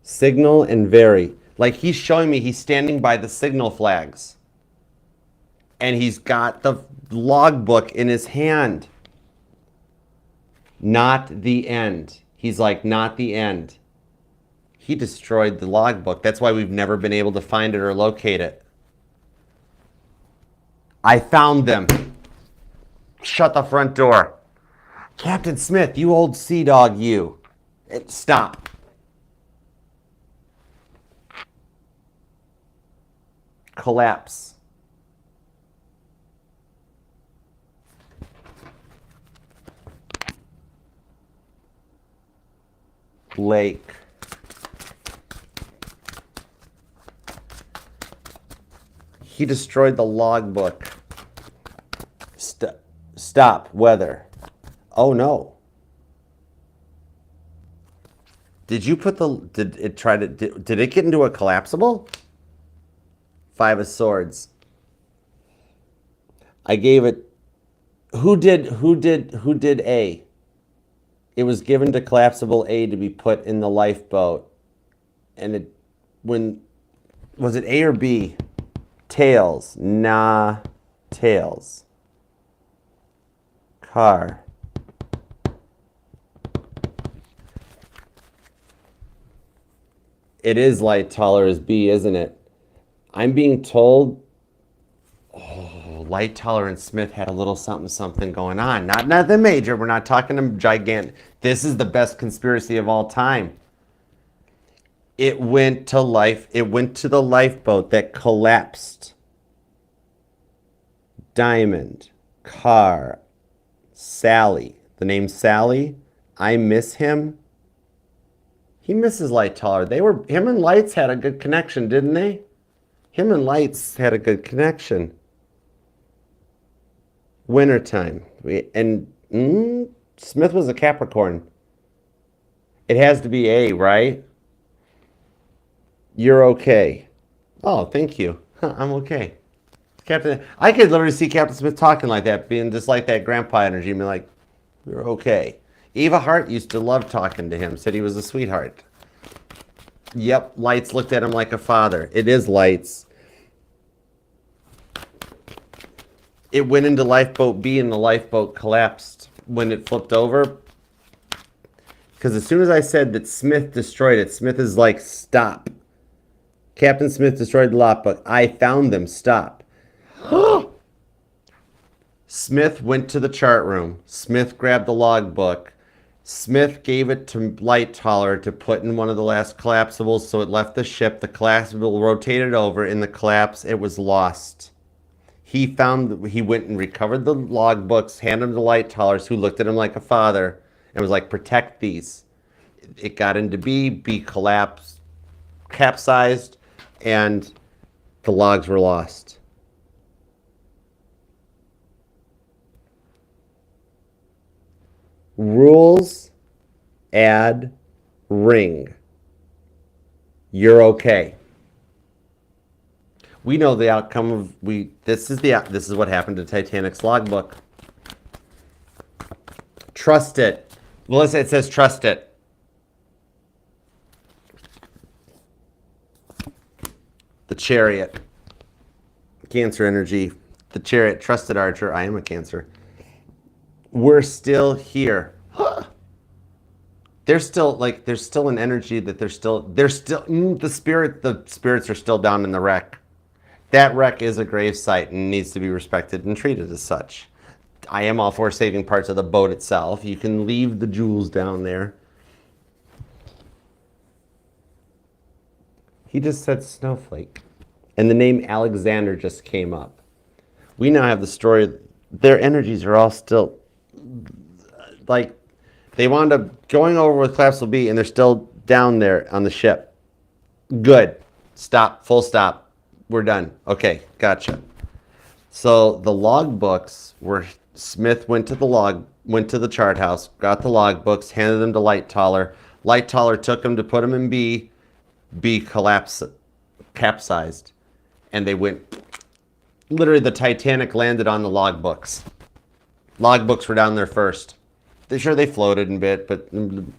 Signal and very. Like he's showing me he's standing by the signal flags. And he's got the logbook in his hand. Not the end. He's like, not the end. He destroyed the logbook. That's why we've never been able to find it or locate it. I found them. Shut the front door. Captain Smith, you old sea dog, you. Stop. Collapse. Lake. He destroyed the logbook. Stop. Weather. Oh no. Did you put the? Did it get into a collapsible? 5 of Swords. I gave it. Who did A? It was given to collapsible A to be put in the lifeboat, and was it A or B? Tails. Nah. Tails. Car. It is light taller as B, isn't it? I'm being told, Light Taller and Smith had a little something going on. Not nothing major. We're not talking to gigantic. This is the best conspiracy of all time. It went to the lifeboat that collapsed. Diamond, car, Sally. The name Sally. I miss him. He misses Light Taller. Him and Lights had a good connection, didn't they? Him and Lights had a good connection. Wintertime. Smith was a Capricorn. It has to be A, right? You're okay. Oh, thank you. I'm okay. Captain, I could literally see Captain Smith talking like that, being just like that grandpa energy, and be like, you're okay. Eva Hart used to love talking to him, said he was a sweetheart. Yep, Lights looked at him like a father. It is Lights. It went into lifeboat B and the lifeboat collapsed when it flipped over. Because as soon as I said that Smith destroyed it, Smith is like, stop. Captain Smith destroyed the logbook. I found them. Stop. Smith went to the chart room. Smith grabbed the logbook. Smith gave it to Light Taller to put in one of the last collapsibles, so it left the ship. The collapsible rotated over. In the collapse, it was lost. He went and recovered the logbooks, handed them to Light Tallers, who looked at him like a father and was like, protect these. It got into B collapsed, capsized, and the logs were lost. Rules, add, ring. You're okay. We know the outcome of this is what happened to Titanic's logbook. Trust it. Melissa, it says trust it. The Chariot. Cancer energy. The Chariot, trusted archer. I am a Cancer. We're still here. There's still an energy that the spirits are still down in the wreck. That wreck is a gravesite and needs to be respected and treated as such. I am all for saving parts of the boat itself. You can leave the jewels down there. He just said snowflake. And the name Alexander just came up. We now have the story. Their energies are all still, like, they wound up going over with Collapsible B, and they're still down there on the ship. Good. Stop. Full stop. We're done. Okay, gotcha. So the logbooks were, Smith went to the chart house, got the logbooks, handed them to Lightaller. Lightaller took them to put them in B. B capsized, and they went. Literally, the Titanic landed on the logbooks. Logbooks were down there first. They floated a bit, but and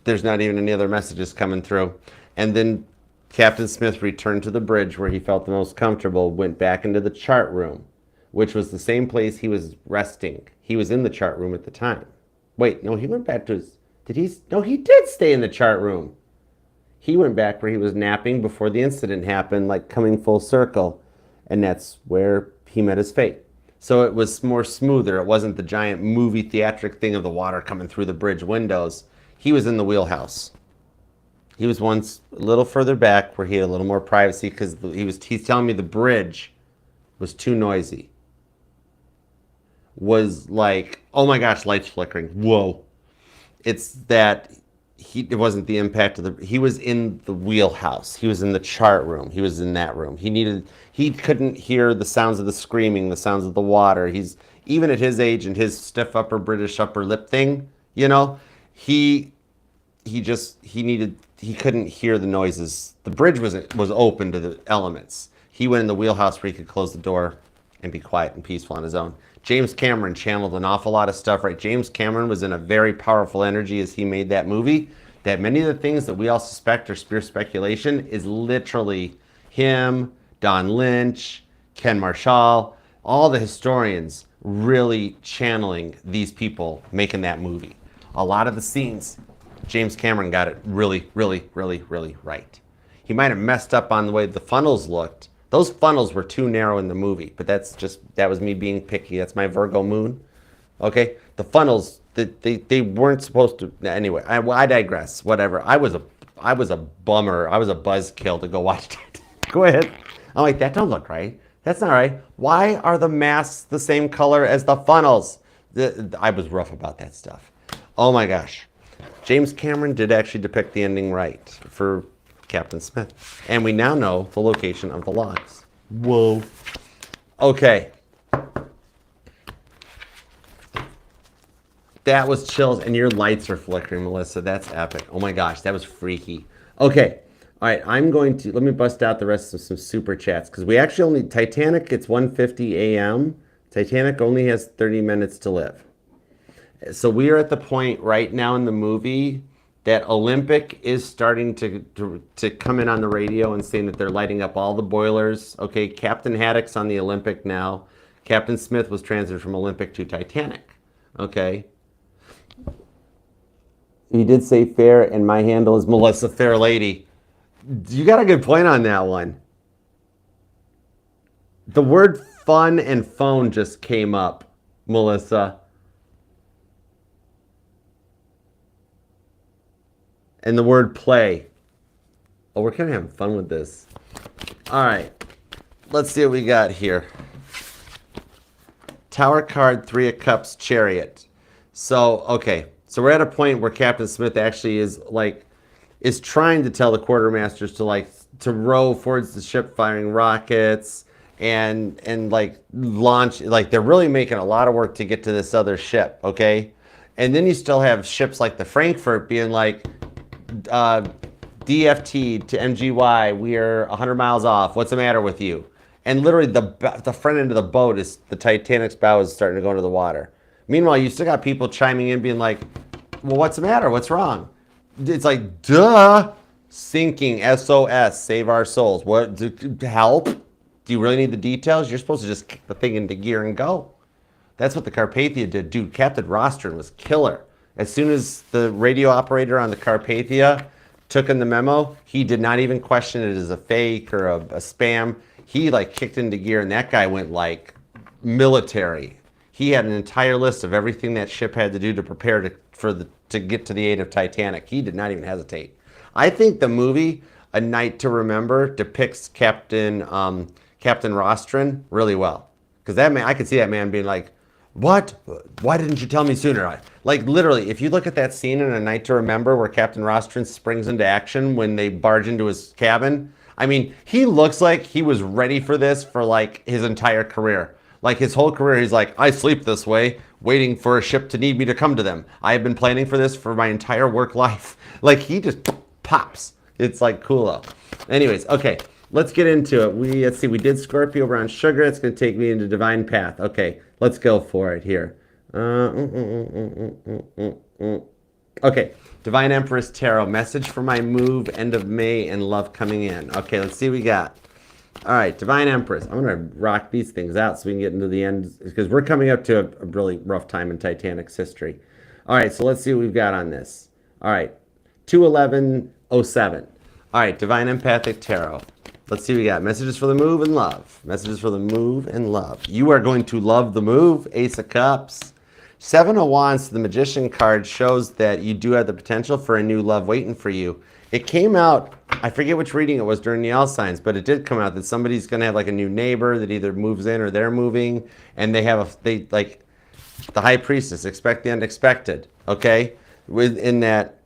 there's not even any other messages coming through. And then Captain Smith returned to the bridge where he felt the most comfortable, went back into the chart room, which was the same place he was resting. He was in the chart room at the time. Wait, no, he went back to his, no, he did stay in the chart room. He went back where he was napping before the incident happened, like coming full circle. And that's where he met his fate. So it was more smoother. It wasn't the giant movie theatric thing of the water coming through the bridge windows. He was in the wheelhouse. He was once a little further back where he had a little more privacy because he's telling me the bridge was too noisy. Was like, oh my gosh, lights flickering. Whoa. It's that it wasn't the impact of he was in the wheelhouse. He was in the chart room. He was in that room. He couldn't hear the sounds of the screaming, the sounds of the water. He's, even at his age and his stiff upper British upper lip thing, you know, he couldn't hear the noises. The bridge was open to the elements. He went in the wheelhouse where he could close the door and be quiet and peaceful on his own. James Cameron channeled an awful lot of stuff, right? James Cameron was in a very powerful energy as he made that movie, that many of the things that we all suspect are pure speculation is literally him, Don Lynch, Ken Marshall, all the historians really channeling these people making that movie. A lot of the scenes, James Cameron got it really, really, really, really right. He might have messed up on the way the funnels looked. Those funnels were too narrow in the movie, but that was me being picky. That's my Virgo moon. Okay, the funnels, they weren't supposed to. Anyway, I digress. Whatever. I was a bummer. I was a buzzkill to go watch that. Go ahead. I'm like, that don't look right. That's not right. Why are the masks the same color as the funnels? I was rough about that stuff. Oh my gosh. James Cameron did actually depict the ending right for Captain Smith. And we now know the location of the logs. Whoa. Okay. That was chills, and your lights are flickering, Melissa. That's epic. Oh my gosh, that was freaky. Okay. All right, let me bust out the rest of some super chats, because we actually only, Titanic, it's 1:50 a.m. Titanic only has 30 minutes to live. So we are at the point right now in the movie that Olympic is starting to come in on the radio and saying that they're lighting up all the boilers. Okay, Captain Haddock's on the Olympic now. Captain Smith was transited from Olympic to Titanic. Okay. He did say fair, and my handle is Melissa Fair Lady. You got a good point on that one. The word fun and phone just came up, Melissa. And the word play. Oh, we're kind of having fun with this. All right. Let's see what we got here. Tower card, 3 of Cups, Chariot. So, okay. So we're at a point where Captain Smith actually is trying to tell the quartermasters to row towards the ship, firing rockets and launch. They're really making a lot of work to get to this other ship, okay? And then you still have ships like the Frankfurt being like, DFT to MGY, we're 100 miles off. What's the matter with you? And literally the front end of the boat is the Titanic's bow is starting to go into the water. Meanwhile, you still got people chiming in being like, well, what's the matter? What's wrong? It's like, duh, sinking, SOS, save our souls. What, help? Do you really need the details? You're supposed to just kick the thing into gear and go. That's what the Carpathia did. Dude, Captain Rostron was killer. As soon as the radio operator on the Carpathia took in the memo, he did not even question it as a fake or a spam. He like kicked into gear, and that guy went like military. He had an entire list of everything that ship had to do to prepare to get to the aid of Titanic. He did not even hesitate. I think the movie A Night to Remember depicts Captain Rostron really well, because that man, I could see that man being like, what? Why didn't you tell me sooner? Like literally, if you look at that scene in A Night to Remember where Captain Rostron springs into action when they barge into his cabin, I mean, he looks like he was ready for this for like his entire career. Like his whole career, he's like, I sleep this way, waiting for a ship to need me to come to them. I have been planning for this for my entire work life. Like he just pops. It's like coolo. Anyways, okay. Let's get into it. Let's see, we did Scorpio, we're on sugar. It's going to take me into divine path. Okay, let's go for it here. Okay, Divine Empress Tarot, message for my move, end of May, and love coming in. Okay, let's see what we got. All right, Divine Empress. I'm going to rock these things out so we can get into the end, because we're coming up to a really rough time in Titanic's history. All right, so let's see what we've got on this. All right, 2/11/07. All right, Divine Empathic Tarot. Let's see what we got. Messages for the move and love. Messages for the move and love. You are going to love the move. Ace of Cups. 7 of Wands, the Magician card, shows that you do have the potential for a new love waiting for you. It came out, I forget which reading it was during the L signs, but it did come out that somebody's going to have like a new neighbor that either moves in or they're moving, and they like the High Priestess, expect the unexpected, okay? Within that,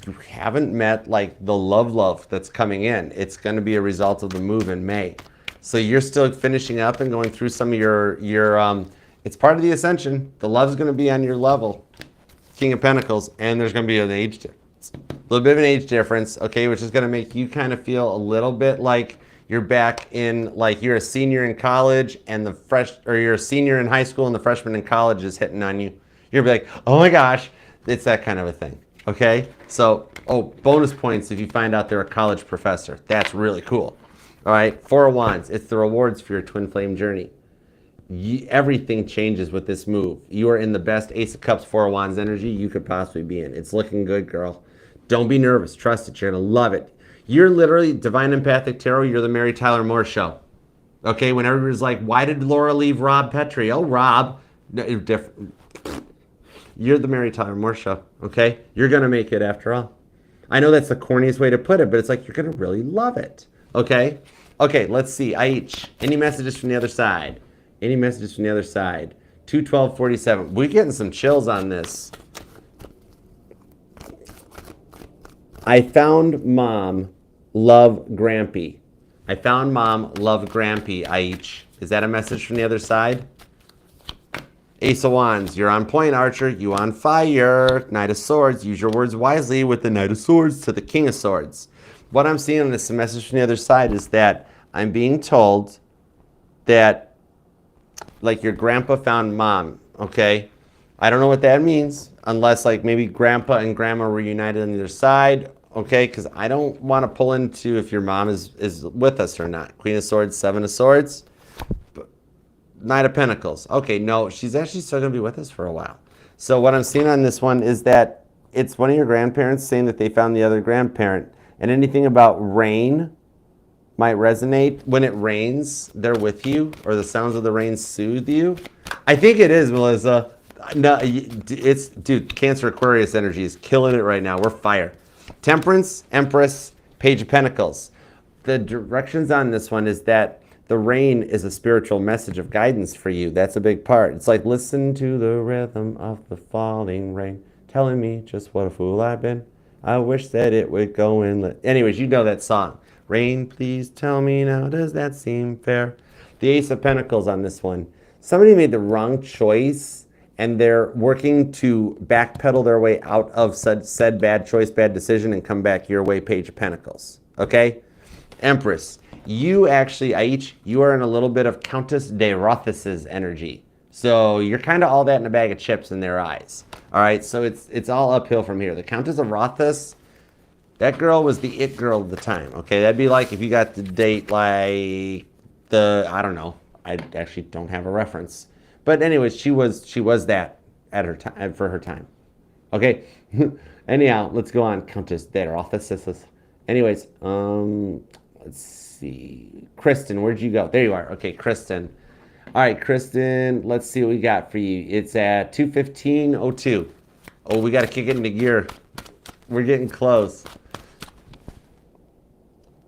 you haven't met like the love that's coming in. It's going to be a result of the move in May. So you're still finishing up and going through some of your it's part of the ascension. The love's going to be on your level, King of Pentacles, and there's going to be an age difference. A little bit of an age difference, okay, which is going to make you kind of feel a little bit like you're back in, like you're a senior in college and you're a senior in high school and the freshman in college is hitting on you. You're gonna be like, oh my gosh, it's that kind of a thing. Okay, so, bonus points if you find out they're a college professor. That's really cool. All right, 4 of Wands. It's the rewards for your twin flame journey. Everything changes with this move. You are in the best Ace of Cups, 4 of Wands energy you could possibly be in. It's looking good, girl. Don't be nervous. Trust it. You're going to love it. You're literally Divine Empathic Tarot. You're the Mary Tyler Moore show. Okay, when everybody's like, why did Laura leave Rob Petrie? Oh, Rob. No, different. You're the Mary Tyler Moore show, okay? You're going to make it after all. I know that's the corniest way to put it, but it's like you're going to really love it, okay? Okay, let's see. Aich, any messages from the other side? Any messages from the other side? 2/12/47. We're getting some chills on this. I found mom, love Grampy. I found mom, love Grampy, Aich. Is that a message from the other side? Ace of Wands, you're on point, Archer. You on fire. Knight of Swords, use your words wisely with the Knight of Swords to the King of Swords. What I'm seeing on this message from the other side is that I'm being told that, like, your grandpa found mom, okay? I don't know what that means, unless, like, maybe grandpa and grandma were united on either side, okay? Because I don't want to pull into if your mom is with us or not. Queen of Swords, 7 of Swords. Knight of Pentacles. Okay, no, she's actually still going to be with us for a while. So what I'm seeing on this one is that it's one of your grandparents saying that they found the other grandparent. And anything about rain might resonate. When it rains, they're with you, or the sounds of the rain soothe you. I think it is, Melissa. No, it's, dude, Cancer Aquarius energy is killing it right now. We're fire. Temperance, Empress, Page of Pentacles. The directions on this one is that the rain is a spiritual message of guidance for you. That's a big part. It's like, listen to the rhythm of the falling rain, telling me just what a fool I've been. I wish that it would go in. Anyways, you know that song. Rain, please tell me now, does that seem fair? The Ace of Pentacles on this one. Somebody made the wrong choice, and they're working to backpedal their way out of said bad choice, bad decision, and come back your way, Page of Pentacles. Okay? Empress, you actually, Aich, you are in a little bit of Countess de Rothes' energy. So you're kind of all that in a bag of chips in their eyes. All right, so it's all uphill from here. The Countess of Rothes, that girl was the it girl of the time. Okay, that'd be like if you got to date like I don't know. I actually don't have a reference. But anyways, she was that at her time for her time. Okay. Anyhow, let's go on. Countess de Rothes. Anyways, let's see. Kristen, where'd you go? There you are. Okay, Kristen. All right, Kristen, let's see what we got for you. It's at 2:15:02. Oh, we got to kick it into gear. We're getting close.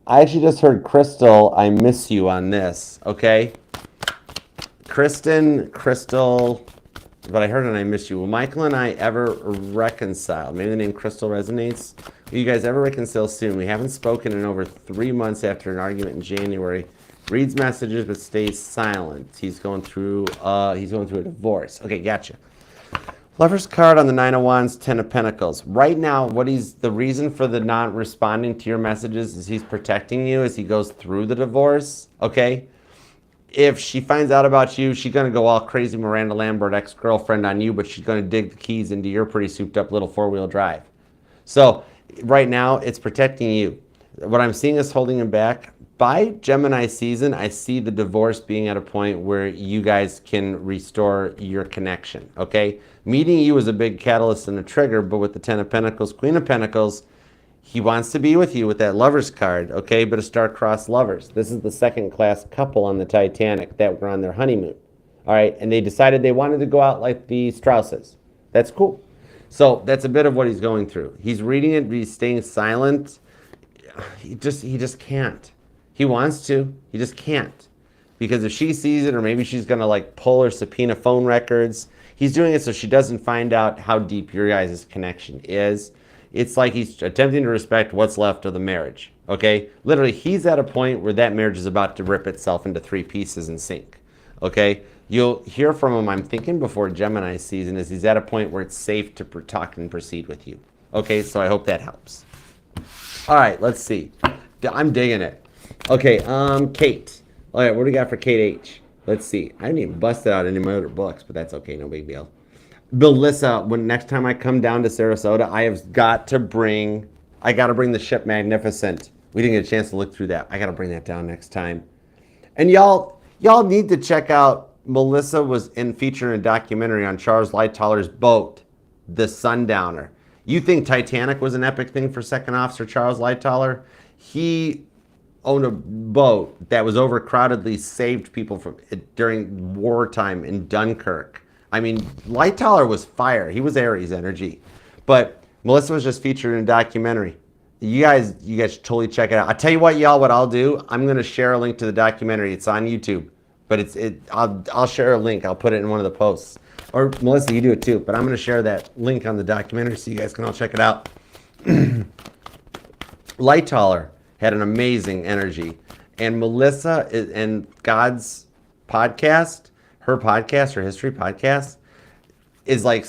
I actually just heard Crystal, I miss you on this, okay? Kristen, Crystal, but I heard and I miss you. Will Michael and I ever reconcile? Maybe the name Crystal resonates. Will you guys ever reconcile soon? We haven't spoken in over 3 months after an argument in January. Reads messages but stays silent. He's going through a divorce. Okay, gotcha. Lover's card on the 9 of Wands, 10 of Pentacles. Right now, the reason for the not responding to your messages is he's protecting you as he goes through the divorce, okay? If she finds out about you, she's going to go all crazy Miranda Lambert ex-girlfriend on you, but she's going to dig the keys into your pretty souped-up little four-wheel drive. So right now, it's protecting you. What I'm seeing is holding him back. By Gemini season, I see the divorce being at a point where you guys can restore your connection, okay? Meeting you is a big catalyst and a trigger, but with the 10 of Pentacles, Queen of Pentacles, he wants to be with you with that Lovers card, okay? But a star-crossed lovers. This is the second-class couple on the Titanic that were on their honeymoon, all right? And they decided they wanted to go out like the Strausses. That's cool. So that's a bit of what he's going through. He's reading it, but he's staying silent. He just can't. He wants to, he just can't. Because if she sees it, or maybe she's gonna like pull or subpoena phone records, he's doing it so she doesn't find out how deep your guys' connection is. It's like he's attempting to respect what's left of the marriage, okay? Literally, he's at a point where that marriage is about to rip itself into 3 pieces and sink, okay? You'll hear from him, I'm thinking, before Gemini season, is he's at a point where it's safe to talk and proceed with you. Okay, so I hope that helps. All right, let's see. I'm digging it. Okay, Kate. All right, what do we got for Kate H? Let's see. I didn't even bust it out any of my other books, but that's okay, no big deal. Melissa, when next time I come down to Sarasota, I got to bring the ship Magnificent. We didn't get a chance to look through that. I got to bring that down next time. And y'all need to check out, Melissa was featured in a documentary on Charles Lightollers' boat, The Sundowner. You think Titanic was an epic thing for Second Officer Charles Lightoller? He owned a boat that was overcrowdedly saved people from it during wartime in Dunkirk. I mean, Lightoller was fire. He was Aries energy. But Melissa was just featured in a documentary. You guys should totally check it out. I'll tell you what, y'all, what I'll do. I'm going to share a link to the documentary. It's on YouTube. But I'll share a link. I'll put it in one of the posts. Or Melissa, you do it too. But I'm going to share that link on the documentary so you guys can all check it out. Lightoller had an amazing energy. And Melissa and God's podcast, her history podcast, is like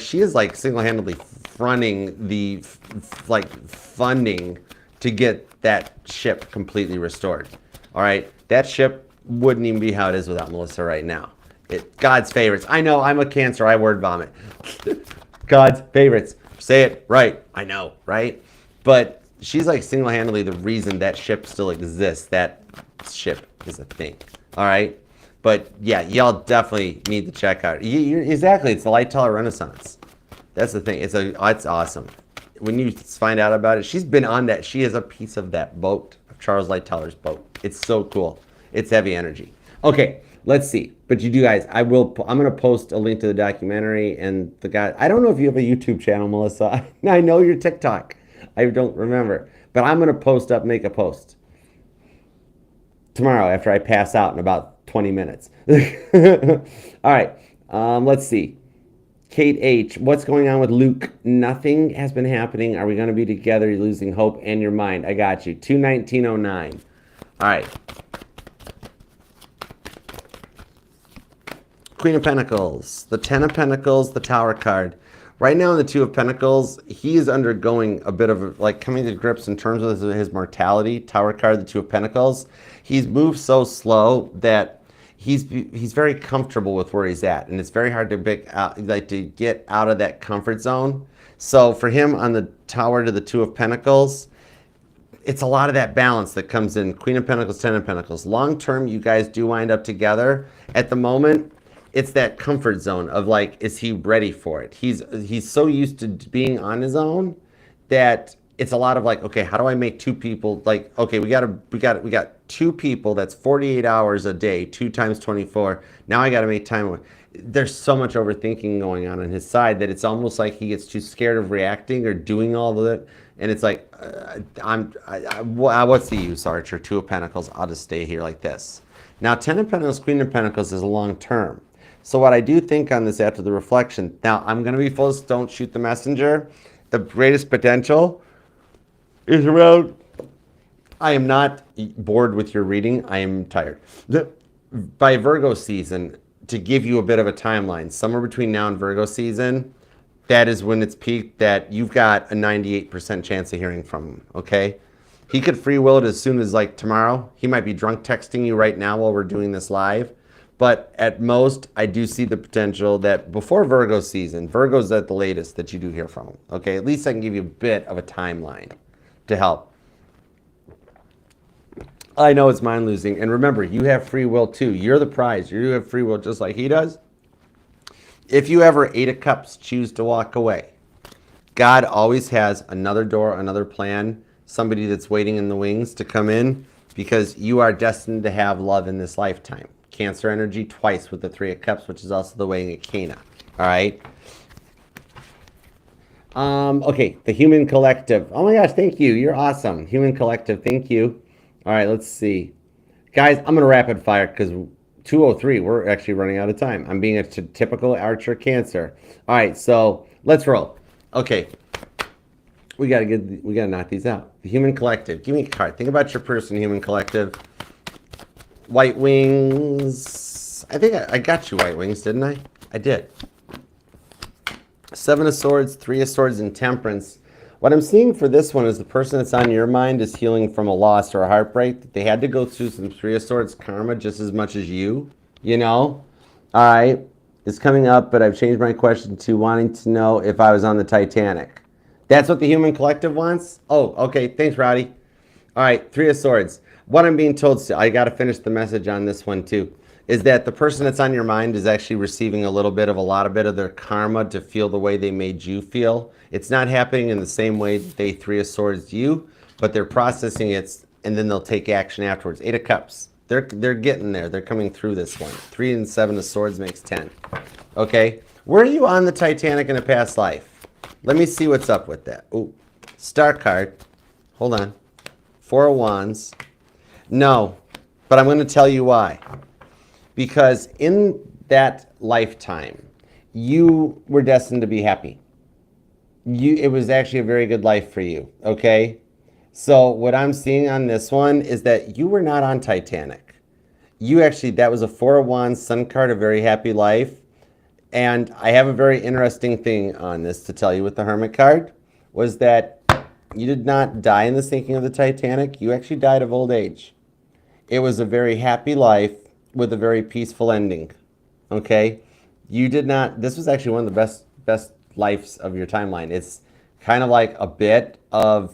she is like single-handedly fronting the funding to get that ship completely restored. All right, that ship wouldn't even be how it is without Melissa right now. God's favorites. I know, I'm a Cancer, I word vomit. God's favorites. Say it right. I know, right? But she's like single-handedly the reason that ship still exists. That ship is a thing. All right? But yeah, y'all definitely need to check out. Exactly, it's the Lightoller Renaissance. That's the thing. It's awesome. When you find out about it, she's been on that. She is a piece of that boat, of Charles Lightoller's boat. It's so cool. It's heavy energy. Okay, let's see. But you do guys, I'm going to post a link to the documentary and the guy. I don't know if you have a YouTube channel, Melissa. I know your TikTok. I don't remember. But I'm going to make a post tomorrow after I pass out in about 20 minutes. All right, let's see. Kate H, what's going on with Luke? Nothing has been happening. Are we going to be together? You're losing hope and your mind. I got you. 2/19/09. All right. Queen of Pentacles, the Ten of Pentacles, the Tower card. Right now in the Two of Pentacles, he is undergoing a bit of like coming to grips in terms of his mortality. Tower card, the Two of Pentacles. He's moved so slow that he's very comfortable with where he's at, and it's very hard to get out of that comfort zone. So for him on the Tower to the Two of Pentacles, it's a lot of that balance that comes in. Queen of Pentacles, Ten of Pentacles. Long term, you guys do wind up together. At the moment, it's that comfort zone of like, is he ready for it? He's so used to being on his own that it's a lot of like, okay, how do I make two people like, okay, we got two people, that's 48 hours a day, 2 times 24. Now I got to make time. There's so much overthinking going on his side that it's almost like he gets too scared of reacting or doing all of it. And it's like, what's the use, Archer? Two of Pentacles, I'll just stay here like this. Now, Ten of Pentacles, Queen of Pentacles is a long term. So what I do think on this after the reflection, now I'm going to be full, don't shoot the messenger. The greatest potential is around, I am not bored with your reading, I am tired. By Virgo season, to give you a bit of a timeline, somewhere between now and Virgo season, that is when it's peaked, that you've got a 98% chance of hearing from him, okay? He could free will it as soon as like tomorrow. He might be drunk texting you right now while we're doing this live. But at most, I do see the potential that before Virgo season, Virgo's at the latest that you do hear from him. Okay, at least I can give you a bit of a timeline to help. I know it's mind losing. And remember, you have free will too. You're the prize. You have free will just like he does. If you ever, Eight of Cups, choose to walk away, God always has another door, another plan, somebody that's waiting in the wings to come in, because you are destined to have love in this lifetime. Cancer energy twice with the Three of Cups, which is also the weighing of Cana. All right. Okay, the Human Collective. Oh my gosh, thank you. You're awesome. Human Collective, thank you. All right, let's see. Guys, I'm going to rapid fire because 2:03, we're actually running out of time. I'm being a typical Archer Cancer. All right, so let's roll. Okay. We gotta knock these out. The Human Collective. Give me a card. Think about your person, Human Collective. White Wings. I think I got you White Wings, didn't I? I did. Seven of Swords, Three of Swords, and Temperance. What I'm seeing for this one is the person that's on your mind is healing from a loss or a heartbreak. They had to go through some Three of Swords karma just as much as you know? All right. It's coming up, but I've changed my question to wanting to know if I was on the Titanic. That's what the Human Collective wants? Oh, okay. Thanks, Roddy. All right. Three of Swords. What I'm being told, I got to finish the message on this one too, is that the person that's on your mind is actually receiving a lot of their karma to feel the way they made you feel. It's not happening in the same way that they Three of Swords you, but they're processing it, and then they'll take action afterwards. Eight of Cups. They're getting there. They're coming through this one. 3 and 7 of Swords makes 10. Okay. Were you on the Titanic in a past life? Let me see what's up with that. Ooh. Star card. Hold on. 4 of Wands. No, but I'm going to tell you why. Because in that lifetime, you were destined to be happy. It was actually a very good life for you, okay? So what I'm seeing on this one is that you were not on Titanic. That was a 4 of Wands, Sun card, a very happy life. And I have a very interesting thing on this to tell you with the Hermit card, was that you did not die in the sinking of the Titanic. You actually died of old age. It was a very happy life with a very peaceful ending. Okay? You did not, this was actually one of the best lives of your timeline. It's kind of like a bit of,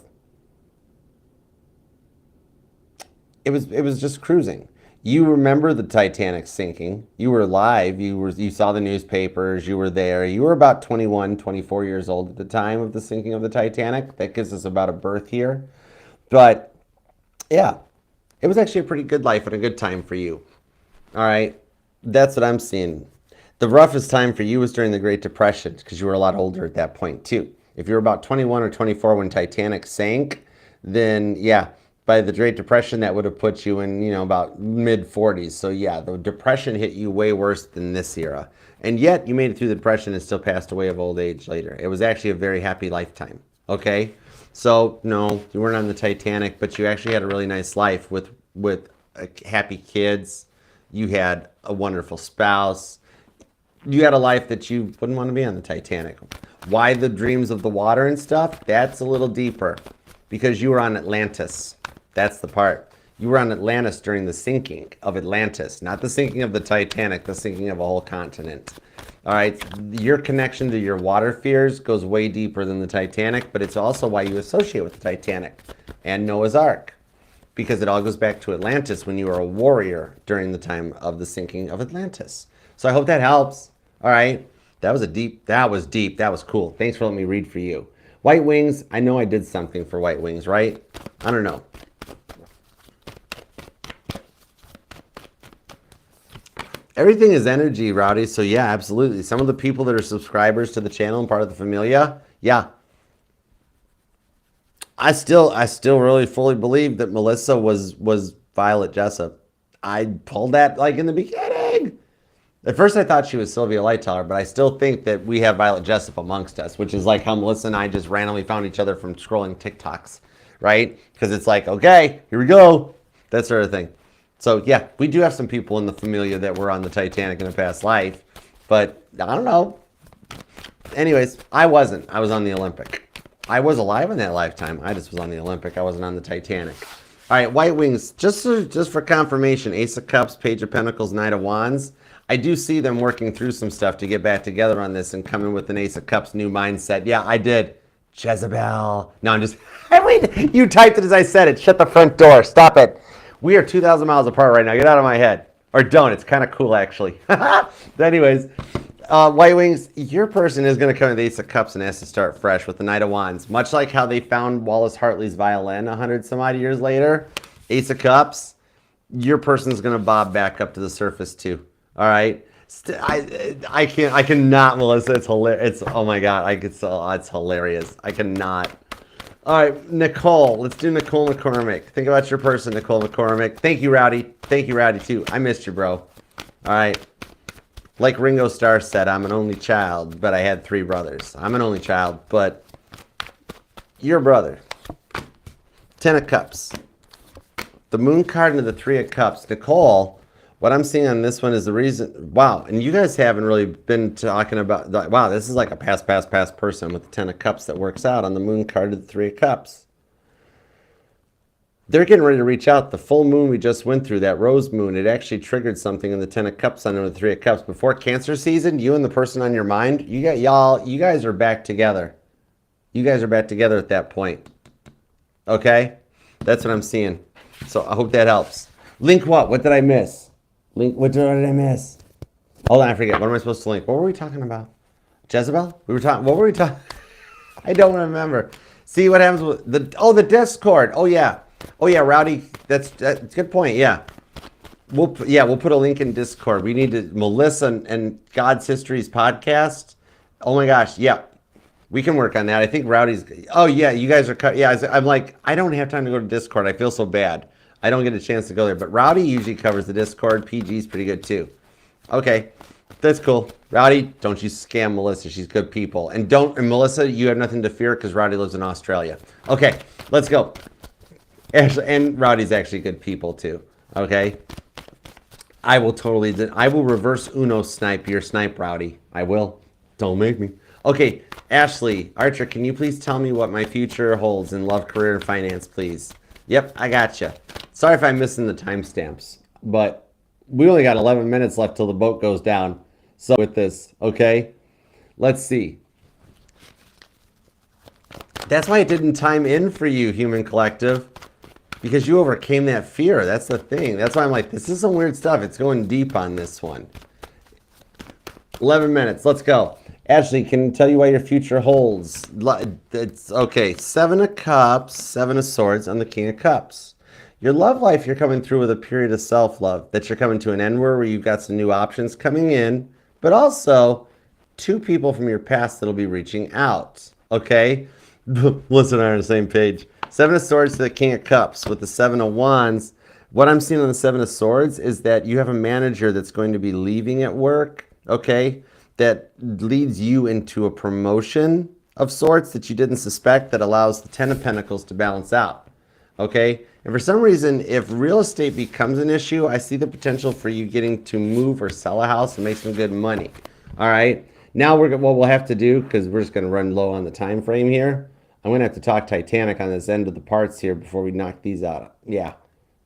it was just cruising. You remember the Titanic sinking. You were alive. You saw the newspapers. You were there. You were about 21, 24 years old at the time of the sinking of the Titanic. That gives us about a birth year. But yeah, it was actually a pretty good life and a good time for you. All right, that's what I'm seeing. The roughest time for you was during the Great Depression because you were a lot older at that point too. If you were about 21 or 24 when Titanic sank, then yeah, by the Great Depression, that would have put you in, about mid-40s. So yeah, the Depression hit you way worse than this era. And yet, you made it through the Depression and still passed away of old age later. It was actually a very happy lifetime, okay? So, no, you weren't on the Titanic, but you actually had a really nice life with happy kids. You had a wonderful spouse. you had a life that you wouldn't want to be on the Titanic. Why the dreams of the water and stuff? That's a little deeper. Because you were on Atlantis. That's the part. You were on Atlantis during the sinking of Atlantis. Not the sinking of the Titanic, the sinking of a whole continent. All right, your connection to your water fears goes way deeper than the Titanic, but it's also why you associate with the Titanic and Noah's Ark. Because it all goes back to Atlantis when you were a warrior during the time of the sinking of Atlantis. So I hope that helps. All right. That was deep. That was cool. Thanks for letting me read for you. White Wings. I know I did something for White Wings, right? I don't know. Everything is energy, Rowdy. So yeah, absolutely. Some of the people that are subscribers to the channel and part of the familia, yeah. I still really fully believe that Melissa was Violet Jessup. I pulled that like in the beginning. At first I thought she was Sylvia Lightoller, but I still think that we have Violet Jessup amongst us, which is like how Melissa and I just randomly found each other from scrolling TikToks, right? Because it's like, okay, here we go. That sort of thing. So yeah, we do have some people in the familia that were on the Titanic in a past life, but I don't know. Anyways, I wasn't. I was on the Olympic. I was alive in that lifetime. I just was on the Olympic. I wasn't on the Titanic. All right, White Wings, just for confirmation, Ace of Cups, Page of Pentacles, Knight of Wands. I do see them working through some stuff to get back together on this and come in with an Ace of Cups new mindset. Yeah, I did. Jezebel. No, I'm just... Wait, you typed it as I said it. Shut the front door. Stop it. We are 2,000 miles apart right now. Get out of my head. Or don't. It's kind of cool, actually. But anyways, White Wings, your person is going to come with the Ace of Cups and has to start fresh with the Knight of Wands. Much like how they found Wallace Hartley's violin 100 some odd years later. Ace of Cups, your person's going to bob back up to the surface too. All right. I cannot, Melissa. It's hilarious. Oh my God. It's hilarious. I cannot. All right, Nicole. Let's do Nicole McCormick. Think about your person, Nicole McCormick. Thank you, Rowdy. Thank you, Rowdy, too. I missed you, bro. All right. Like Ringo Starr said, I'm an only child, but I had 3 brothers. I'm an only child, but your brother. 10 of Cups. The Moon card into the 3 of Cups. Nicole, what I'm seeing on this one is the reason... Wow, and you guys haven't really been talking about... Wow, this is like a past person with the 10 of Cups that works out on the Moon card to the 3 of Cups. They're getting ready to reach out. The full moon we just went through, that rose moon, it actually triggered something in the 10 of Cups under the 3 of Cups. Before Cancer season, you and the person on your mind, you guys are back together. You guys are back together at that point. Okay? That's what I'm seeing. So I hope that helps. Link what? What did I miss? Link, what did I miss? Hold on, I forget. What am I supposed to link? What were we talking about? Jezebel? What were we talking? I don't remember. See what happens with the Discord. Oh yeah, Rowdy. That's a good point. Yeah, we'll put a link in Discord. We need to Melissa and God's Histories podcast. Oh my gosh, yeah, we can work on that. I think Rowdy's. Oh yeah, you guys are. Yeah, I'm like, I don't have time to go to Discord. I feel so bad. I don't get a chance to go there, but Rowdy usually covers the Discord. PG's pretty good too. Okay, that's cool. Rowdy, don't you scam Melissa. She's good people. And Melissa, you have nothing to fear because Rowdy lives in Australia. Okay, let's go. And Rowdy's actually good people too. Okay. I will reverse Uno snipe your snipe, Rowdy. I will. Don't make me. Okay, Ashley, Archer, can you please tell me what my future holds in love, career, and finance, please? Yep, I gotcha. Sorry if I'm missing the timestamps, but we only got 11 minutes left till the boat goes down. So with this, okay? Let's see. That's why it didn't time in for you, Human Collective, because you overcame that fear. That's the thing. That's why I'm like, this is some weird stuff. It's going deep on this one. 11 minutes. Let's go. Ashley, can you tell you what your future holds? It's okay. 7 of Cups, 7 of Swords, and the King of Cups. Your love life, you're coming through with a period of self-love that you're coming to an end where you've got some new options coming in, but also 2 people from your past that'll be reaching out. Okay? Listen, I'm on the same page. 7 of Swords to the King of Cups with the 7 of Wands. What I'm seeing on the 7 of Swords is that you have a manager that's going to be leaving at work, okay, that leads you into a promotion of sorts that you didn't suspect that allows the 10 of Pentacles to balance out, okay? And for some reason, if real estate becomes an issue, I see the potential for you getting to move or sell a house and make some good money, All right. Now what we'll have to do, because we're just going to run low on the time frame here. I'm going to have to talk Titanic on this end of the parts here before we knock these out. Yeah,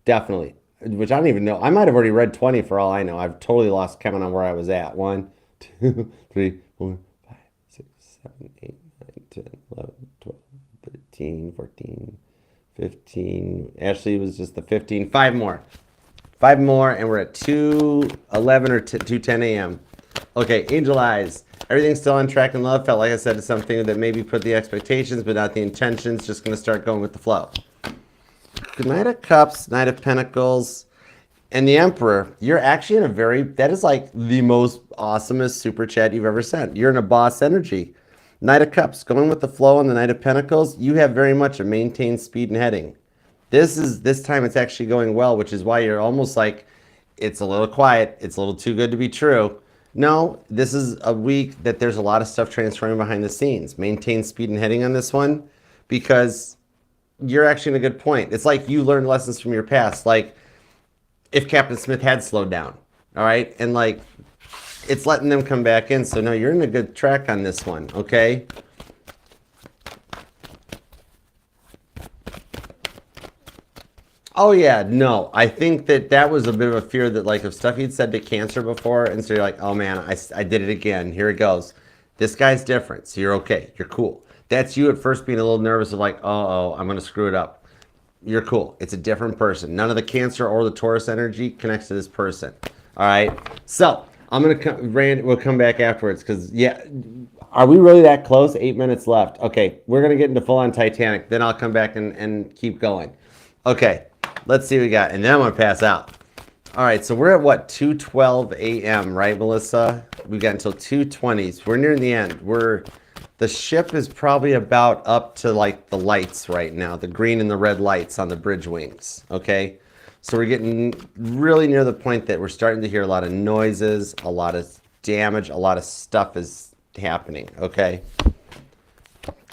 definitely. Which I don't even know. I might have already read 20 for all I know. I've totally lost count on where I was at. 1, 2, 3, 4, 5, 6, 7, 8, 9, 10, 11, 12, 13, 14, 15. Actually, it was just the 15. 5 more. 5 more, and we're at 2:11 or 2:10 a.m. Okay, Angel Eyes. Everything's still on track in love. Felt like I said it's something that maybe put the expectations, but not the intentions. Just going to start going with the flow. Knight of Cups, Knight of Pentacles, and the Emperor. You're actually in a that is like the most awesomest super chat you've ever sent. You're in a boss energy. Knight of Cups, going with the flow on the Knight of Pentacles. You have very much a maintained speed and heading. This time it's actually going well, which is why you're almost like, it's a little quiet. It's a little too good to be true. No, this is a week that there's a lot of stuff transferring behind the scenes. Maintain speed and heading on this one, because you're actually in a good point. It's like you learned lessons from your past. Like if Captain Smith had slowed down, all right? And like it's letting them come back in. So no, you're in a good track on this one, okay? Oh yeah, no. I think that was a bit of a fear that like if stuff you'd said to Cancer before, and so you're like, oh man, I did it again. Here it goes. This guy's different, so you're okay. You're cool. That's you at first being a little nervous of like, oh, I'm gonna screw it up. You're cool. It's a different person. None of the Cancer or the Taurus energy connects to this person. All right. So I'm gonna come. We'll come back afterwards because yeah. Are we really that close? 8 minutes left. Okay, we're gonna get into full on Titanic. Then I'll come back and keep going. Okay. Let's see what we got, and then I'm gonna pass out. All right, so we're at what, 2:12 a.m., right, Melissa? We got until 2:20. We're near the end. The ship is probably about up to like the lights right now, the green and the red lights on the bridge wings. Okay, so we're getting really near the point that we're starting to hear a lot of noises, a lot of damage, a lot of stuff is happening. Okay,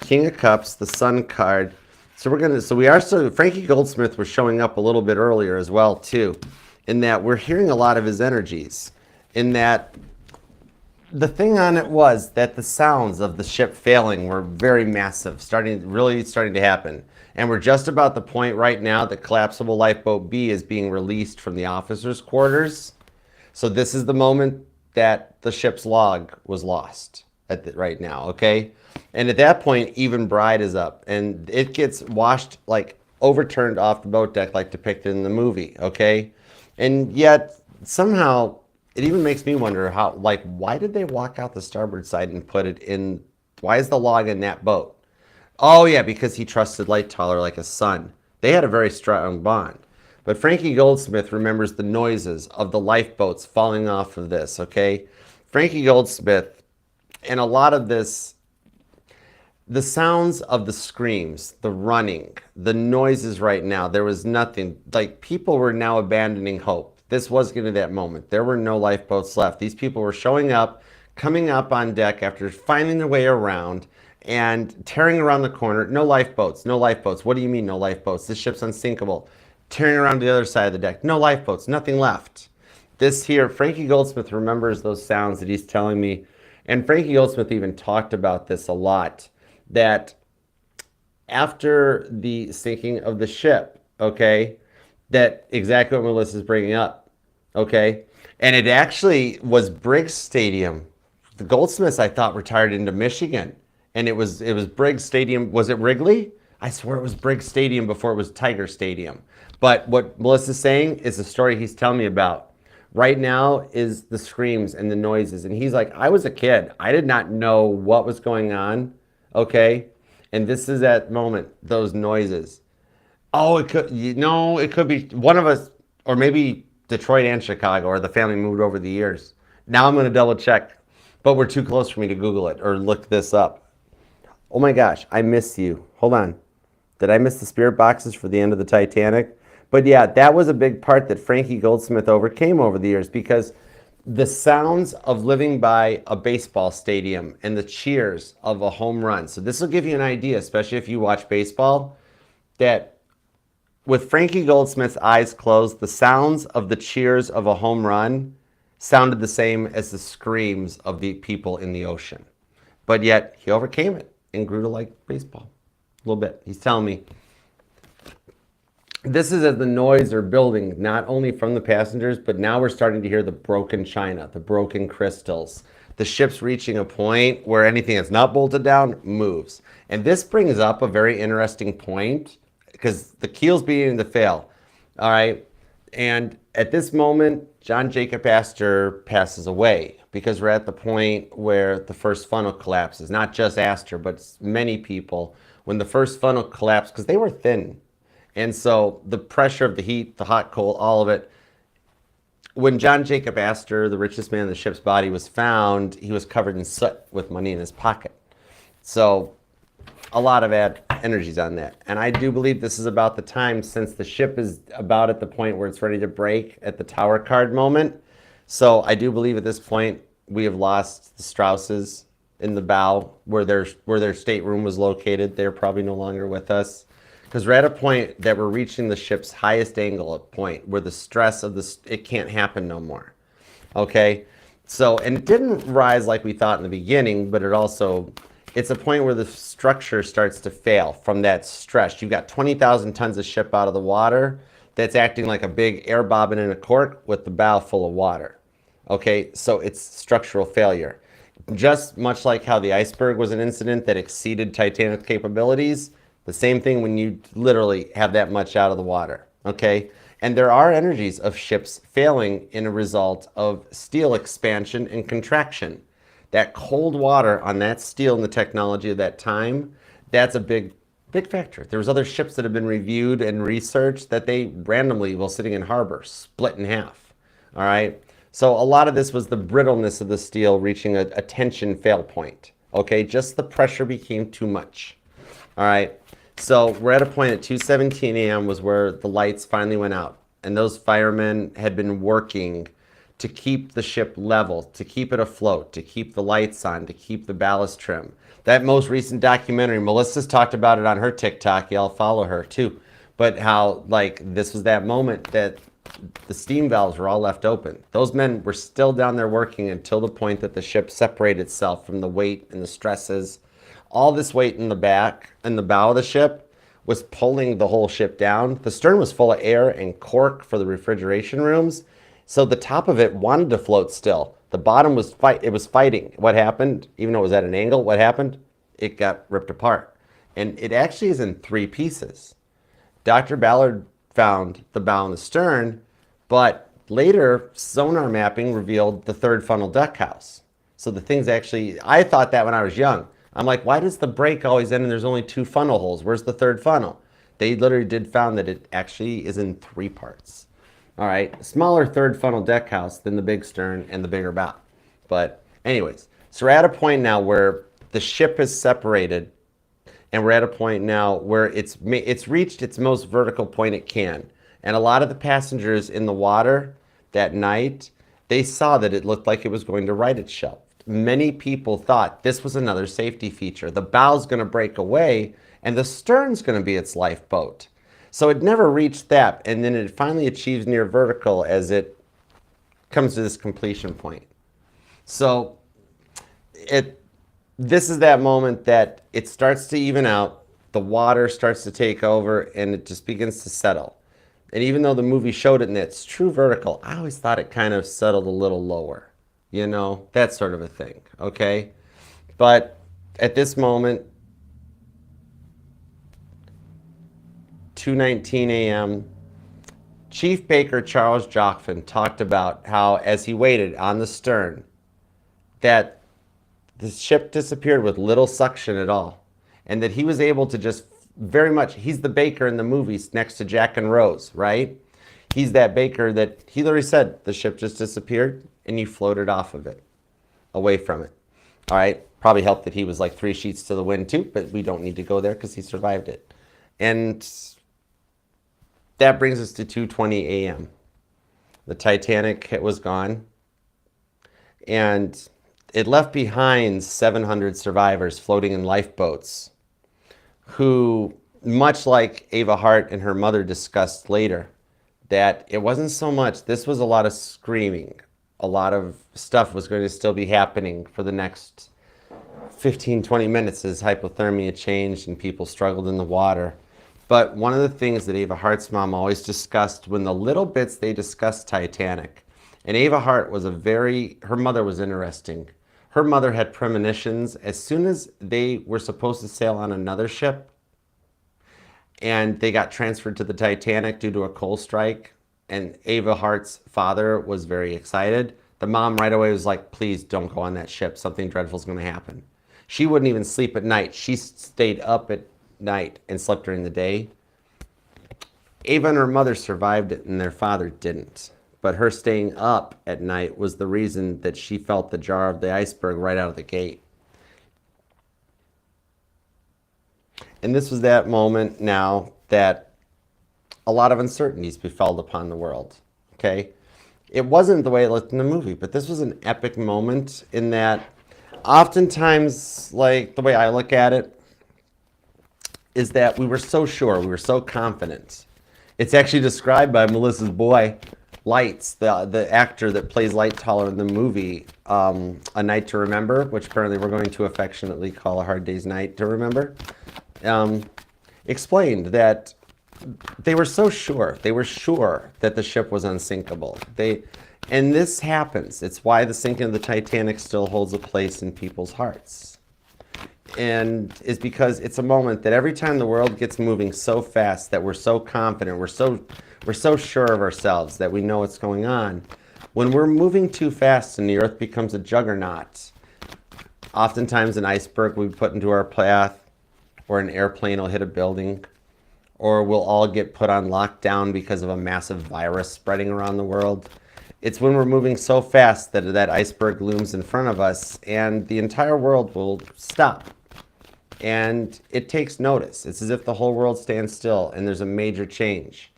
King of Cups, the Sun card. So Frankie Goldsmith was showing up a little bit earlier as well too, in that we're hearing a lot of his energies, in that the thing on it was that the sounds of the ship failing were very massive, really starting to happen. And we're just about the point right now that collapsible lifeboat B is being released from the officers' quarters. So this is the moment that the ship's log was lost right now, okay? And at that point, even Bride is up, and it gets washed, like overturned off the boat deck like depicted in the movie, okay? And yet, somehow, it even makes me wonder how, like, why did they walk out the starboard side and put it in, why is the log in that boat? Oh yeah, because he trusted Lightoller like a son. They had a very strong bond. But Frankie Goldsmith remembers the noises of the lifeboats falling off of this, okay? Frankie Goldsmith, and a lot of this, the sounds of the screams, the running, the noises right now, there was nothing. Like, people were now abandoning hope. This was getting to that moment. There were no lifeboats left. These people were showing up, coming up on deck after finding their way around and tearing around the corner. No lifeboats, no lifeboats. What do you mean no lifeboats? This ship's unsinkable. Tearing around to the other side of the deck. No lifeboats, nothing left. This here, Frankie Goldsmith remembers those sounds that he's telling me. And Frankie Goldsmith even talked about this a lot, that after the sinking of the ship, okay, that exactly what Melissa's bringing up, okay? And it actually was Briggs Stadium. The Goldsmiths, I thought, retired into Michigan. And it was Briggs Stadium. Was it Wrigley? I swear it was Briggs Stadium before it was Tiger Stadium. But what Melissa's saying is the story he's telling me about. Right now is the screams and the noises. And he's like, I was a kid. I did not know what was going on. Okay, and this is that moment, those noises. Oh, it could be one of us, or maybe Detroit and Chicago, or the family moved over the years. Now I'm going to double check, but we're too close for me to Google it or look this up. Oh my gosh, I miss you. Hold on. Did I miss the spirit boxes for the end of the Titanic? But yeah, that was a big part that Frankie Goldsmith overcame over the years, because the sounds of living by a baseball stadium and the cheers of a home run. So this will give you an idea, especially if you watch baseball, that with Frankie Goldsmith's eyes closed, the sounds of the cheers of a home run sounded the same as the screams of the people in the ocean. But yet he overcame it and grew to like baseball a little bit. He's telling me this is as the noise are building, not only from the passengers, but now we're starting to hear the broken china, the broken crystals. The ship's reaching a point where anything that's not bolted down moves. And this brings up a very interesting point because the keel's beginning to fail. All right. And at this moment, John Jacob Astor passes away because we're at the point where the first funnel collapses. Not just Astor, but many people. When the first funnel collapsed, because they were thin. And so the pressure of the heat, the hot, cold, all of it. When John Jacob Astor, the richest man in the ship's body, was found, he was covered in soot with money in his pocket. So a lot of bad energies on that. And I do believe this is about the time, since the ship is about at the point where it's ready to break at the tower card moment. So I do believe at this point we have lost the Strausses in the bow where their stateroom was located. They're probably no longer with us. Because we're at a point that we're reaching the ship's highest angle, a point where the stress of it can't happen no more. Okay? So, and it didn't rise like we thought in the beginning, but it's a point where the structure starts to fail from that stress. You've got 20,000 tons of ship out of the water that's acting like a big air bobbin in a cork with the bow full of water. Okay? So it's structural failure. Just much like how the iceberg was an incident that exceeded Titanic's capabilities, the same thing when you literally have that much out of the water, okay? And there are energies of ships failing in a result of steel expansion and contraction. That cold water on that steel and the technology of that time, that's a big factor. There was other ships that have been reviewed and researched that they randomly, while sitting in harbor, split in half, all right? So a lot of this was the brittleness of the steel reaching a tension fail point, okay? Just the pressure became too much, all right? So we're at a point at 2:17 a.m. was where the lights finally went out. And those firemen had been working to keep the ship level, to keep it afloat, to keep the lights on, to keep the ballast trim. That most recent documentary, Melissa's talked about it on her TikTok. Y'all follow her too. But how, like, this was that moment that the steam valves were all left open. Those men were still down there working until the point that the ship separated itself from the weight and the stresses. All this weight in the back and the bow of the ship was pulling the whole ship down. The stern was full of air and cork for the refrigeration rooms. So the top of it wanted to float still. The bottom was fighting. What happened, even though it was at an angle, what happened? It got ripped apart. And it actually is in 3 pieces. Dr. Ballard found the bow and the stern, but later sonar mapping revealed the 3rd funnel deck house. So the thing's actually, I thought that when I was young. I'm like, why does the break always end and there's only 2 funnel holes? Where's the 3rd funnel? They literally did found that it actually is in 3 parts. All right, smaller 3rd funnel deck house than the big stern and the bigger bow. But anyways, so we're at a point now where the ship is separated, and we're at a point now where it's reached its most vertical point it can. And a lot of the passengers in the water that night, they saw that it looked like it was going to right itself. Many people thought this was another safety feature. The bow's going to break away and the stern's going to be its lifeboat. So it never reached that, and then it finally achieves near vertical as it comes to this completion point. So this is that moment that it starts to even out, the water starts to take over, and it just begins to settle. And even though the movie showed it in its true vertical, I always thought it kind of settled a little lower. You know, that sort of a thing, okay? But at this moment, 2:19 a.m., Chief Baker Charles Joffin talked about how, as he waited on the stern, that the ship disappeared with little suction at all, and that he was able to just very much, he's the baker in the movies next to Jack and Rose, right? He's that baker that he literally said the ship just disappeared and you floated off of it, away from it. All right, probably helped that he was like 3 sheets to the wind too, but we don't need to go there because he survived it. And that brings us to 2:20 a.m. The Titanic was gone, and it left behind 700 survivors floating in lifeboats who, much like Ava Hart and her mother discussed later, that it wasn't so much, this was a lot of screaming, a lot of stuff was going to still be happening for the next 15, 20 minutes as hypothermia changed and people struggled in the water. But one of the things that Ava Hart's mom always discussed when the little bits they discussed Titanic, and Ava Hart was her mother was interesting. Her mother had premonitions as soon as they were supposed to sail on another ship and they got transferred to the Titanic due to a coal strike, and Ava Hart's father was very excited. The mom right away was like, please don't go on that ship. Something dreadful is going to happen. She wouldn't even sleep at night. She stayed up at night and slept during the day. Ava and her mother survived it and their father didn't. But her staying up at night was the reason that she felt the jar of the iceberg right out of the gate. And this was that moment now that a lot of uncertainties befell upon the world, okay? It wasn't the way it looked in the movie, but this was an epic moment in that oftentimes, like the way I look at it, is that we were so sure, we were so confident. It's actually described by Melissa's boy, Lights, the actor that plays Lightoller in the movie, A Night to Remember, which apparently we're going to affectionately call A Hard Day's Night to Remember, explained that they were so sure. They were sure that the ship was unsinkable. And this happens. It's why the sinking of the Titanic still holds a place in people's hearts. And it's because it's a moment that every time the world gets moving so fast that we're so confident, we're so sure of ourselves that we know what's going on. When we're moving too fast and the earth becomes a juggernaut, oftentimes an iceberg will be put into our path, or an airplane will hit a building, or we'll all get put on lockdown because of a massive virus spreading around the world. It's when we're moving so fast that that iceberg looms in front of us and the entire world will stop. And it takes notice. It's as if the whole world stands still and there's a major change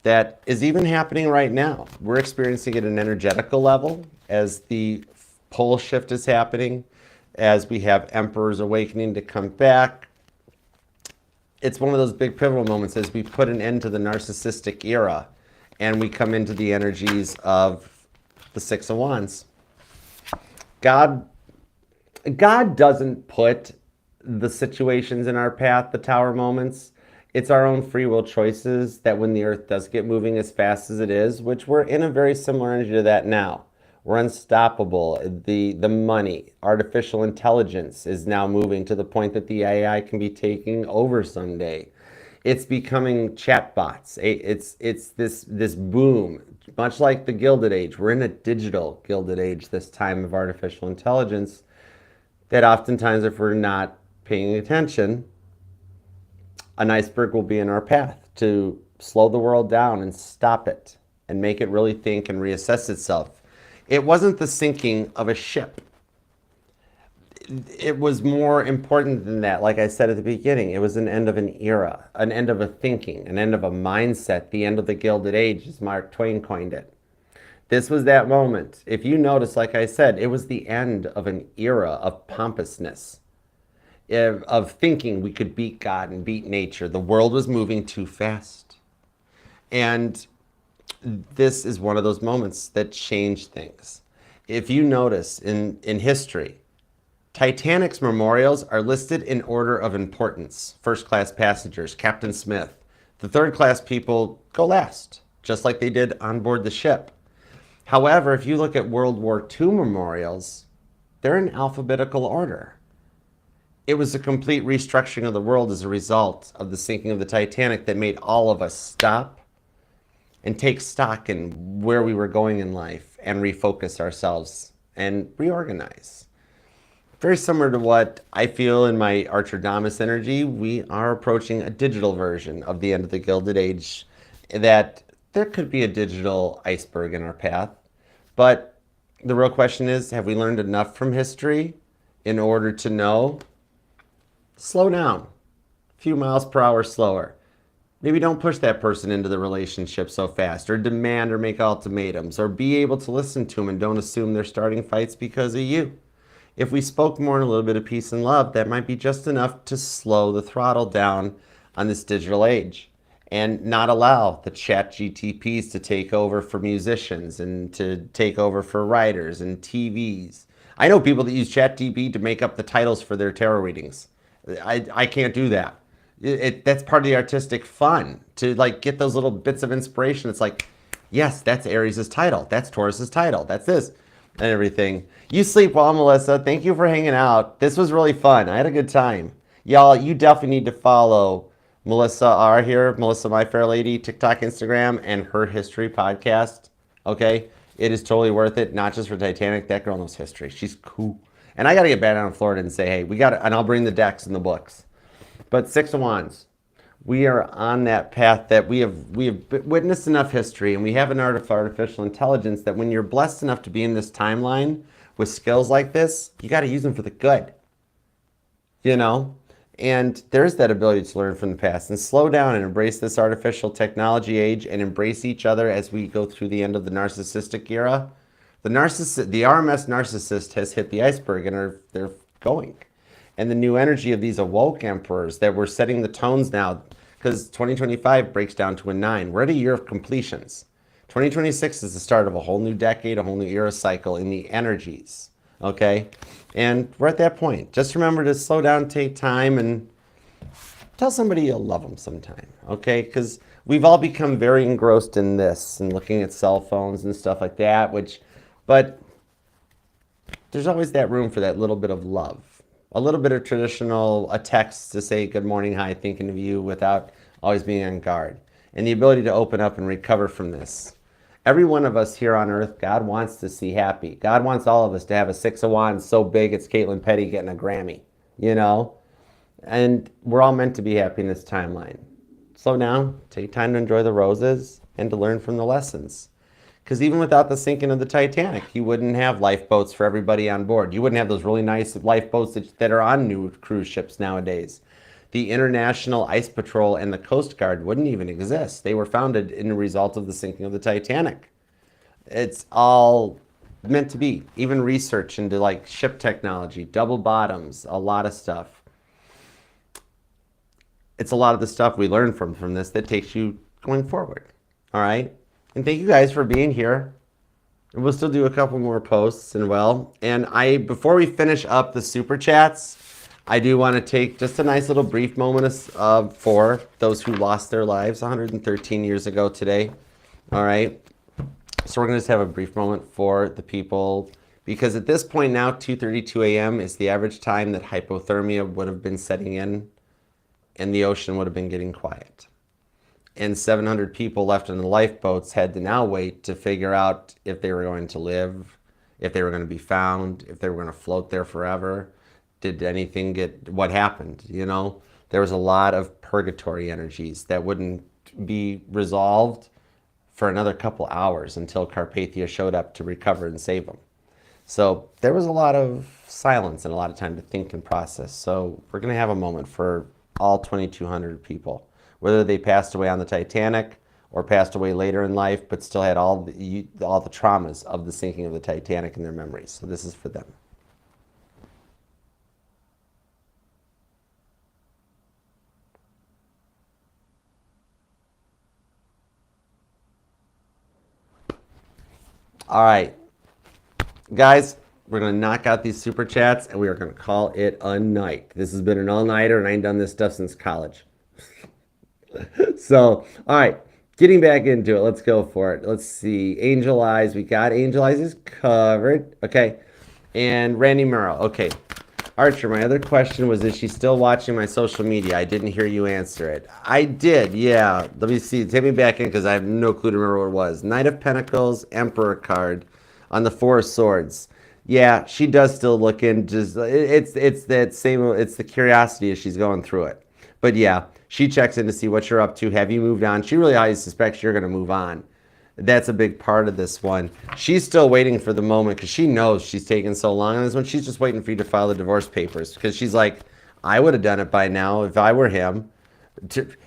that is even happening right now. We're experiencing it at an energetical level as the pole shift is happening, as we have emperors awakening to come back. It's one of those big pivotal moments as we put an end to the narcissistic era and we come into the energies of the Six of Wands. God doesn't put the situations in our path, the tower moments. It's our own free will choices that when the earth does get moving as fast as it is, which we're in a very similar energy to that now. We're unstoppable. The money, artificial intelligence is now moving to the point that the AI can be taking over someday. It's becoming chatbots. It's this boom, much like the Gilded Age. We're in a digital Gilded Age this time of artificial intelligence that oftentimes if we're not paying attention, an iceberg will be in our path to slow the world down and stop it and make it really think and reassess itself. It wasn't the sinking of a ship. It was more important than that. Like I said at the beginning, it was an end of an era, an end of a thinking, an end of a mindset, the end of the Gilded Age, as Mark Twain coined it. This was that moment. If you notice, like I said, it was the end of an era of pompousness, of thinking we could beat God and beat nature. The world was moving too fast. And this is one of those moments that changed things. If you notice in history, Titanic's memorials are listed in order of importance. First class passengers, Captain Smith. The third class people go last, just like they did on board the ship. However, if you look at World War II memorials, they're in alphabetical order. It was a complete restructuring of the world as a result of the sinking of the Titanic that made all of us stop and take stock in where we were going in life and refocus ourselves and reorganize. Very similar to what I feel in my Archerdamus energy, we are approaching a digital version of the end of the Gilded Age, that there could be a digital iceberg in our path. But the real question is, have we learned enough from history in order to know? Slow down, a few miles per hour slower. Maybe don't push that person into the relationship so fast, or demand or make ultimatums, or be able to listen to them and don't assume they're starting fights because of you. If we spoke more in a little bit of peace and love, that might be just enough to slow the throttle down on this digital age. and not allow the chat GTPs to take over for musicians and to take over for writers and TVs. I know people that use ChatGPT to make up the titles for their tarot readings. I can't do that. That's part of the artistic fun, to like get those little bits of inspiration. It's like, yes, that's Aries' title. That's Taurus' title. That's this and everything. You sleep well, Melissa. Thank you for hanging out. This was really fun. I had a good time. Y'all, you definitely need to follow Melissa R here, Melissa My Fair Lady, TikTok, Instagram, and her history podcast. Okay? It is totally worth it, not just for Titanic. That girl knows history. She's cool. And I got to get back down to Florida and say, hey, we got to, and I'll bring the decks and the books. But Six of Wands, we are on that path that we have witnessed enough history, and we have an art of artificial intelligence that when you're blessed enough to be in this timeline with skills like this, you got to use them for the good. You know? And there's that ability to learn from the past and slow down and embrace this artificial technology age and embrace each other as we go through the end of the narcissistic era. The RMS narcissist has hit the iceberg and they're going. And the new energy of these awoke emperors that we're setting the tones now, because 2025 breaks down to a 9. We're at a year of completions. 2026 is the start of a whole new decade, a whole new era cycle in the energies. Okay? And we're at that point. Just remember to slow down, take time, and tell somebody you'll love them sometime. Okay? Because we've all become very engrossed in this and looking at cell phones and stuff like that, but there's always that room for that little bit of love. A little bit of a text to say good morning, hi, thinking of you without always being on guard. And the ability to open up and recover from this. Every one of us here on earth, God wants to see happy. God wants all of us to have a Six of Wands so big it's Caitlin Petty getting a Grammy, you know? And we're all meant to be happy in this timeline. Slow down, take time to enjoy the roses and to learn from the lessons. Because even without the sinking of the Titanic, you wouldn't have lifeboats for everybody on board. You wouldn't have those really nice lifeboats that are on new cruise ships nowadays. The International Ice Patrol and the Coast Guard wouldn't even exist. They were founded in the result of the sinking of the Titanic. It's all meant to be. Even research into like ship technology, double bottoms, a lot of stuff. It's a lot of the stuff we learn from this that takes you going forward. All right? And thank you guys for being here. And we'll still do a couple more posts and before we finish up the super chats, I do want to take just a nice little brief moment for those who lost their lives 113 years ago today. All right. So we're going to just have a brief moment for the people, because at this point now, 2:32 a.m. is the average time that hypothermia would have been setting in and the ocean would have been getting quiet. And 700 people left in the lifeboats had to now wait to figure out if they were going to live, if they were going to be found, if they were going to float there forever. Did anything what happened, you know? There was a lot of purgatory energies that wouldn't be resolved for another couple hours until Carpathia showed up to recover and save them. So there was a lot of silence and a lot of time to think and process. So we're going to have a moment for all 2,200 people, whether they passed away on the Titanic or passed away later in life, but still had all the traumas of the sinking of the Titanic in their memories. So this is for them. All right, guys, we're going to knock out these super chats and we are going to call it a night. This has been an all-nighter and I ain't done this stuff since college. So, all right, getting back into it. Let's go for it. Let's see. Angel Eyes. We got Angel Eyes is covered. Okay. And Randy Murrow. Okay. Archer, my other question was, is she still watching my social media? I didn't hear you answer it. I did, yeah. Let me see. Take me back in because I have no clue to remember what it was. Knight of Pentacles, Emperor card on the Four of Swords. Yeah, she does still look in. Just it's that same. It's the curiosity as she's going through it. But yeah, she checks in to see what you're up to. Have you moved on? She really highly suspects you're going to move on. That's a big part of this one. She's still waiting for the moment because she knows she's taken so long. And this one, she's just waiting for you to file the divorce papers because she's like, I would have done it by now if I were him.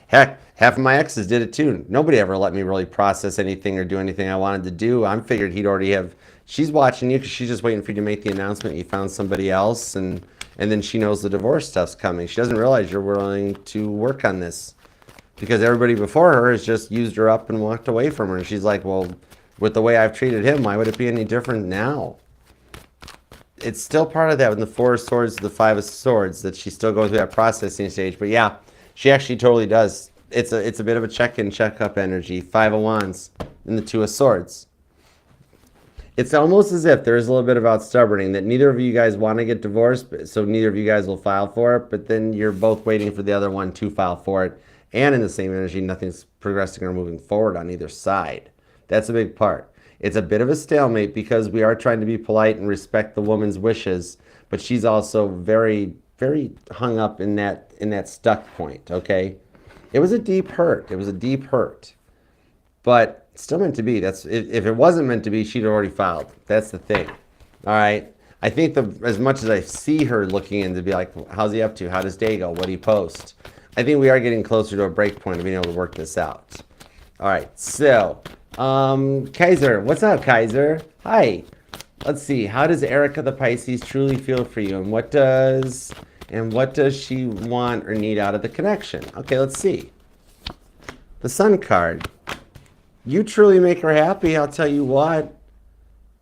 Heck, half of my exes did it too. Nobody ever let me really process anything or do anything I wanted to do. I figured he'd already have. She's watching you because she's just waiting for you to make the announcement you found somebody else, and then she knows the divorce stuff's coming. She doesn't realize you're willing to work on this. because everybody before her has just used her up and walked away from her. And she's like, well, with the way I've treated him, why would it be any different now? It's still part of that in the Four of Swords, the Five of Swords, that she's still going through that processing stage. But yeah, she actually totally does. It's a bit of a check-in, check-up energy. Five of Wands and the Two of Swords. It's almost as if there is a little bit about stubborning, that neither of you guys want to get divorced, so neither of you guys will file for it, but then you're both waiting for the other one to file for it. And in the same energy, nothing's progressing or moving forward on either side. That's a big part. It's a bit of a stalemate because we are trying to be polite and respect the woman's wishes, but she's also very, very hung up in that stuck point, okay? It was a deep hurt. It was a deep hurt. But it's still meant to be. That's if it wasn't meant to be, she'd already filed. That's the thing. All right? I think as much as I see her looking in to be like, how's he up to? How does day go? What do you post? I think we are getting closer to a break point of being able to work this out. All right, so Kaiser, what's up, Kaiser? Hi. Let's see. How does Erica the Pisces truly feel for you, and what does she want or need out of the connection? Okay, let's see. The Sun card. You truly make her happy. I'll tell you what.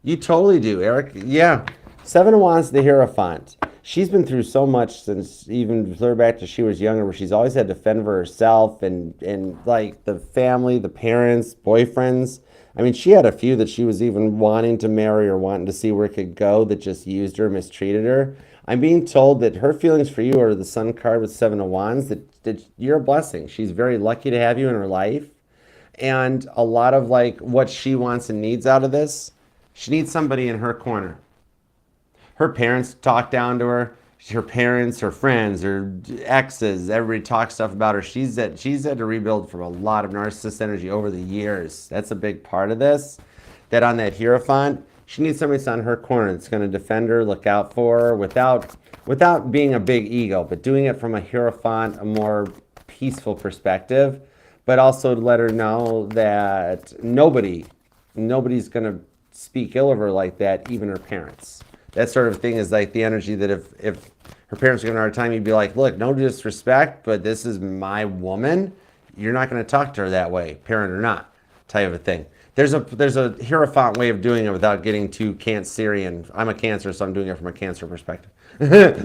You totally do, Eric. Yeah. Seven of Wands, the Hierophant. She's been through so much since even clear back to she was younger, where she's always had to fend for herself and like the family, the parents, boyfriends. I mean, she had a few that she was even wanting to marry or wanting to see where it could go that just used her, mistreated her. I'm being told that her feelings for you are the Sun card with Seven of Wands, that you're a blessing. She's very lucky to have you in her life. And a lot of like what she wants and needs out of this, she needs somebody in her corner. Her parents talk down to her. Her parents, her friends, her exes, everybody talks stuff about her. She's had to rebuild from a lot of narcissist energy over the years. That's a big part of this. That on that Hierophant, she needs somebody that's on her corner that's going to defend her, look out for her, without being a big ego, but doing it from a Hierophant, a more peaceful perspective, but also to let her know that nobody's going to speak ill of her like that, even her parents. That sort of thing is like the energy that if her parents are giving her a hard time, you'd be like, look, no disrespect, but this is my woman. You're not going to talk to her that way, parent or not, type of a thing. There's a Hierophant way of doing it without getting too Cancerian. I'm a Cancer, so I'm doing it from a Cancer perspective.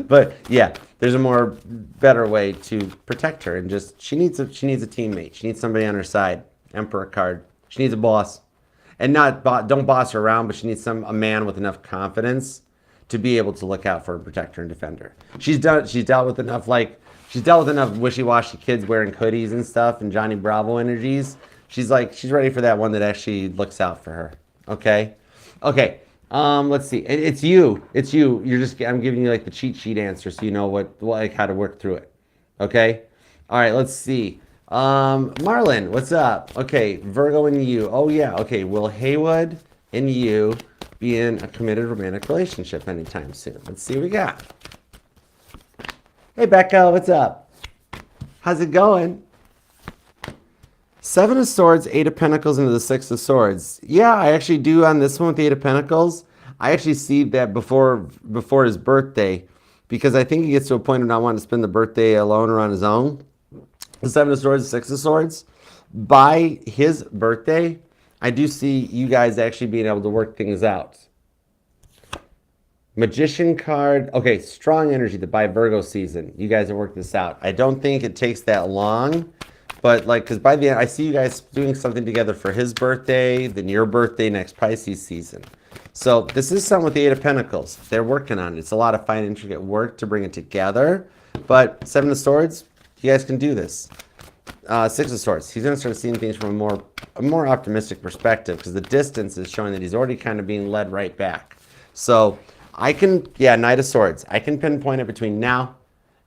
But yeah, there's a more better way to protect her, and just she needs a teammate. She needs somebody on her side. Emperor card. She needs a boss, and don't boss her around, but she needs a man with enough confidence to be able to look out for her, protect her, and defend her. She's dealt with enough wishy-washy kids wearing hoodies and stuff and Johnny Bravo energies. She's ready for that one that actually looks out for her. Okay. Let's see. It's you. I'm giving you like the cheat sheet answer so you know how to work through it. Okay. All right. Let's see. Marlon, what's up? Okay. Virgo and you. Oh yeah. Okay. Will Haywood and you be in a committed romantic relationship anytime soon? Let's see what we got. Hey Becca, what's up? How's it going? Seven of Swords, Eight of Pentacles into the Six of Swords. Yeah, I actually do on this one with the Eight of Pentacles. I actually see that before his birthday, because I think he gets to a point of not wanting to spend the birthday alone or on his own. The Seven of Swords, Six of Swords. By his birthday, I do see you guys actually being able to work things out. Magician card. Okay, strong energy that by Virgo season, you guys have worked this out. I don't think it takes that long, but because by the end, I see you guys doing something together for his birthday, then your birthday, next Pisces season. So this is something with the Eight of Pentacles. They're working on it. It's a lot of fine, intricate work to bring it together. But Seven of Swords, you guys can do this. Six of Swords. He's going to start seeing things from a more optimistic perspective, because the distance is showing that he's already kind of being led right back. So Knight of Swords. I can pinpoint it between now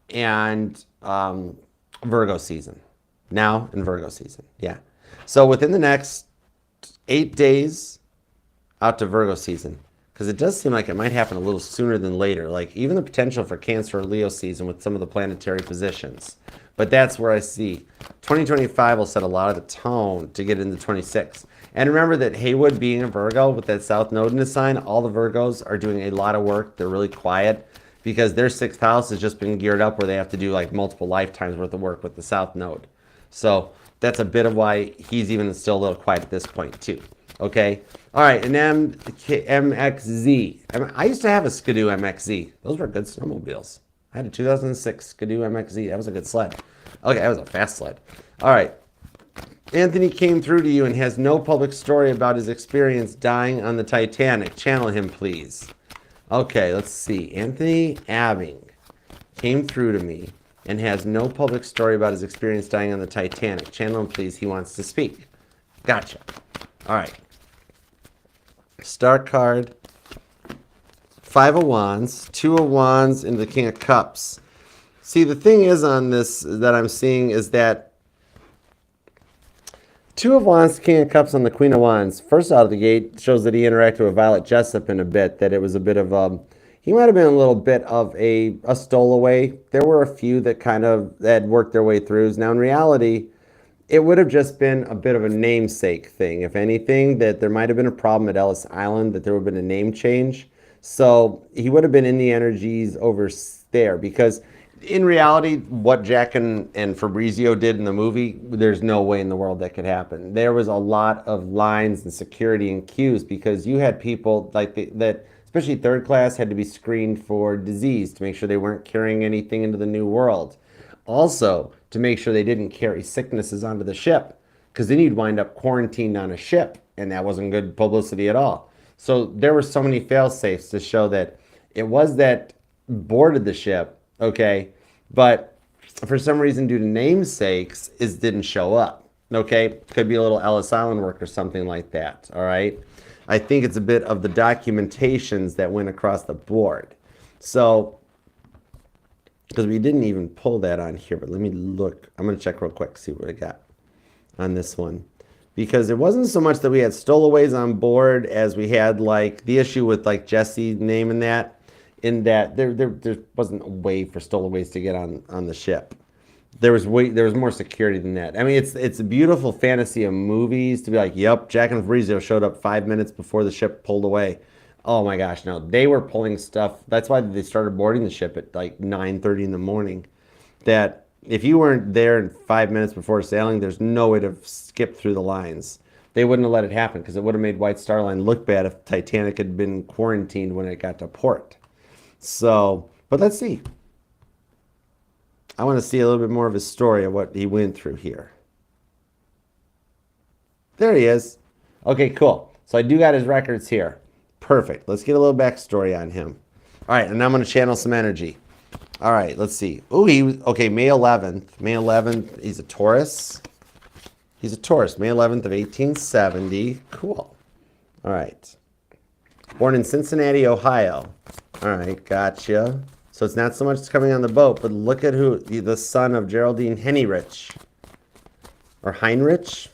and Virgo season. Now and Virgo season. Yeah. So within the next 8 days out to Virgo season, because it does seem like it might happen a little sooner than later. Like even the potential for Cancer or Leo season with some of the planetary positions. But that's where I see 2025 will set a lot of the tone to get into 26. And remember that Haywood being a Virgo with that South Node in his sign, all the Virgos are doing a lot of work. They're really quiet because their 6th house has just been geared up where they have to do like multiple lifetimes worth of work with the South Node. So that's a bit of why he's even still a little quiet at this point too. Okay. All right. And MXZ. I used to have a Skidoo MXZ. Those were good snowmobiles. I had a 2006 Skidoo MXZ. That was a good sled. Okay, that was a fast sled. All right. Anthony came through to you and has no public story about his experience dying on the Titanic. Channel him, please. Okay, let's see. Anthony Abbing came through to me and has no public story about his experience dying on the Titanic. Channel him, please. He wants to speak. Gotcha. All right. Star card. 5 of Wands. 2 of Wands into the King of Cups. See, the thing is on this that I'm seeing is that 2 of Wands, King of Cups on the Queen of Wands. First out of the gate shows that he interacted with Violet Jessup in a bit. That it was a bit of he might have been a little bit of a stowaway. There were a few that kind of had worked their way through. Now in reality, it would have just been a bit of a namesake thing. If anything, that there might have been a problem at Ellis Island, that there would have been a name change. So he would have been in the energies over there because in reality, what Jack and Fabrizio did in the movie, there's no way in the world that could happen. There was a lot of lines and security and cues because you had people like that, especially third class, had to be screened for disease to make sure they weren't carrying anything into the new world. Also, to make sure they didn't carry sicknesses onto the ship because then you'd wind up quarantined on a ship, and that wasn't good publicity at all. So there were so many fail-safes to show that it was that boarded the ship, okay, but for some reason, due to namesakes, it didn't show up, okay? Could be a little Ellis Island work or something like that, all right? I think it's a bit of the documentations that went across the board. So, because we didn't even pull that on here, but let me look. I'm going to check real quick, see what I got on this one. Because it wasn't so much that we had stowaways on board as we had, like, the issue with, like, Jesse's name and that. In that there wasn't a way for stowaways to get on the ship. There was more security than that. I mean, it's a beautiful fantasy of movies to be like, yep, Jack and Fabrizio showed up 5 minutes before the ship pulled away. Oh my gosh, no, they were pulling stuff. That's why they started boarding the ship at like 9:30 in the morning. That if you weren't there in 5 minutes before sailing, there's no way to skip through the lines. They wouldn't have let it happen because it would have made White Star Line look bad if Titanic had been quarantined when it got to port. So, but let's see. I want to see a little bit more of his story of what he went through here. There he is. Okay, cool. So I do got his records here. Perfect. Let's get a little backstory on him. All right, and I'm going to channel some energy. All right, let's see. Oh, okay, May 11th. May 11th, he's a Taurus. He's a Taurus, May 11th of 1870. Cool. All right. Born in Cincinnati, Ohio. All right, gotcha. So it's not so much coming on the boat, but look at who, the son of Geraldine Henrich, or Heinrich,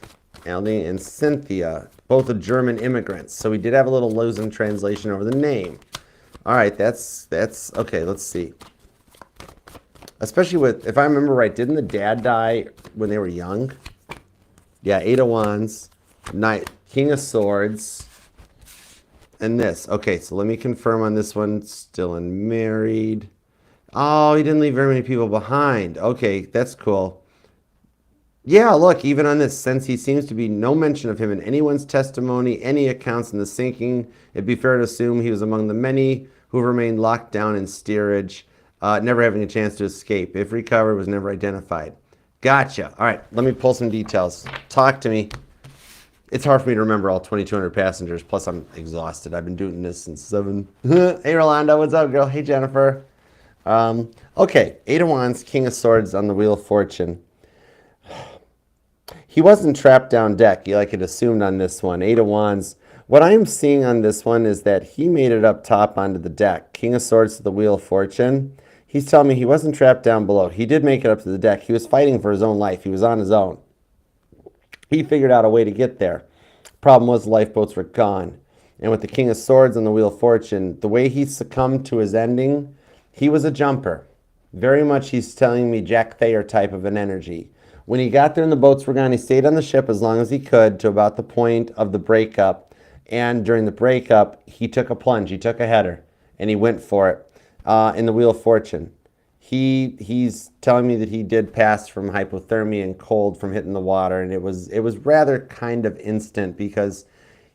Geraldine and Cynthia, both of German immigrants. So we did have a little losing translation over the name. All right, that's okay, let's see. Especially with, if I remember right, didn't the dad die when they were young? Yeah, 8 of Wands, Knight, King of Swords, and this. Okay, so let me confirm on this one. Still unmarried. Oh, he didn't leave very many people behind. Okay, that's cool. Yeah, look, even on this, since he seems to be no mention of him in anyone's testimony, any accounts in the sinking, it'd be fair to assume he was among the many who remained locked down in steerage, never having a chance to escape. If recovered, was never identified. Gotcha. All right, let me pull some details. Talk to me. It's hard for me to remember all 2,200 passengers, plus I'm exhausted. I've been doing this since 7. Hey, Rolando, what's up, girl? Hey, Jennifer. Okay, 8 of Wands, King of Swords on the Wheel of Fortune. He wasn't trapped down deck, like it assumed on this one. 8 of Wands. What I'm seeing on this one is that he made it up top onto the deck. King of Swords to the Wheel of Fortune. He's telling me he wasn't trapped down below. He did make it up to the deck. He was fighting for his own life. He was on his own. He figured out a way to get there. Problem was the lifeboats were gone. And with the King of Swords on the Wheel of Fortune, the way he succumbed to his ending, he was a jumper. Very much he's telling me Jack Thayer type of an energy. When he got there and the boats were gone, he stayed on the ship as long as he could to about the point of the breakup. And during the breakup, he took a plunge. He took a header, and he went for it in the Wheel of Fortune. He's telling me that he did pass from hypothermia and cold from hitting the water, and it was rather kind of instant because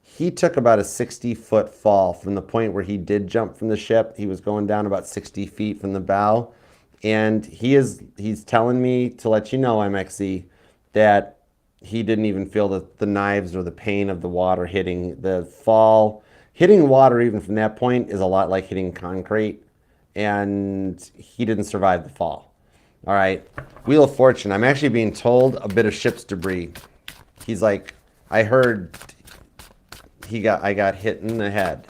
he took about a 60-foot fall from the point where he did jump from the ship. He was going down about 60 feet from the bow, and he's telling me to let you know, MXE, that he didn't even feel the knives or the pain of the water hitting the fall. Hitting water even from that point is a lot like hitting concrete, and he didn't survive the fall. All right, Wheel of Fortune. I'm actually being told a bit of ship's debris. He's like, I heard I got hit in the head.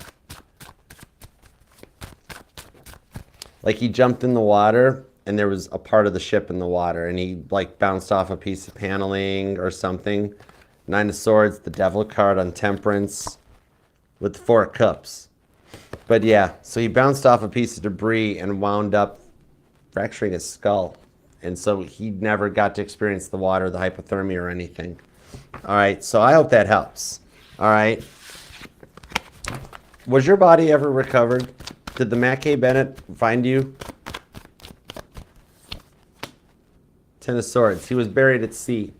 Like he jumped in the water and there was a part of the ship in the water and he like bounced off a piece of paneling or something. Nine of Swords, the Devil card on Temperance with the Four of Cups. But yeah, so he bounced off a piece of debris and wound up fracturing his skull. And so he never got to experience the water, the hypothermia or anything. All right, so I hope that helps. All right. Was your body ever recovered? Did the Matt K. Bennett find you? Ten of Swords. He was buried at sea.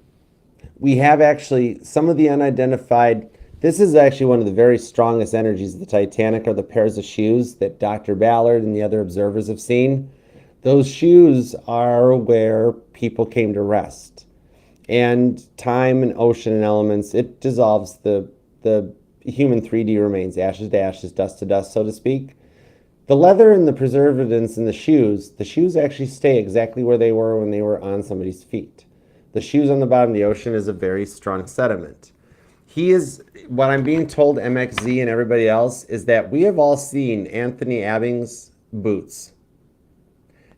We have actually some of the unidentified. This is actually one of the very strongest energies of the Titanic are the pairs of shoes that Dr. Ballard and the other observers have seen. Those shoes are where people came to rest. And time and ocean and elements, it dissolves the human 3D remains, ashes to ashes, dust to dust, so to speak. The leather and the preservatives in the shoes actually stay exactly where they were when they were on somebody's feet. The shoes on the bottom of the ocean is a very strong sediment. What I'm being told, MXZ and everybody else, is that we have all seen Anthony Abbing's boots.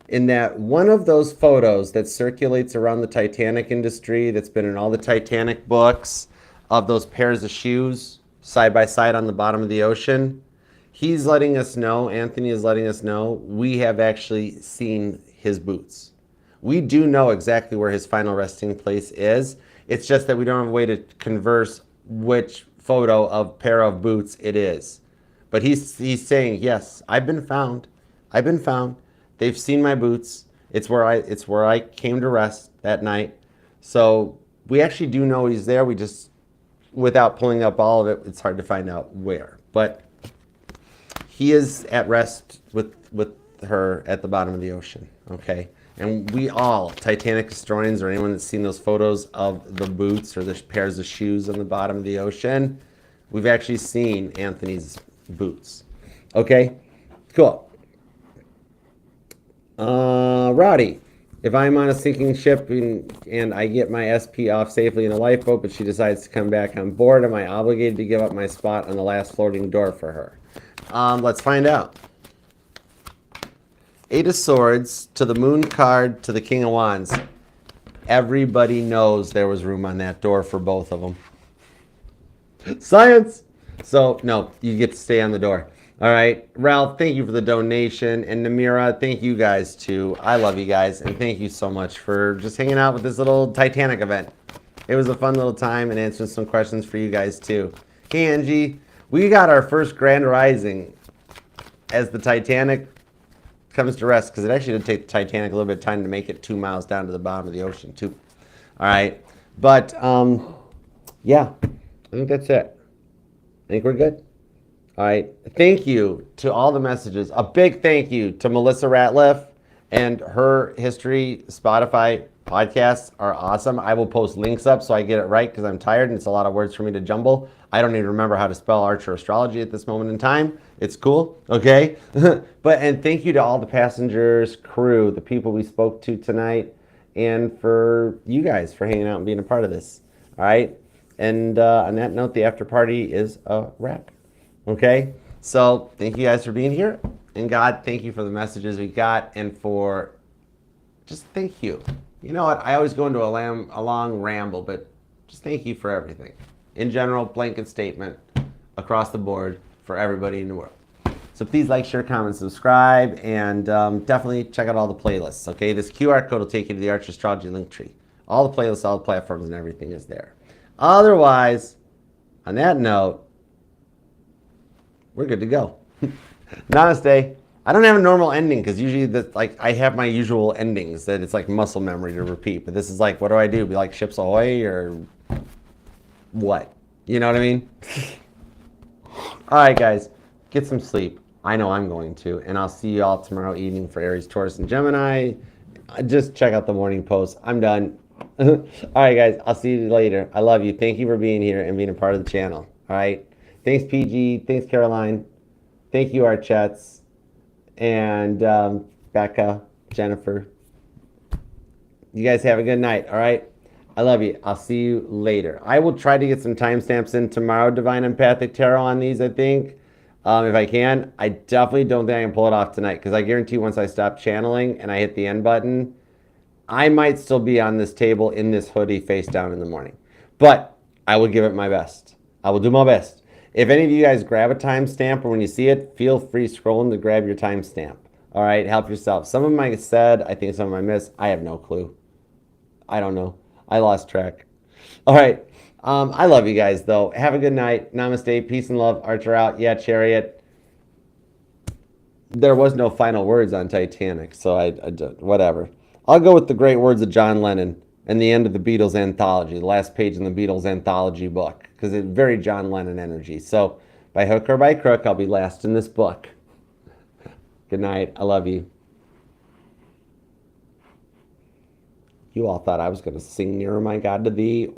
In that one of those photos that circulates around the Titanic industry, that's been in all the Titanic books, of those pairs of shoes side by side on the bottom of the ocean, he's letting us know, Anthony is letting us know, we have actually seen his boots. We do know exactly where his final resting place is. It's just that we don't have a way to converse which photo of pair of boots it is. But he's saying, yes, I've been found. I've been found. They've seen my boots. It's where I came to rest that night. So we actually do know he's there. We just, without pulling up all of it, it's hard to find out where. But he is at rest with her at the bottom of the ocean, okay? And we all, Titanic historians or anyone that's seen those photos of the boots or the pairs of shoes on the bottom of the ocean, we've actually seen Anthony's boots. Okay, cool. Roddy, if I'm on a sinking ship and I get my SP off safely in a lifeboat, but she decides to come back on board, am I obligated to give up my spot on the last floating door for her? Let's find out. Eight of Swords to the Moon card to the King of Wands. Everybody knows there was room on that door for both of them. Science! So, no, you get to stay on the door. All right. Ralph, thank you for the donation. And Namira, thank you guys too. I love you guys. And thank you so much for just hanging out with this little Titanic event. It was a fun little time and answering some questions for you guys too. Hey, Angie, we got our first Grand Rising as the Titanic comes to rest, because it actually did take the Titanic a little bit of time to make it 2 miles down to the bottom of the ocean too. All right. But, yeah, I think that's it. I think we're good. All right. Thank you to all the messages. A big thank you to Melissa Ratliff, and her history Spotify podcasts are awesome. I will post links up so I get it right, because I'm tired and it's a lot of words for me to jumble. I don't even remember how to spell Archer Astrology at this moment in time. It's cool, okay? And thank you to all the passengers, crew, the people we spoke to tonight, and for you guys for hanging out and being a part of this. All right? And on that note, the after party is a wrap. Okay? So thank you guys for being here. And God, thank you for the messages we got, and for just thank you. You know what? I always go into a long ramble, but just thank you for everything. In general, blanket statement across the board for everybody in the world. So please like, share, comment, subscribe, and definitely check out all the playlists, okay? This QR code will take you to the Archer Astrology link tree. All the playlists, all the platforms, and everything is there. Otherwise, on that note, we're good to go. Namaste. I don't have a normal ending because usually I have my usual endings that it's like muscle memory to repeat. But this is like, what do I do? Be like ships ahoy or what? You know what I mean? All right, guys, get some sleep. I know I'm going to, and I'll see you all tomorrow evening for Aries, Taurus, and Gemini. Just check out the morning post. I'm done. All right, guys, I'll see you later. I love you. Thank you for being here and being a part of the channel. All right. Thanks, PG. Thanks, Caroline. Thank you, our chats. And Becca, Jennifer. You guys have a good night, all right? I love you. I'll see you later. I will try to get some timestamps in tomorrow, Divine Empathic Tarot, on these, I think, if I can. I definitely don't think I can pull it off tonight because I guarantee once I stop channeling and I hit the end button, I might still be on this table in this hoodie face down in the morning. But I will give it my best. I will do my best. If any of you guys grab a timestamp or when you see it, feel free scrolling to grab your timestamp. All right, help yourself. Some of them I said, I think some of them I missed. I have no clue. I don't know. I lost track. All right. I love you guys, though. Have a good night. Namaste. Peace and love. Archer out. Yeah, Chariot. There was no final words on Titanic, so I whatever. I'll go with the great words of John Lennon and the end of the Beatles anthology, the last page in the Beatles anthology book, because it's very John Lennon energy. So by hook or by crook, I'll be last in this book. Good night. I love you. You all thought I was going to sing Nearer My God to Thee.